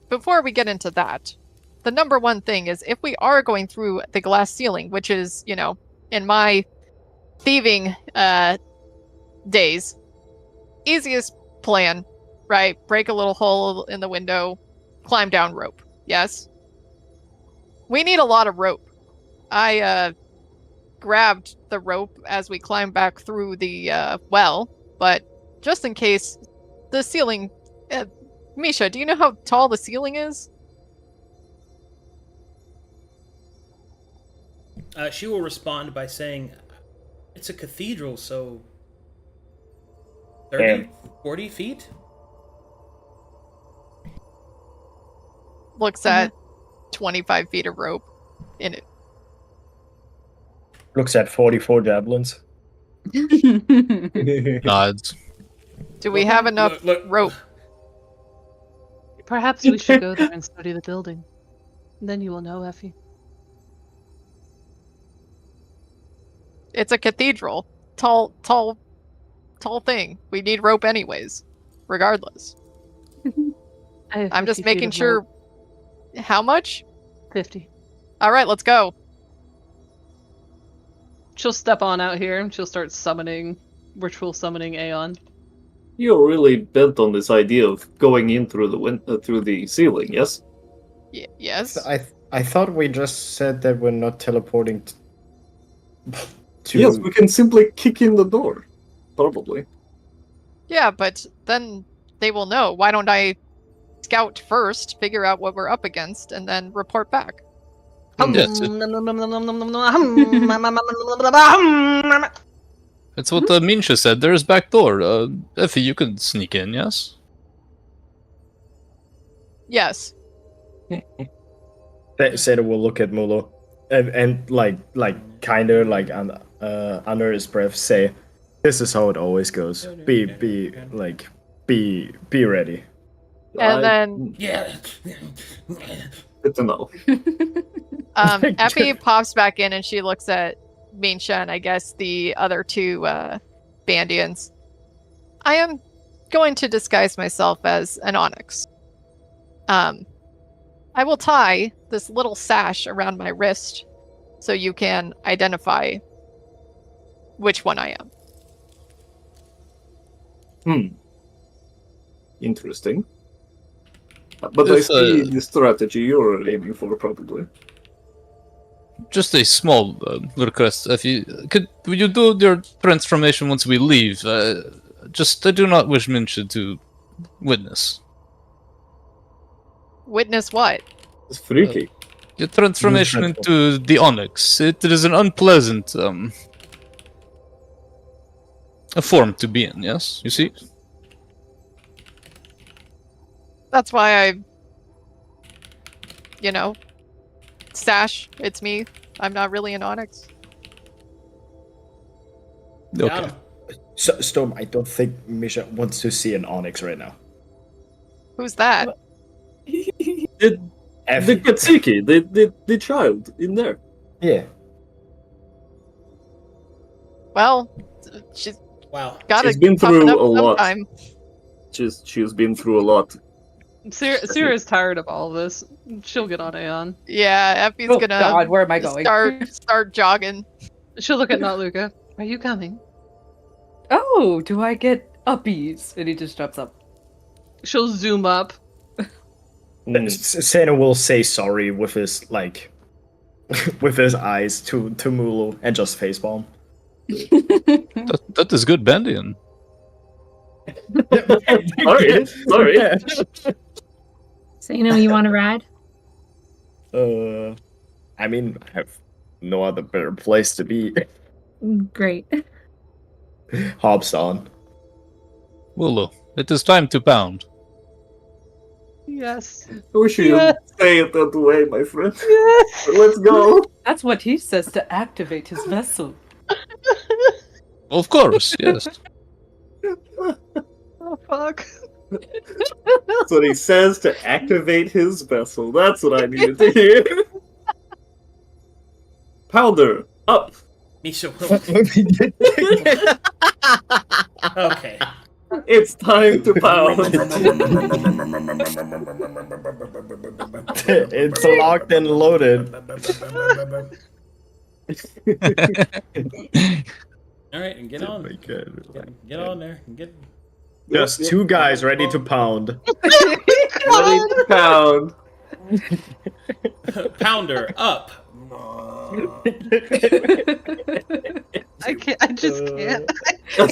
Before we get into that, the number one thing is if we are going through the glass ceiling, which is, in my thieving days, easiest plan, right? Break a little hole in the window, climb down rope. Yes? We need a lot of rope. I grabbed the rope as we climbed back through the well, but just in case, the ceiling... Misha, do you know how tall the ceiling is? She will respond by saying, it's a cathedral, so 30, 40 feet? Looks at 25 feet of rope in it. Looks at 44 javelins. Nods. Do we have enough rope? Perhaps we should go there and study the building. Then you will know, Effie. It's a cathedral. Tall thing. We need rope anyways. Regardless. I'm just making sure... How much? 50. Alright, let's go. She'll step on out here and she'll start summoning, ritual summoning Aeon. You're really bent on this idea of going in through the ceiling, yes? Yes. I thought we just said that we're not teleporting to... Yes, we can simply kick in the door. Probably. Yeah, but then they will know. Why don't I scout first, figure out what we're up against, and then report back? Yes, it's what Minsha said. There's back door. Effie, you can sneak in, yes? Yes. Seda will look at Mulo and kind of under his breath say, "This is how it always goes. Be ready." And then Yeah. Good to know. Effie pops back in and she looks at Minsha and I guess the other two Bandians. I am going to disguise myself as an onyx. I will tie this little sash around my wrist so you can identify which one I am. Interesting. But I see the strategy you're aiming for, probably. Just a small request. If you will you do your transformation once we leave? I do not wish Minsha to witness. Witness what? It's freaky. Your transformation into the Onyx. It is an unpleasant a form to be in. Yes, you see. That's why Stash, it's me. I'm not really an Onyx. Okay. So, Storm, I don't think Misha wants to see an Onyx right now. Who's that? The Katsiki, the child in there. Yeah. Well, she's Wow. gotta She's been toughen through up a lot. sometime. She's been through a lot. Sierra's tired of all this. She'll get on Aeon. Yeah, Effie's Oh gonna God, where am I going? start jogging. She'll look at Not Luca. Are you coming? Oh, do I get uppies? And he just jumps up. She'll zoom up. Santa will say sorry with his with his eyes to Mulu and just facepalm. That is good, Bandian. Sorry. So you want to ride? I mean, I have no other better place to be. Great. Hops on. Wulu, it is time to pound. Yes. I wish you Yes. say it that way, my friend. Yes. Let's go. That's what he says to activate his vessel. Of course, yes. Oh fuck. That's what he says to activate his vessel. That's what I needed to hear. Pounder, up. Misha will... Okay. It's time to pound. It's locked and loaded. Alright, and get on. my God. Get on there. And get... Just two guys ready to pound. Ready to pound. Pounder up. I can't. I just can't. so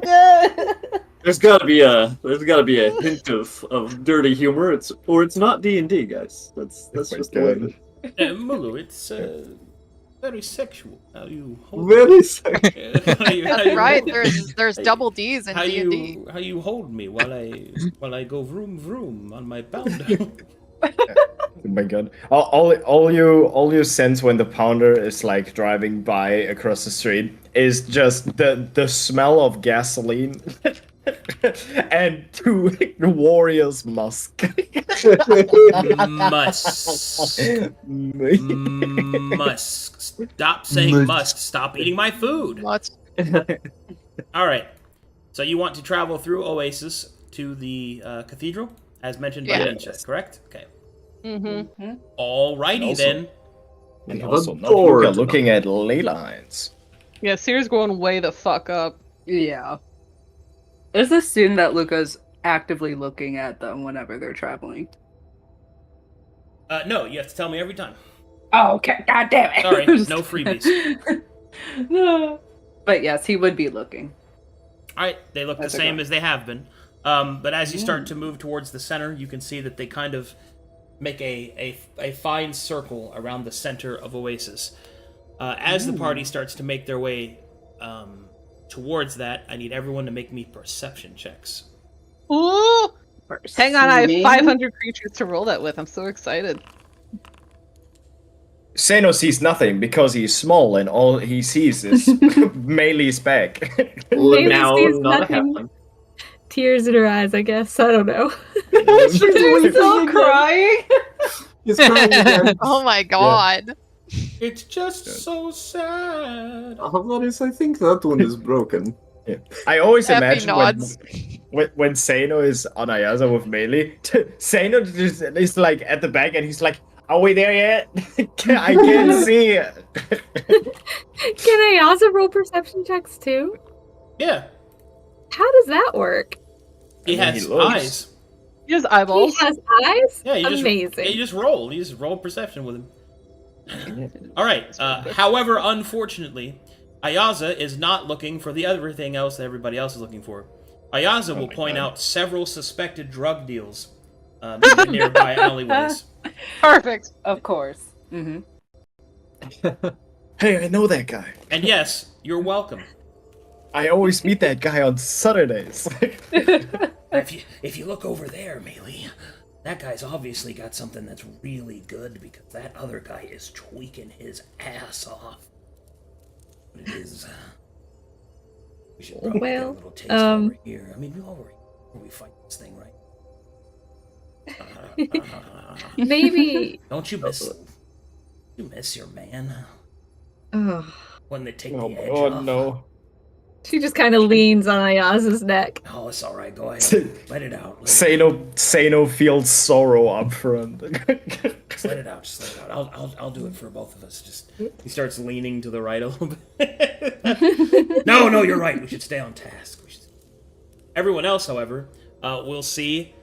good. There's gotta be a hint of dirty humor. It's not D&D, guys. That's my just the way it God. is. Mulu, it's very sexual. How you hold Very sexy. That's right. There's double D's in how D&D. you hold me while I go vroom vroom on my pounder. Oh my god. All you sense when the pounder is like driving by across the street is just the smell of gasoline and two warriors musk. Musk. Stop saying musk. Stop eating my food. What? All right. So you want to travel through Oasis to the cathedral, as mentioned by Yeah. Nisha, correct? Okay. Mm-hmm. Alrighty Also- then. And have also a not door Luca to looking at ley lines. Yeah, Seer's going way the fuck up. Yeah. Let's assume that Luca's actively looking at them whenever they're traveling. No, you have to tell me every time. Oh, okay. God damn it. Sorry, Just- no freebies. No. But yes, he would be looking. All right, they look the That's same okay. as they have been. But as you start to move towards the center, you can see that they kind of make a fine circle around the center of Oasis. As the party starts to make their way towards that, I need everyone to make me perception checks. Ooh! Hang on, I have Me? 500 creatures to roll that with. I'm so excited. Seno sees nothing because he's small and all he sees is Meili's back. Maybe Now, sees not a nothing. halfling. Tears in her eyes, I guess. I don't know. She's still crying. He's crying again. Oh my god. It's just so sad. Avaris, I think that one is broken. I always Happy imagine nods. when Seno is on Ayaza with Meili, Seno just is like at the back and he's like, "Are we there yet? I can't see it." Can I also roll perception checks too? Yeah, How does that work? he And then has he looks. eyes. He has eyeballs. He has eyes? Yeah, you Amazing. just roll. You just roll perception with him. All right. However, unfortunately, Ayaza is not looking for the everything else that everybody else is looking for. Ayaza will my point God. out several suspected drug deals in the nearby alleyways. Perfect. Of course. Mm-hmm. Hey, I know that guy. And yes, you're welcome. I always meet that guy on Saturdays. If you look over there, Meili, that guy's obviously got something that's really good because that other guy is tweaking his ass off. But it is. We should probably get a little taste over here. I mean, we fight this thing, right? Maybe. Don't you miss? You miss your man Oh. when they take Oh, the edge oh off. no. She just kind of leans on Ayaza's neck. Oh, it's all right. Go ahead. Let it out. Seno feels sorrow up front. Just let it out. Just let it out. I'll do it for both of us. Just he starts leaning to the right a little bit. No, you're right. We should stay on task. Everyone else, however, will see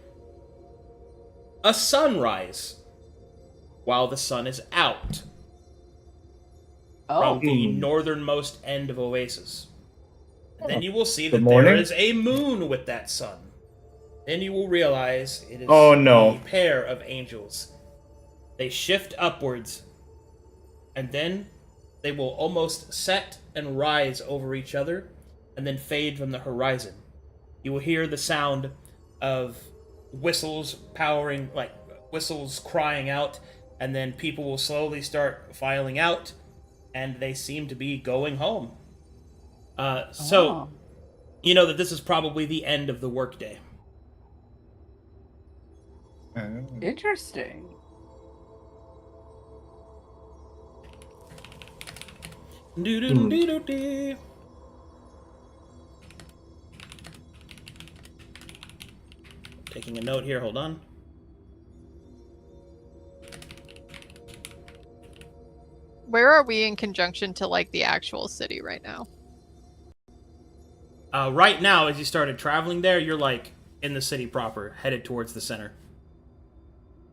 a sunrise while the sun is out from the northernmost end of Oasis. And then you will see that Good there morning. is a moon with that sun. Then you will realize it is Oh, no. a pair of angels. They shift upwards, and then they will almost set and rise over each other, and then fade from the horizon. You will hear the sound of whistles powering, like whistles crying out, and then people will slowly start filing out, and they seem to be going home. So, you know that this is probably the end of the workday. Interesting. Do-do-do-do-do. Taking a note here, hold on. Where are we in conjunction to like the actual city right now? Right now, as you started traveling there, you're like in the city proper, headed towards the center.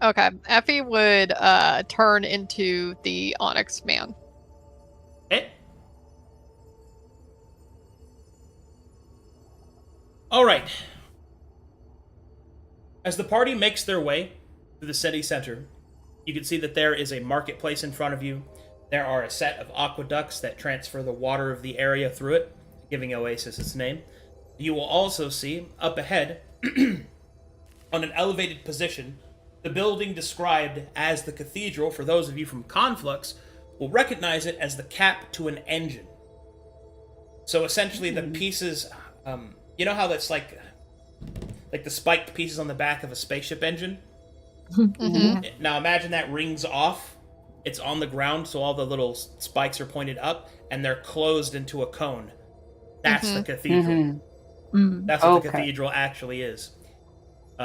Okay, Effie would turn into the Onyx Man. Okay. All right. As the party makes their way to the city center, you can see that there is a marketplace in front of you. There are a set of aqueducts that transfer the water of the area through it, giving Oasis its name. You will also see, up ahead, on an elevated position, the building described as the cathedral. For those of you from Conflux, will recognize it as the cap to an engine. So essentially the pieces, you know how that's like the spiked pieces on the back of a spaceship engine? Mm-hmm. Now imagine that rings off. It's on the ground, so all the little spikes are pointed up, and they're closed into a cone. That's the cathedral. That's what the cathedral actually is.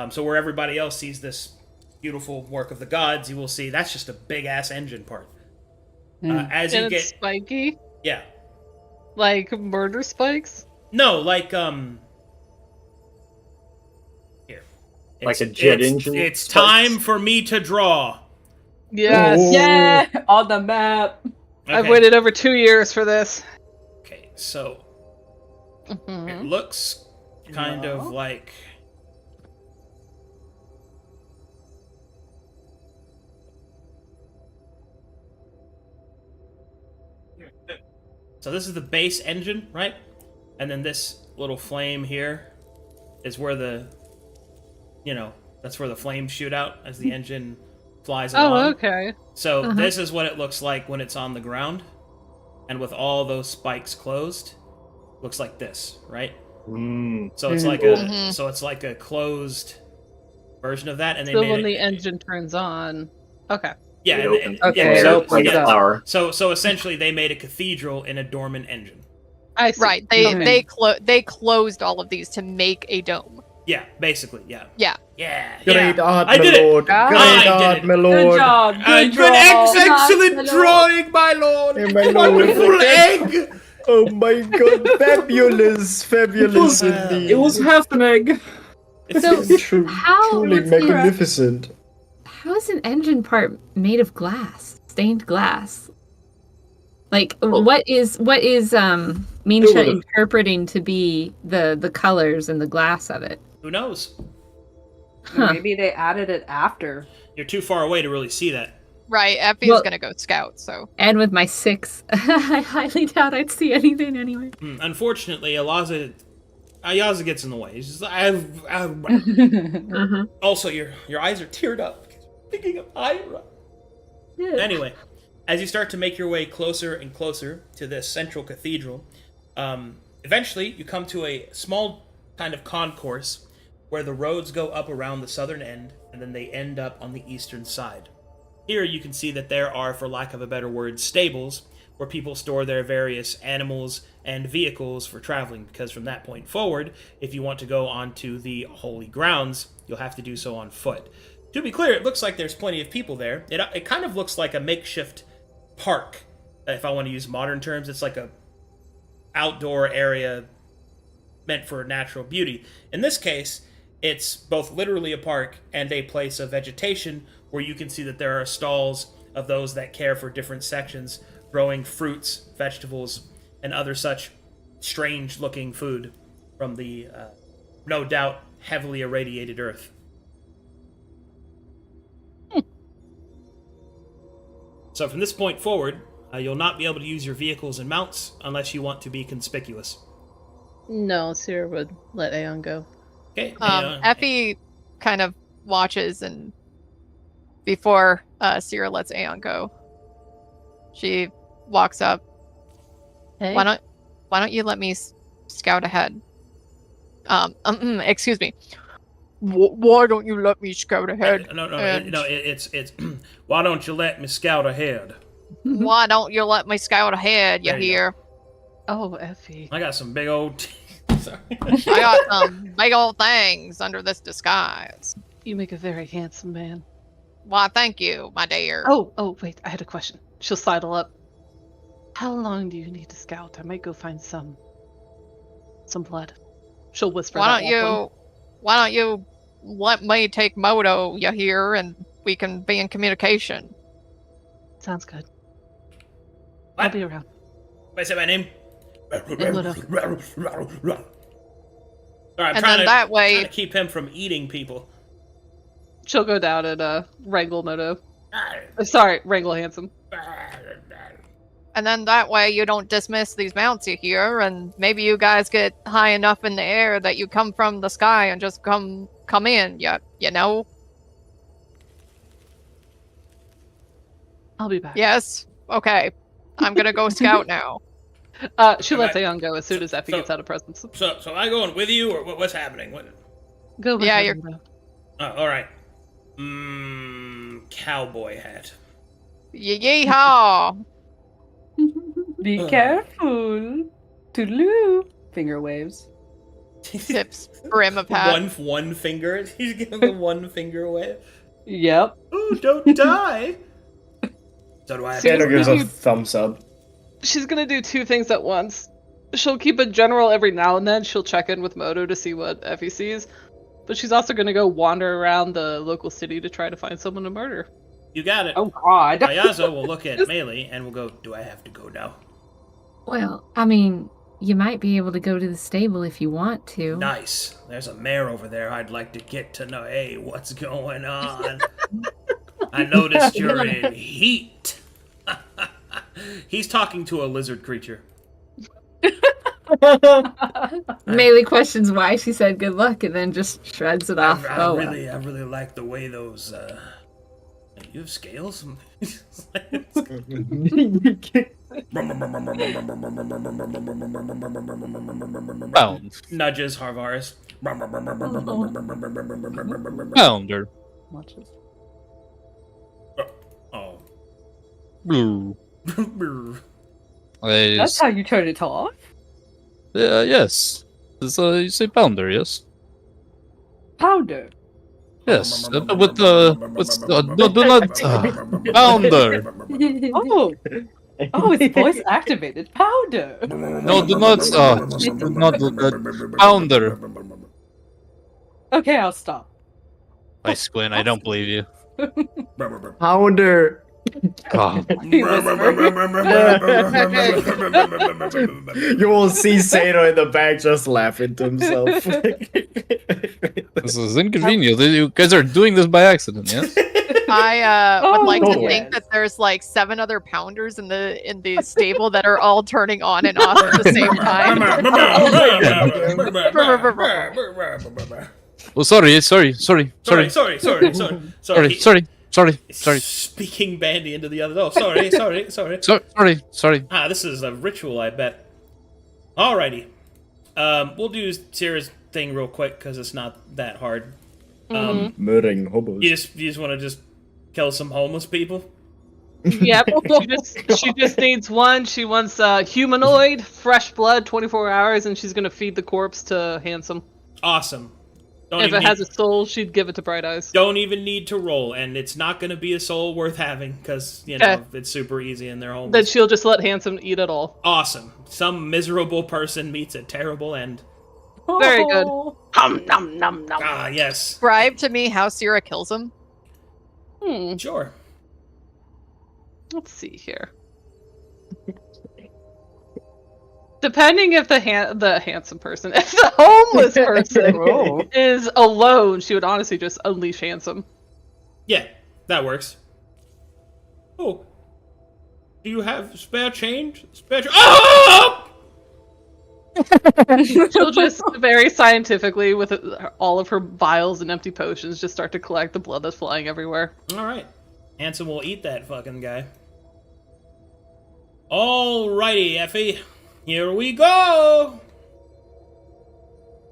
So where everybody else sees this beautiful work of the gods, you will see that's just a big-ass engine part. As you And get... it's spiky? Yeah. Like murder spikes? No, like, here. Like a jet engine? It's time for me to draw. Yes. Oh. Yeah, on the map. I've Okay. waited over 2 years for this. Okay, so Mhm. it looks kind of like... So this is the base engine, right? And then this little flame here is where the, that's where the flames shoot out as the engine flies along. Oh, okay. So this is what it looks like when it's on the ground. And with all those spikes closed, looks like this, right? So it's like a closed version of that, and they So made when it, the engine turns on. Okay. yeah, It and- opens. Okay, yeah, it so, opens yeah, up. Flower. so essentially they made a cathedral in a dormant engine. I see. Right. They closed all of these to make a dome. Yeah, basically, yeah. Yeah. Yeah. Great yeah. art, I my did it. lord. Ah, Great I art, did it. my Good lord. job. Good job. Excellent Nice, drawing, my lord. Hey, my lord. Wonderful egg. Oh my god, fabulous, fabulous indeed. It was half an egg. So, Truly what's magnificent. how is an engine part made of glass? Stained glass? Like, what is Minsha interpreting to be the colors and the glass of it? Who knows? Huh. Maybe they added it after. You're too far away to really see that. Right. Effie's Well- gonna go scout. So And with my 6, I highly doubt I'd see anything anyway. Unfortunately, Ayaza gets in the way. He's just, Also, your eyes are teared up. Thinking of Ira. Yeah. Anyway, as you start to make your way closer and closer to this central cathedral, eventually you come to a small kind of concourse where the roads go up around the southern end, and then they end up on the eastern side. Here you can see that there are, for lack of a better word, stables, where people store their various animals and vehicles for traveling, because from that point forward, if you want to go onto the holy grounds, you'll have to do so on foot. To be clear, it looks like there's plenty of people there. It kind of looks like a makeshift park, if I want to use modern terms. It's like a outdoor area meant for natural beauty. In this case, it's both literally a park and a place of vegetation where you can see that there are stalls of those that care for different sections, growing fruits, vegetables, and other such strange-looking food from the, no doubt, heavily irradiated earth. So from this point forward, you'll not be able to use your vehicles and mounts unless you want to be conspicuous. No, Sierra would let Aeon go. Okay. Effie kind of watches, and before Sierra lets Aeon go, she walks up. Hey. Why don't you let me scout ahead? Excuse me. Why don't you let me scout ahead? No, And- it's why don't you let me scout ahead? Why don't you let me scout ahead? You There you go. hear? Oh, Effie. I got some big old Sorry. I got some big old things under this disguise. You make a very handsome man. Why, thank you, my dear. Oh, wait, I had a question. She'll sidle up. How long do you need to scout? I might go find some blood. She'll whisper. Why that don't you? welcome. why don't you let me take Moto, you hear, and we can be in communication. Sounds good. What? I'll be around. Wait, say my name. Moto. Sorry, I'm And trying then to, that way- trying to keep him from eating people. She'll go down and wrangle Moto. Sorry, wrangle Handsome. And then that way you don't dismiss these mounts you hear, and maybe you guys get high enough in the air that you come from the sky and just come in, you know? I'll be back. Yes? Okay. I'm gonna go scout now. She lets Aeon go as soon as Effie gets out of presence. So am I going with you, or what's happening? What? Go with Yeah, her, you're- Moto. Oh, all right. Cowboy hat. Yeehaw! Be careful. Toodaloo. Finger waves. Tips brim of hat. One finger. He's giving the one finger away. Yep. Oh, don't die. So do I have Xander gives a you- thumbs up. She's gonna do two things at once. She'll keep it general every now and then. She'll check in with Moto to see what Effie sees. But she's also gonna go wander around the local city to try to find someone to murder. You got it. Oh God. Ayazo will look at Melee and will go, do I have to go now? Well, I mean, you might be able to go to the stable if you want to. Nice. There's a mare over there. I'd like to get to know. Hey, what's going on? I noticed you're in heat. He's talking to a lizard creature. Melee questions why she said good luck and then just shreds it off. I Oh, really like the way those. You have scales. Pound. Nudges Harvaris. Pounder. Watches. Oh. Blue. That's how you turn it off. Yes. You say pounder, yes? Powder. Yes. With the no, do not pounder. Oh. Oh, it's voice activated. Powder. No, do not do not do that. Pounder. Okay, I'll stop. I squint. I don't believe you. Pounder. God. He whispered. You will see Sato in the back just laughing to himself. This is inconvenient. You guys are doing this by accident, yes? I would like to Oh, think that there's like 7 other pounders in the stable that are all turning on and off at the same time. Oh, sorry. Sorry. Speaking Bandy into the other. Oh, sorry. Sorry. Ah, this is a ritual, I bet. Alrighty. We'll do Sarah's thing real quick because it's not that hard. Murdering hobos. You just want to just kill some homeless people? Yep. she just needs one. She wants humanoid, fresh blood, 24 hours, and she's gonna feed the corpse to Handsome. Awesome. If it has a soul, she'd give it to Bright Eyes. Don't even need to roll, and it's not going to be a soul worth having because it's super easy and they're homeless. Then she'll just let Handsome eat it all. Awesome. Some miserable person meets a terrible end. Very good. Hum, num, num, num. Ah, yes. Describe to me how Sierra kills him. Sure. Let's see here. Depending if the handsome person, if the homeless person is alone, she would honestly just unleash Handsome. Yeah, that works. Oh. Do you have spare change? Oh! She'll just very scientifically, with all of her vials and empty potions, just start to collect the blood that's flying everywhere. Alright. Handsome will eat that fucking guy. Alrighty, Effie. Here we go!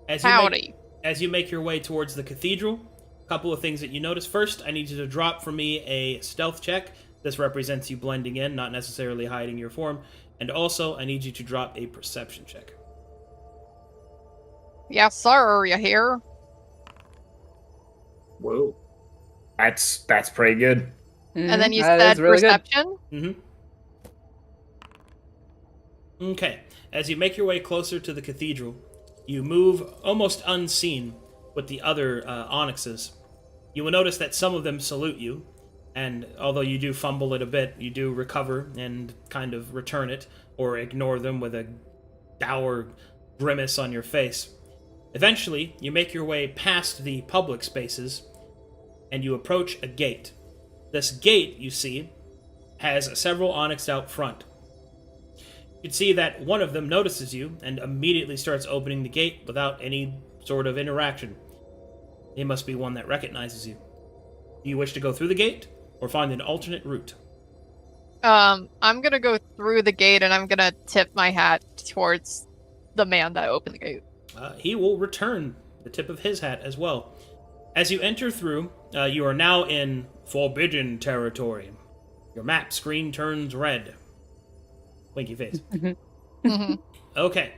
Howdy. As you make your way towards the cathedral, a couple of things that you notice. First, I need you to drop for me a stealth check. This represents you blending in, not necessarily hiding your form. And also, I need you to drop a perception check. Yes, sir. You hear? Whoa. That's pretty good. And then you That said is really good. perception. Mm-hmm. Okay. As you make your way closer to the cathedral, you move almost unseen with the other onyxes, you will notice that some of them salute you, and although you do fumble it a bit, you do recover and kind of return it, or ignore them with a dour grimace on your face. Eventually, you make your way past the public spaces, and you approach a gate. This gate, you see, has several onyx out front. You can see that one of them notices you and immediately starts opening the gate without any sort of interaction. It must be one that recognizes you. Do you wish to go through the gate, or find an alternate route? I'm gonna go through the gate, and I'm gonna tip my hat towards the man that opened the gate. He will return the tip of his hat as well. As you enter through, you are now in forbidden territory. Your map screen turns red. Winky face. Mhm. Okay.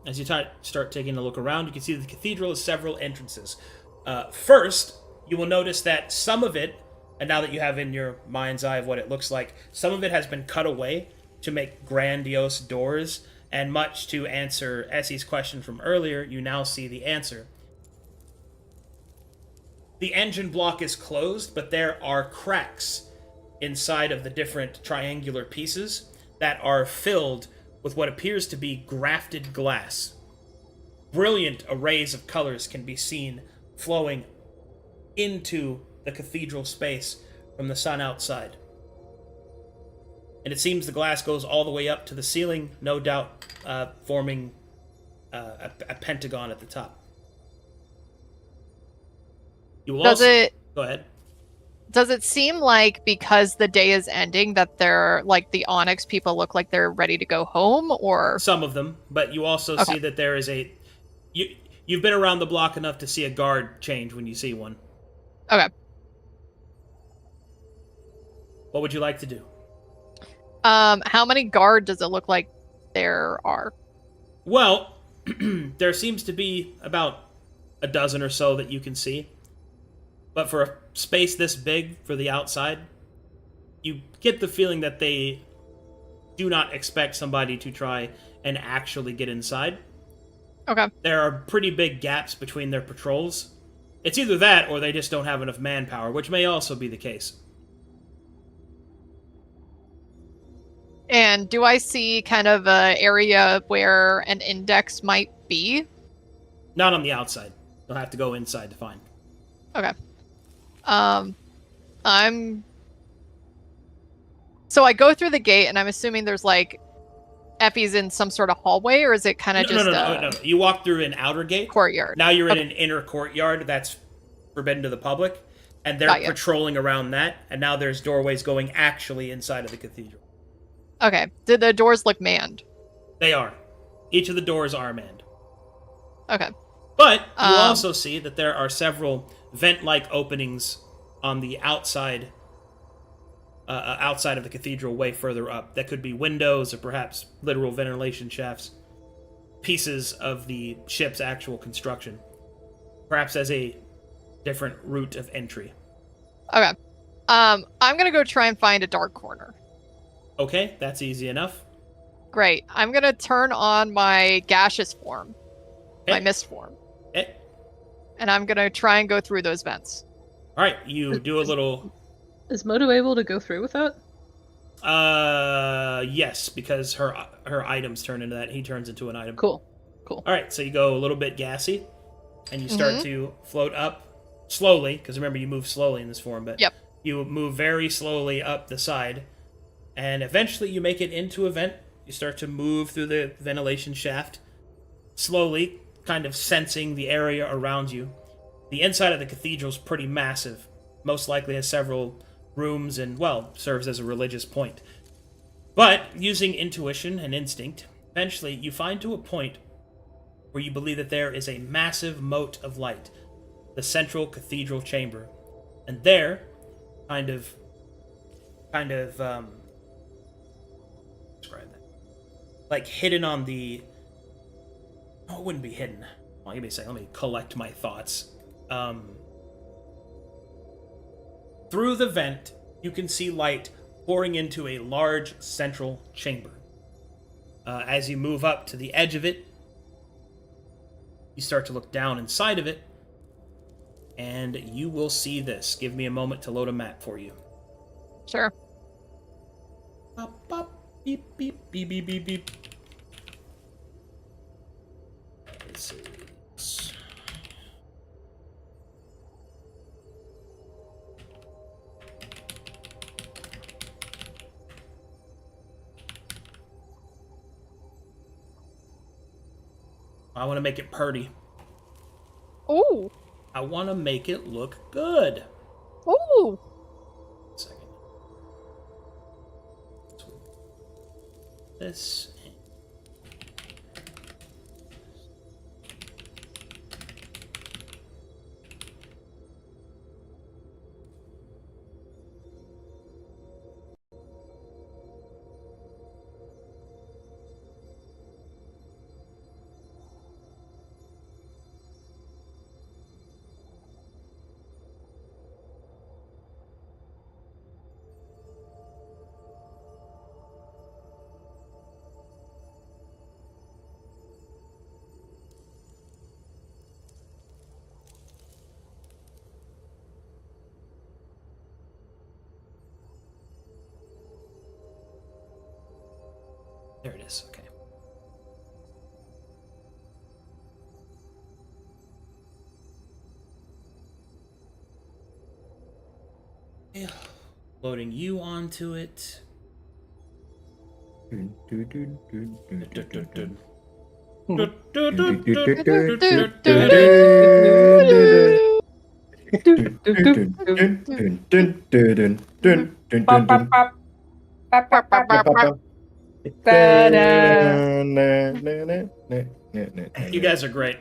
As you start taking a look around, you can see that the cathedral has several entrances. First, you will notice that some of it, and now that you have in your mind's eye of what it looks like, some of it has been cut away to make grandiose doors, and much to answer Essie's question from earlier, you now see the answer. The engine block is closed, but there are cracks inside of the different triangular pieces that are filled with what appears to be grafted glass. Brilliant arrays of colors can be seen flowing into the cathedral space from the sun outside. And it seems the glass goes all the way up to the ceiling, no doubt forming a pentagon at the top. You will Does also... it Go ahead. Does it seem like because the day is ending that they're like the Onyx people look like they're ready to go home, or Some of them, but you also see that there is a... You've been around the block enough to see a guard change when you see one. Okay. What would you like to do? How many guard does it look like there are? Well, there seems to be about a dozen or so that you can see. But for a space this big for the outside, you get the feeling that they do not expect somebody to try and actually get inside. Okay. There are pretty big gaps between their patrols. It's either that or they just don't have enough manpower, which may also be the case. And do I see kind of an area where an index might be? Not on the outside. You'll have to go inside to find. Okay. So I go through the gate, and I'm assuming there's like Effie's in some sort of hallway, or is it kind of No. You walk through an outer gate. Courtyard. Now you're in an inner courtyard that's forbidden to the public, and they're patrolling around that, and now there's doorways going actually inside of the cathedral. Okay. Did the doors look manned? They are. Each of the doors are manned. Okay. But you also see that there are several vent-like openings on the outside of the cathedral way further up. That could be windows or perhaps literal ventilation shafts. Pieces of the ship's actual construction. Perhaps as a different route of entry. Okay. I'm gonna go try and find a dark corner. Okay, that's easy enough. Great. I'm gonna turn on my gaseous form. My mist form. And I'm gonna try and go through those vents. Alright, you do a little... Is Moto able to go through with that? Yes, because her items turn into that. He turns into an item. Cool. Alright, so you go a little bit gassy, and you start to float up slowly, because remember, you move slowly in this form, but you move very slowly up the side, and eventually you make it into a vent. You start to move through the ventilation shaft, slowly, kind of sensing the area around you. The inside of the cathedral is pretty massive. Most likely has several rooms and, well, serves as a religious point. But, using intuition and instinct, eventually you find to a point where you believe that there is a massive moat of light, the central cathedral chamber. And there, describe that. Like, hidden on the... Oh, it wouldn't be hidden. Well, give me a second. Let me collect my thoughts. Through the vent, you can see light pouring into a large central chamber. As you move up to the edge of it, you start to look down inside of it, and you will see this. Give me a moment to load a map for you. Sure. Pop, pop, beep, beep, beep, beep, beep, beep. This is... I want to make it purty. Ooh. I want to make it look good. Ooh. Second. This. There it is. Okay. Yeah. Loading you onto it. You guys are great.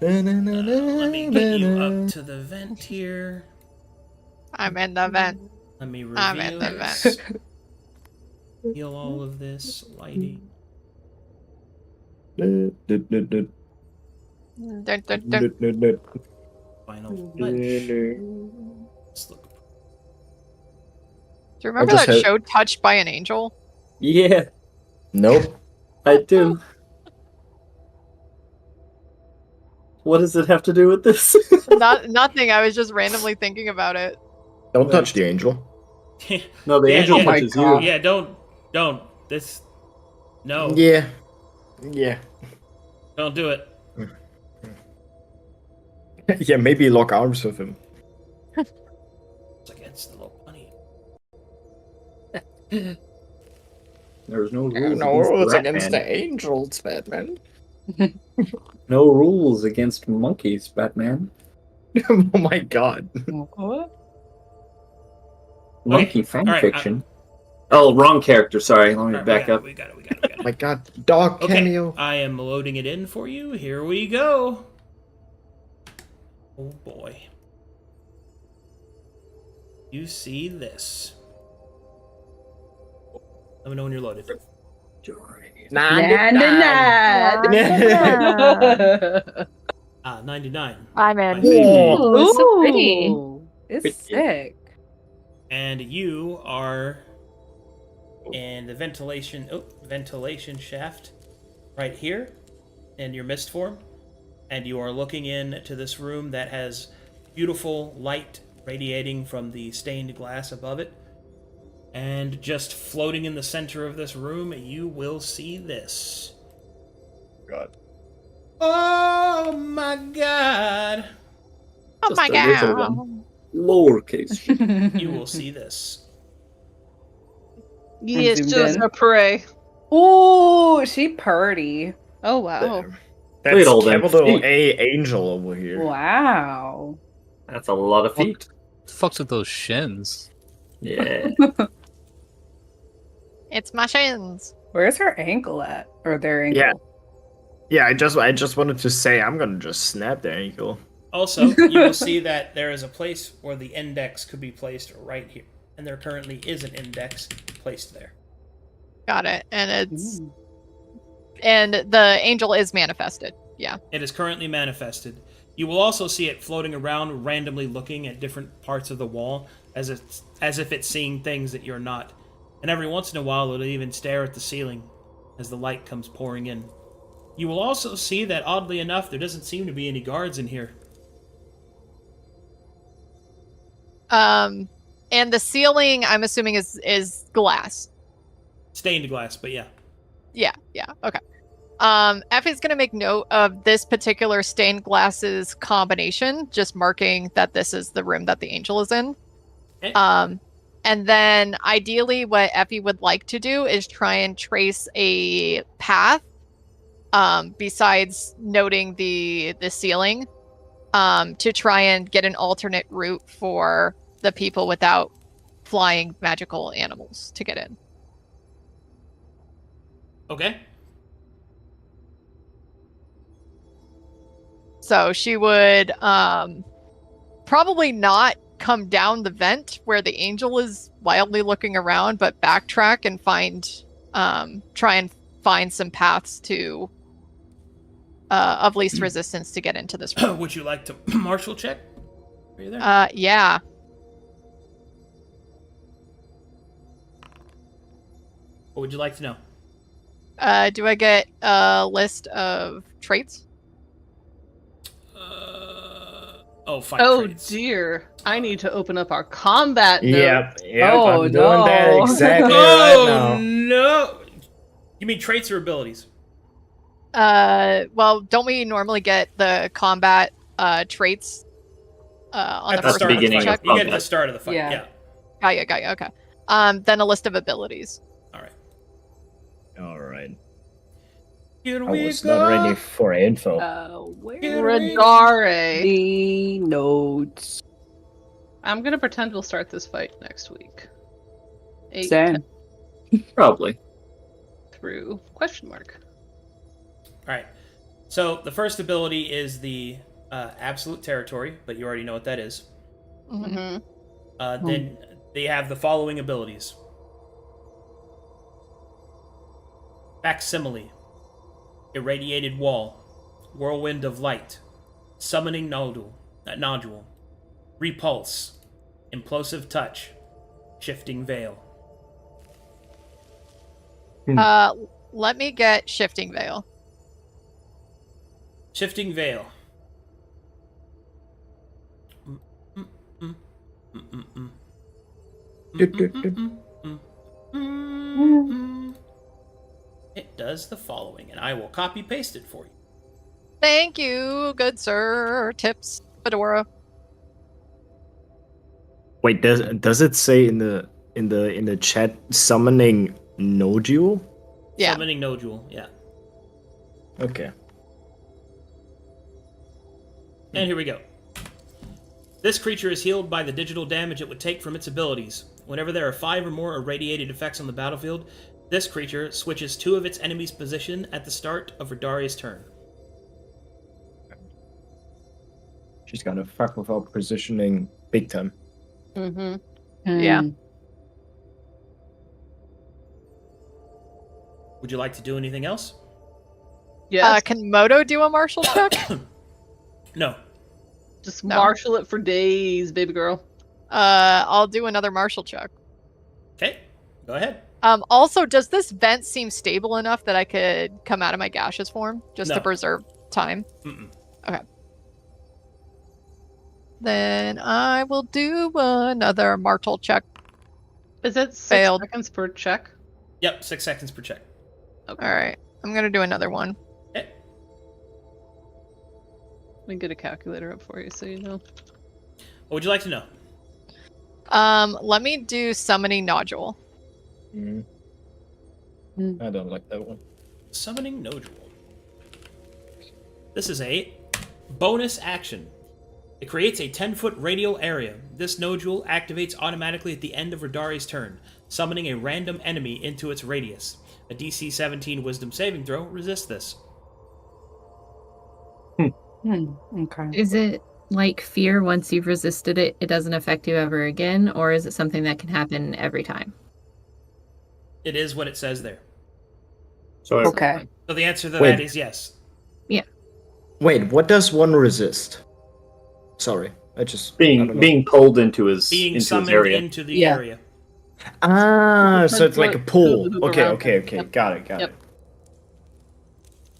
Let me get you up to the vent here. I'm in the vent. Let me I'm in reveal the this. Heal all of this lighting. Dun, dun, dun. Final touch. Let's look. Do you remember just that had- show Touched by an Angel? Yeah, Nope. I do. What does it have to do with this? Nothing. I was just randomly thinking about it. Don't touch the angel. No, the Yeah, angel yeah. touches Oh my you. Yeah, don't. This. No. Yeah. Yeah. Don't do it. Yeah, maybe lock arms with him. It's against the little bunny. There's no There are rules no against rules Batman. against the angels, Batman. No rules against monkeys, Batman. Oh my god. What? Monkey Okay, fan alright, fiction. Oh, wrong character. Sorry, let me Alright, back up. We got it. Oh my god. Dog Okay, cameo. I am loading it in for you. Here we go. Oh boy. You see this. Let me know when you're loaded. 99. I'm My in. favorite. Oh, it's so pretty. Ooh, it's sick. And you are in the ventilation shaft right here in your mist form. And you are looking into this room that has beautiful light radiating from the stained glass above it. And just floating in the center of this room, you will see this. God. Oh my god! Oh Just my a little god. one. Lowercase. You will see this. Yes, zoomed just in. a prey. Ooh, she purdy. Oh wow. That's Wait, all them capital feet. A angel over here. Wow. That's a lot of feet. The fuck's with those shins? Yeah. It's my shins. Where's her ankle at? Or their ankle? Yeah. Yeah, I just wanted to say I'm gonna just snap the ankle. Also, you will see that there is a place where the index could be placed right here. And there currently is an index placed there. Got it. And it's Ooh. and the angel is manifested. Yeah. It is currently manifested. You will also see it floating around, randomly looking at different parts of the wall, as if it's seeing things that you're not. And every once in a while, it'll even stare at the ceiling as the light comes pouring in. You will also see that, oddly enough, there doesn't seem to be any guards in here. And the ceiling, I'm assuming, is glass. Stained glass, but yeah. Yeah, okay. Effie's gonna make note of this particular stained glasses combination, just marking that this is the room that the angel is in. Okay. And then ideally what Effie would like to do is try and trace a path, besides noting the ceiling, to try and get an alternate route for the people without flying magical animals to get in. Okay. So she would probably not come down the vent where the angel is wildly looking around, but backtrack and try and find some paths to of least resistance to get into this room. Would you like to martial check? Are you there? Yeah. What would you like to know? Do I get a list of traits? Fight Oh traits. dear. I need to open up our combat note. Yep, Oh, I'm doing that no. exactly right now. No! You mean traits or abilities? Well, don't we normally get the combat traits on At the the first start of the beginning fight. of You get it at the combat. start of the fight, Yeah. yeah. Got you, okay. Then a list of abilities. Alright. Alright. Here I we was go. not ready for info. Where Radare. the notes? I'm gonna pretend we'll start this fight next week. 8 Same. Probably. through question mark. Alright. So the first ability is the absolute territory, but you already know what that is. Mm-hmm. Then they have the following abilities. Facsimile. Irradiated wall. Whirlwind of light. Summoning nodule. Repulse. Implosive touch. Shifting veil. Let me get shifting veil. Shifting veil. It does the following, and I will copy paste it for you. Thank you, good sir. Tips, Fedora. Wait, does it say in the chat summoning nodule? Yeah. Summoning nodule, yeah. Okay. And here we go. This creature is healed by the digital damage it would take from its abilities. Whenever there are 5 or more irradiated effects on the battlefield, this creature switches 2 of its enemy's position at the start of Radari's turn. She's gonna fuck with our positioning big time. Mm-hmm. Yeah. Would you like to do anything else? Yes. Can Moto do a martial check? No. Just No. marshal it for days, baby girl. I'll do another martial check. Okay, go ahead. Also, does this vent seem stable enough that I could come out of my gaseous form just to No. preserve time? Mm-mm. Then I will do another martial check. Is it 6 Failed. seconds per check? Yep, 6 seconds per check. Okay. All right, I'm gonna do another one. Okay. Let me get a calculator up for you so you know. What would you like to know? Let me do summoning nodule. I don't like that one. Summoning nodule. This is a bonus action. It creates a 10-foot radial area. This nodule activates automatically at the end of Radari's turn, summoning a random enemy into its radius. A DC 17 Wisdom saving throw resists this. Okay. Is it like fear once you've resisted it, it doesn't affect you ever again? Or is it something that can happen every time? It is what it says there. So Okay. So the answer to Wait. that is yes. wait, what does one resist? Sorry, I just I Being don't know. being pulled into his Being into his summoned area. into the Yeah. area. Ah, so it's like a Hula pool. hoop Okay, around okay, it. okay. Yep. Got it. Yep.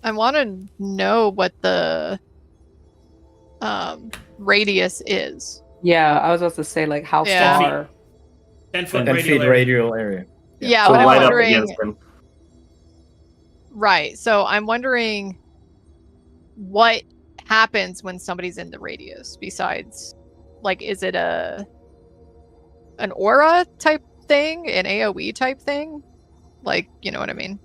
I want to know what the radius is. Yeah, I was about to say like how Yeah. far. 10-foot 10 radial feet area. radial area. Yeah, So but I'm right up wondering. against him. Right. So I'm wondering what happens when somebody's in the radius besides, like, is it an aura type thing, an AoE type thing? Like, you know what I mean?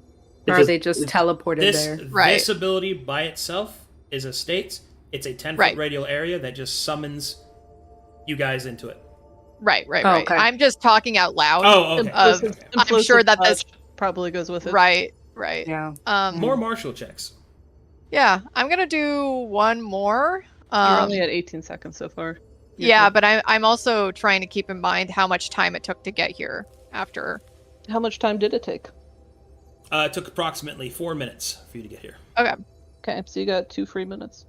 Or are they just teleported This there? Right. this ability by itself is a state. It's a 10-foot Right. radial area that just summons you guys into it. Right. Oh, okay. I'm just talking out loud. Oh, okay. Of- okay. I'm sure that this- touch probably goes with it. Right. Yeah. More martial checks. Yeah, I'm gonna do one more. You're only at 18 seconds so far. You're Yeah, good. but I'm also trying to keep in mind how much time it took to get here after. How much time did it take? It took approximately 4 minutes for you to get here. Okay, so you got 2 free minutes.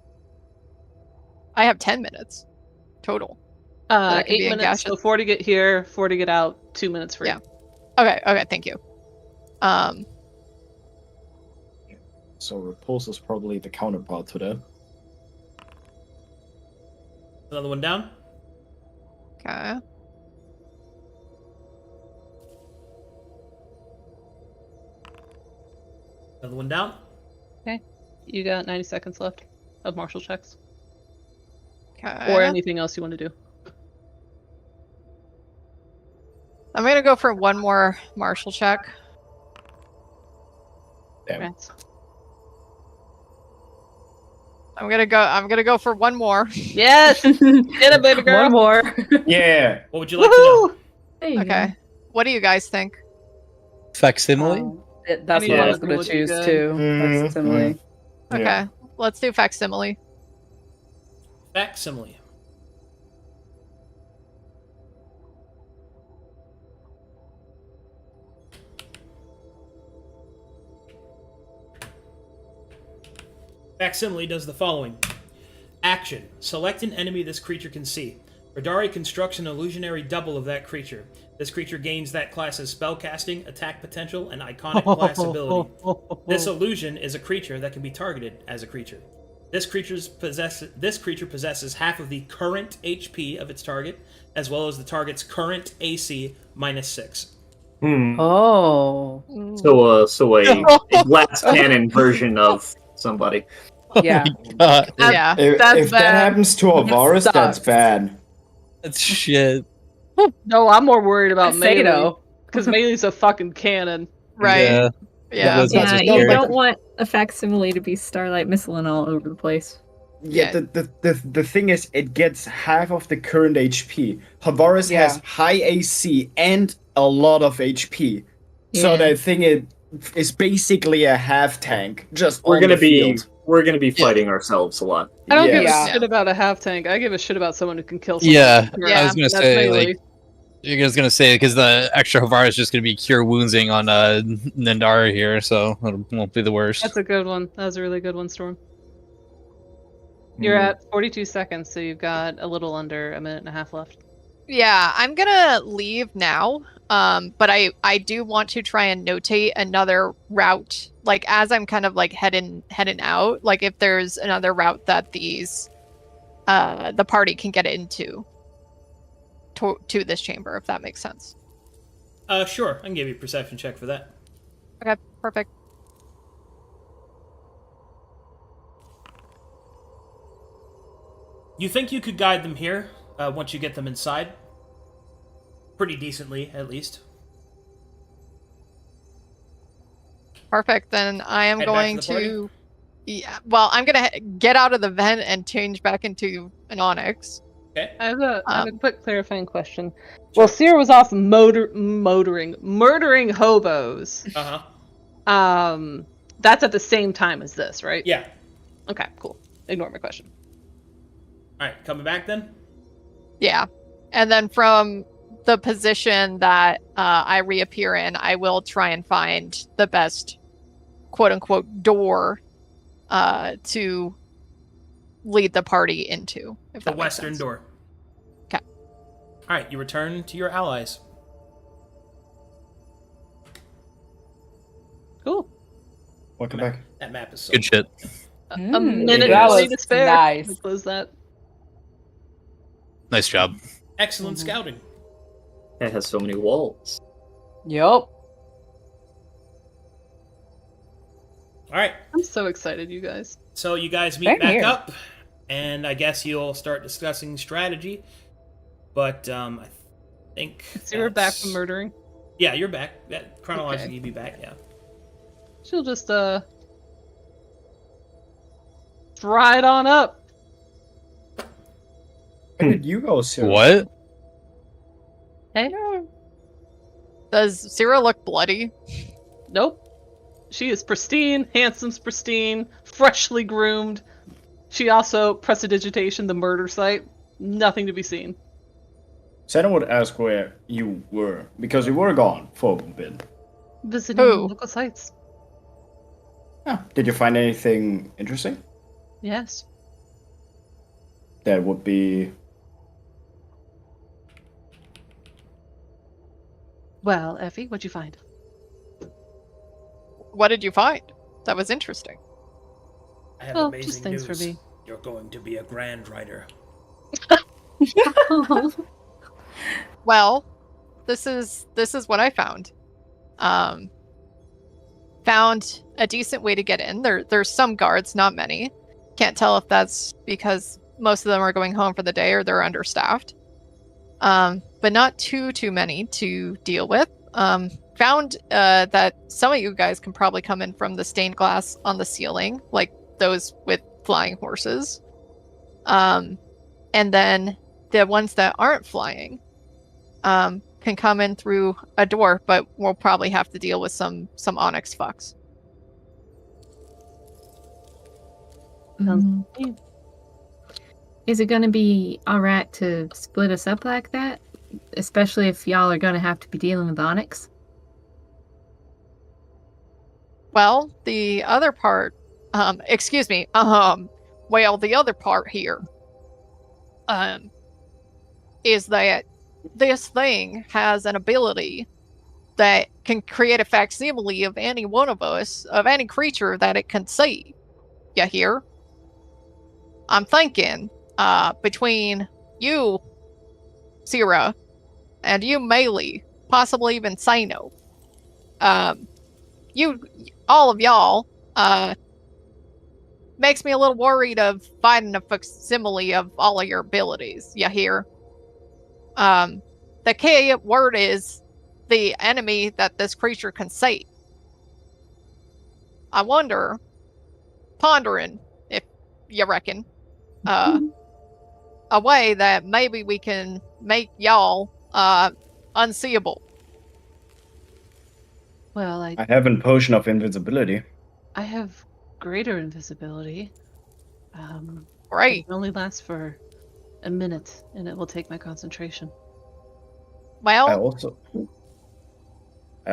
I have 10 minutes total. I can 8 be in minutes, so 4 to get here, 4 to get out, 2 minutes free. Yeah. Okay, thank you. So repulse is probably the counterpart to that. Another one down. Okay. Another one down. You got 90 seconds left of martial checks. Okay. Or anything else you want to do. I'm gonna go for one more martial check. Damn. Okay. I'm gonna go for one more. Yes! Get it, baby girl! One more. Yeah. What would you like to know? There you Okay. go. What do you guys think? Facsimile? That's what I was Anyone gonna would be choose good. too. Mhm, Facsimile. Okay. Yeah. Let's do facsimile. Facsimile. Facsimile does the following. Action. Select an enemy this creature can see. Radari constructs an illusionary double of that creature. This creature gains that class's spellcasting, attack potential, and iconic class ability. This illusion is a creature that can be targeted as a creature. This creature possesses half of the current HP of its target, as well as the target's current AC -6. Oh. So a glass cannon version of somebody. Yeah. God, Yeah. If That's that bad. happens to Avaris, that's sucks. bad. that's shit. No, I'm more worried about Melee. Sato. Because Melee's a fucking cannon. Right. Yeah. Yeah. That's Yeah, just you scary. don't want a facsimile to be starlight missiling all over the place. Yeah, Yeah. the thing is, it gets half of the current HP. Havaris Yeah. has high AC and a lot of HP. So Yeah. that thing is basically a half tank. Just We're on gonna the be field. fighting ourselves a lot. I don't give Yeah. a shit about a half tank. I give a shit about someone who can kill someone. Yeah, Yeah, I was gonna That's say, Melee. like, you're just gonna say because the extra Havar is just gonna be cure woundsing on Nandara here, so it won't be the worst. That's a good one. That was a really good one, Storm. You're at 42 seconds, so you've got a little under a minute and a half left. Yeah, I'm gonna leave now. But I do want to try and notate another route. Like as I'm kind of like heading out, like if there's another route that these the party can get into to this chamber, if that makes sense. Sure. I can give you a perception check for that. Okay, perfect. You think you could guide them here once you get them inside? Pretty decently, at least. Perfect. Then I am Head back going to the party? to. Yeah. Well, I'm gonna get out of the vent and change back into an onyx. Okay. I have a quick clarifying question. Well, Seer was off murdering hobos. Uh-huh. That's at the same time as this, right? Yeah. Okay, cool. Ignore my question. Alright, coming back then? Yeah. And then from the position that I reappear in, I will try and find the best quote unquote door to lead the party into. If The that makes western sense. door. Okay. All right, you return to your allies. Cool. Welcome back. That map is so Good shit. A Mm, minute that and 20 was to spare. nice. We close that. Nice job. Excellent Mhm. scouting. It has so many walls. Yup. All right, I'm so excited, you guys. so you guys meet Same back here. up, and I guess you'll start discussing strategy. But I think So you're back that's- from murdering. Yeah, you're back. That chronologically, Okay. you'd be back. Yeah. She'll just ride on up. Where did you go, sir? What? Hey. Does Zero look bloody? Nope. She is pristine, handsome's pristine, freshly groomed. She also prestidigitation the murder site. Nothing to be seen. Santa would ask where you were, because you were gone for a bit. Visiting Who? local sites. Ah, did you find anything interesting? Yes. That would be... Well, Effie, what'd you find? What did you find? That was interesting. I have Well, amazing just things news. for me. You're going to be a grand rider. Well, this is what I found. Found a decent way to get in. There's some guards, not many. Can't tell if that's because most of them are going home for the day or they're understaffed. But not too many to deal with. Found that some of you guys can probably come in from the stained glass on the ceiling, like those with flying horses. And then the ones that aren't flying can come in through a door, but we'll probably have to deal with some onyx fucks. Mm. Is it going to be all right to split us up like that? Especially if y'all are going to have to be dealing with Onyx? Well, the other part, excuse me, well, the other part here, is that this thing has an ability that can create a facsimile of any one of us, of any creature that it can see. You hear? I'm thinking, between you, Syrah, and you, Melee, possibly even Sino, all of y'all, makes me a little worried of finding a facsimile of all of your abilities. You hear? The key word is the enemy that this creature can see. I wonder, pondering, if you reckon, a way that maybe we can make y'all unseeable. Well, I have a potion of invisibility. I have greater invisibility. Great. It only lasts for a minute, and it will take my concentration. Well, I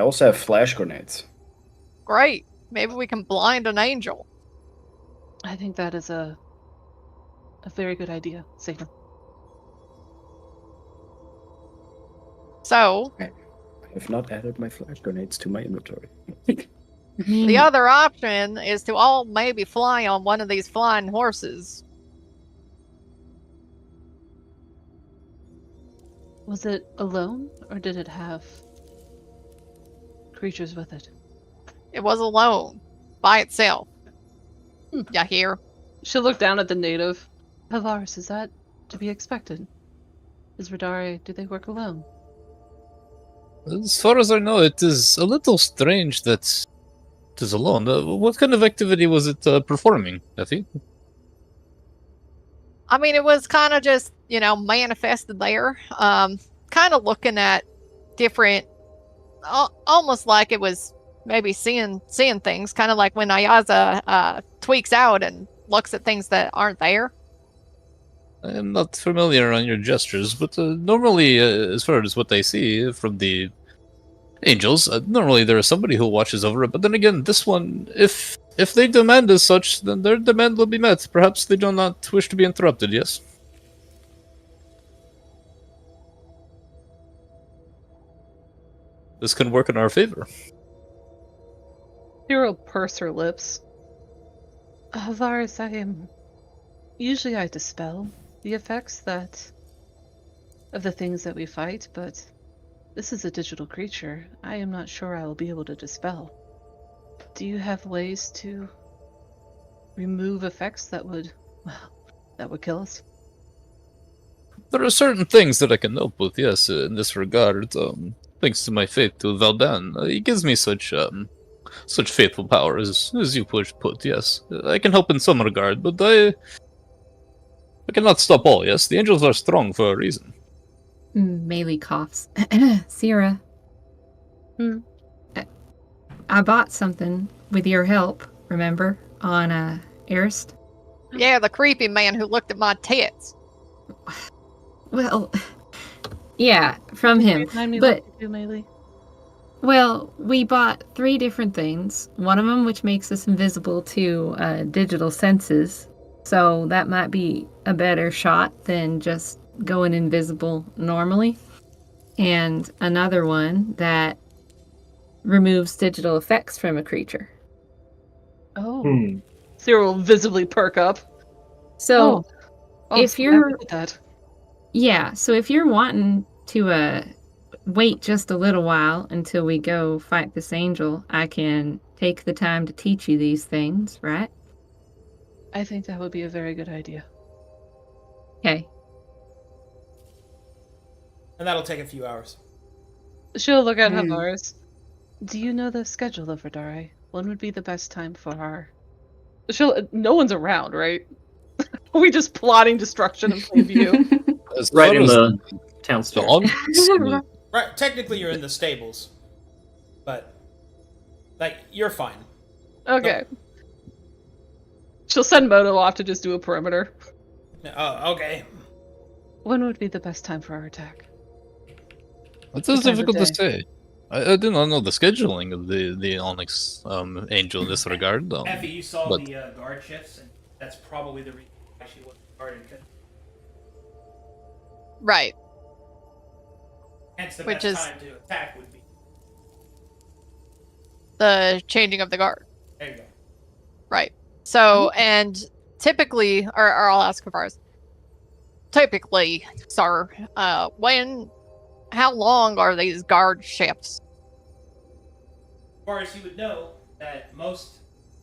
also have flash grenades. great. Maybe we can blind an angel. I think that is a very good idea, Satan. So, I have not added my flash grenades to my inventory. the other option is to all maybe fly on one of these flying horses. Was it alone, or did it have creatures with it? It was alone, by itself. Hmm. You hear? She'll look down at the native. Havaris, is that to be expected? Is Radari, do they work alone? As far as I know, it is a little strange that it is alone. What kind of activity was it performing, Effie? I mean, it was kind of just, manifested there. Kind of looking at different, almost like it was maybe seeing things, kind of like when Ayaza tweaks out and looks at things that aren't there. I am not familiar on your gestures, but normally, as far as what I see from the angels, normally there is somebody who watches over it. But then again, this one, if If they demand as such, then their demand will be met. Perhaps they do not wish to be interrupted, yes? This can work in our favor. Cyril purse her lips. Varus, usually I dispel the effects of the things that we fight, but this is a digital creature. I am not sure I will be able to dispel. Do you have ways to remove effects that would kill us? There are certain things that I can help with, yes, in this regard. Thanks to my faith to Valdan, he gives me such faithful powers, as you put, yes. I can help in some regard, but I cannot stop all, yes? The angels are strong for a reason. Melee coughs. Sierra. I bought something with your help, remember? On, Arist? Yeah, the creepy man who looked at my tits. Well, yeah, from him. Remind me But, what you do, Melee. well, we bought 3 different things. One of them which makes us invisible to digital senses. So that might be a better shot than just going invisible normally. And another one that removes digital effects from a creature. Oh. Cyril will visibly perk up. So if so you're happy with that. Yeah, so if you're wanting to wait just a little while until we go fight this angel, I can take the time to teach you these things, right? I think that would be a very good idea. Okay. And that'll take a few hours. She'll look at Varus. Do you know the schedule of Radare? When would be the best time for our... No one's around, right? Are we just plotting destruction in plain view? As Right far in as the town square. dogs, Right, technically you're in the stables, but like you're fine. Okay. She'll send Moto off to just do a perimeter. Oh, okay. When would be the best time for our attack? It's What time of difficult to day? say. I do not know the scheduling of the Onyx angel in this regard. Effie, you saw but- the guard shifts, and that's probably the reason why she wasn't guarded. Right. Hence, the Which best is- time to attack would be. The changing of the guard. There you go. Right. So, and typically, or I'll ask Varus. Typically, sir, how long are these guard shifts? As far as you would know, that most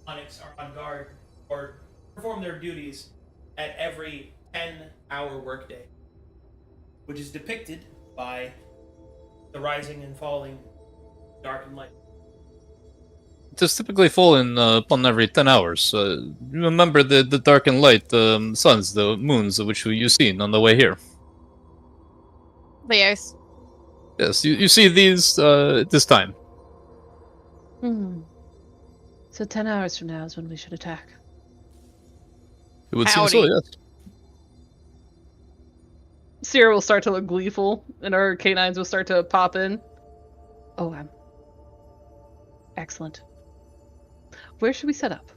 Onyx are on guard or perform their duties at every 10-hour workday, which is depicted by the rising and falling, dark and light. It is typically falling upon every 10 hours. Remember the dark and light suns, the moons, which you've seen on the way here. Yes. Yes, you see these this time. So 10 hours from now is when we should attack. It would seem so, Howdy. yes. Sierra will start to look gleeful, and her canines will start to pop in. Oh, excellent. Where should we set up?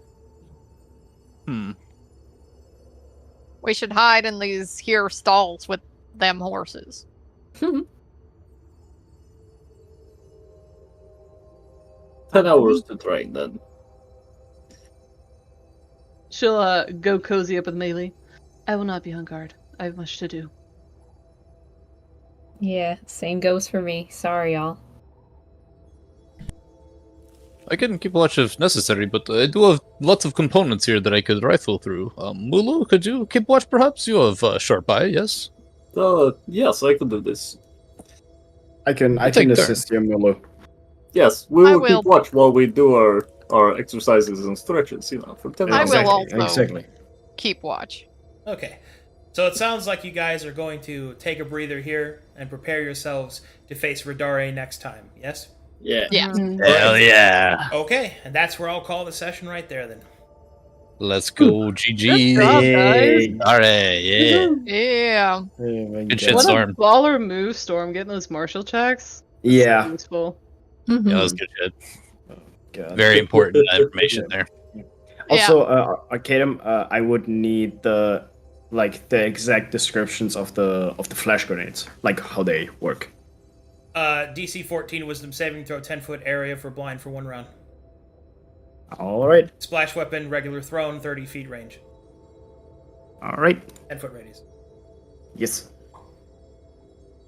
We should hide in these here stalls with them horses. 10 hours to train then. She'll go cozy up with Melee. I will not be on guard. I have much to do. Yeah, same goes for me. Sorry, y'all. I can keep watch if necessary, but I do have lots of components here that I could rifle through. Mulu, could you keep watch perhaps? You have sharp eye, yes? Yes, I could do this. I can take assist you, Mulu. Yes, we I will will. keep watch while we do our exercises and stretches, for 10 I hours. will also Exactly. keep watch. Okay. So it sounds like you guys are going to take a breather here and prepare yourselves to face Radare next time, yes? Yeah. Yeah. Hell yeah! Okay, and that's where I'll call the session right there then. Let's go, GG! Good job, guys. Alright, yeah. Yeah. Good shit, What Storm. a baller move, Storm, getting those martial checks. Yeah. Useful. Yeah, that was good shit. God. Very important information there. Also, Arcadum, I would need the exact descriptions of the flash grenades, like how they work. DC 14 Wisdom saving throw, 10-foot area for blind for 1 round. All right. Splash weapon, regular thrown, 30 feet range. All right. 10-foot radius. Yes.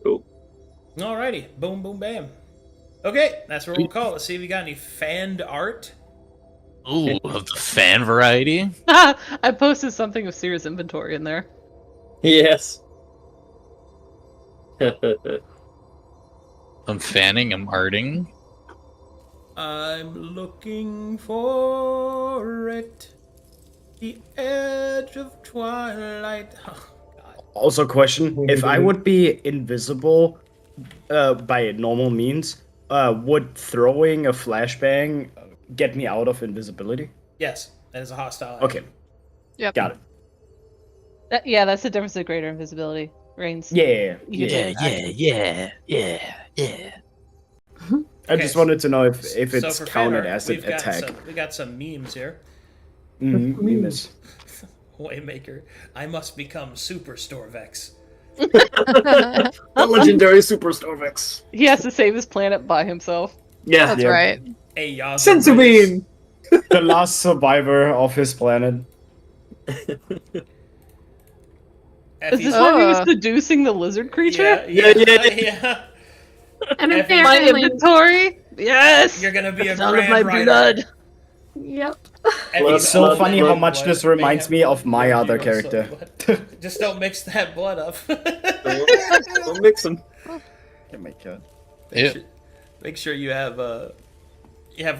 Cool. Alrighty. Boom, boom, bam. Okay, that's what we'll call it. Let's see if we got any fanned art. Ooh, of the fan variety. I posted something of Seer's inventory in there. Yes. I'm fanning, I'm arting. I'm looking for it. The edge of twilight. Oh, God. Also, question: if I would be invisible, by normal means, would throwing a flashbang get me out of invisibility? Yes, that is a hostile. Okay. Yep. Got it. Yeah, that's the difference of greater invisibility. Reigns. Yeah. I just wanted to know if it's for fan counted art, as an we've got attack. we got some memes here. Memes. Waymaker, I must become Super Storvex. The legendary Super Storvex. He has to save his planet by himself. Yeah. That's right. Hey, Yaza Sensubin! The last survivor of his planet. Is this why he was seducing the lizard creature? Yeah. And a Effie, My family. inventory? Yes! You're gonna be a Son of grand my rider. blood. Yep. It's so funny how much this reminds me of my other character. Just don't mix that blood up. Don't mix them. Oh my god. Make sure you have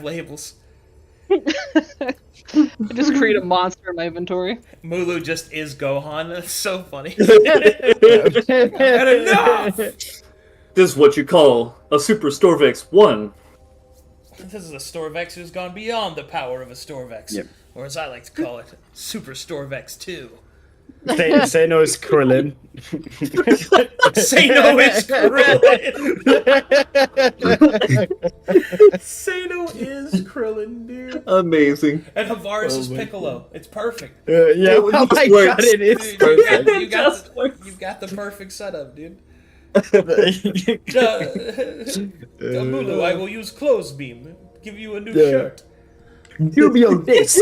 labels. I just create a monster in my inventory. Mulu just is Gohan. That's so funny. Enough! This is what you call a Super Storvex 1. This is a Storvex who's gone beyond the power of a Storvex. Yep. Or as I like to call it, Super Storvex 2. Say no is Krillin. Say no is Krillin. Say no is Krillin, dude. Amazing. And Havaris is Piccolo. It's perfect. Yeah, oh my god, it is Dude, perfect. you got the perfect setup, dude. Mulu, I will use clothes beam. Give you a new shirt. Give me a disc.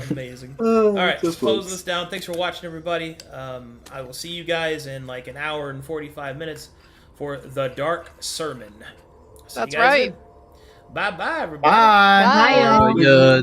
Amazing. All right, let's close this down. Thanks for watching, everybody. I will see you guys in like an hour and 45 minutes for the Dark Sermon. See you That's guys right. then. Bye-bye, everybody. Bye. Bye, y'all. Yeah.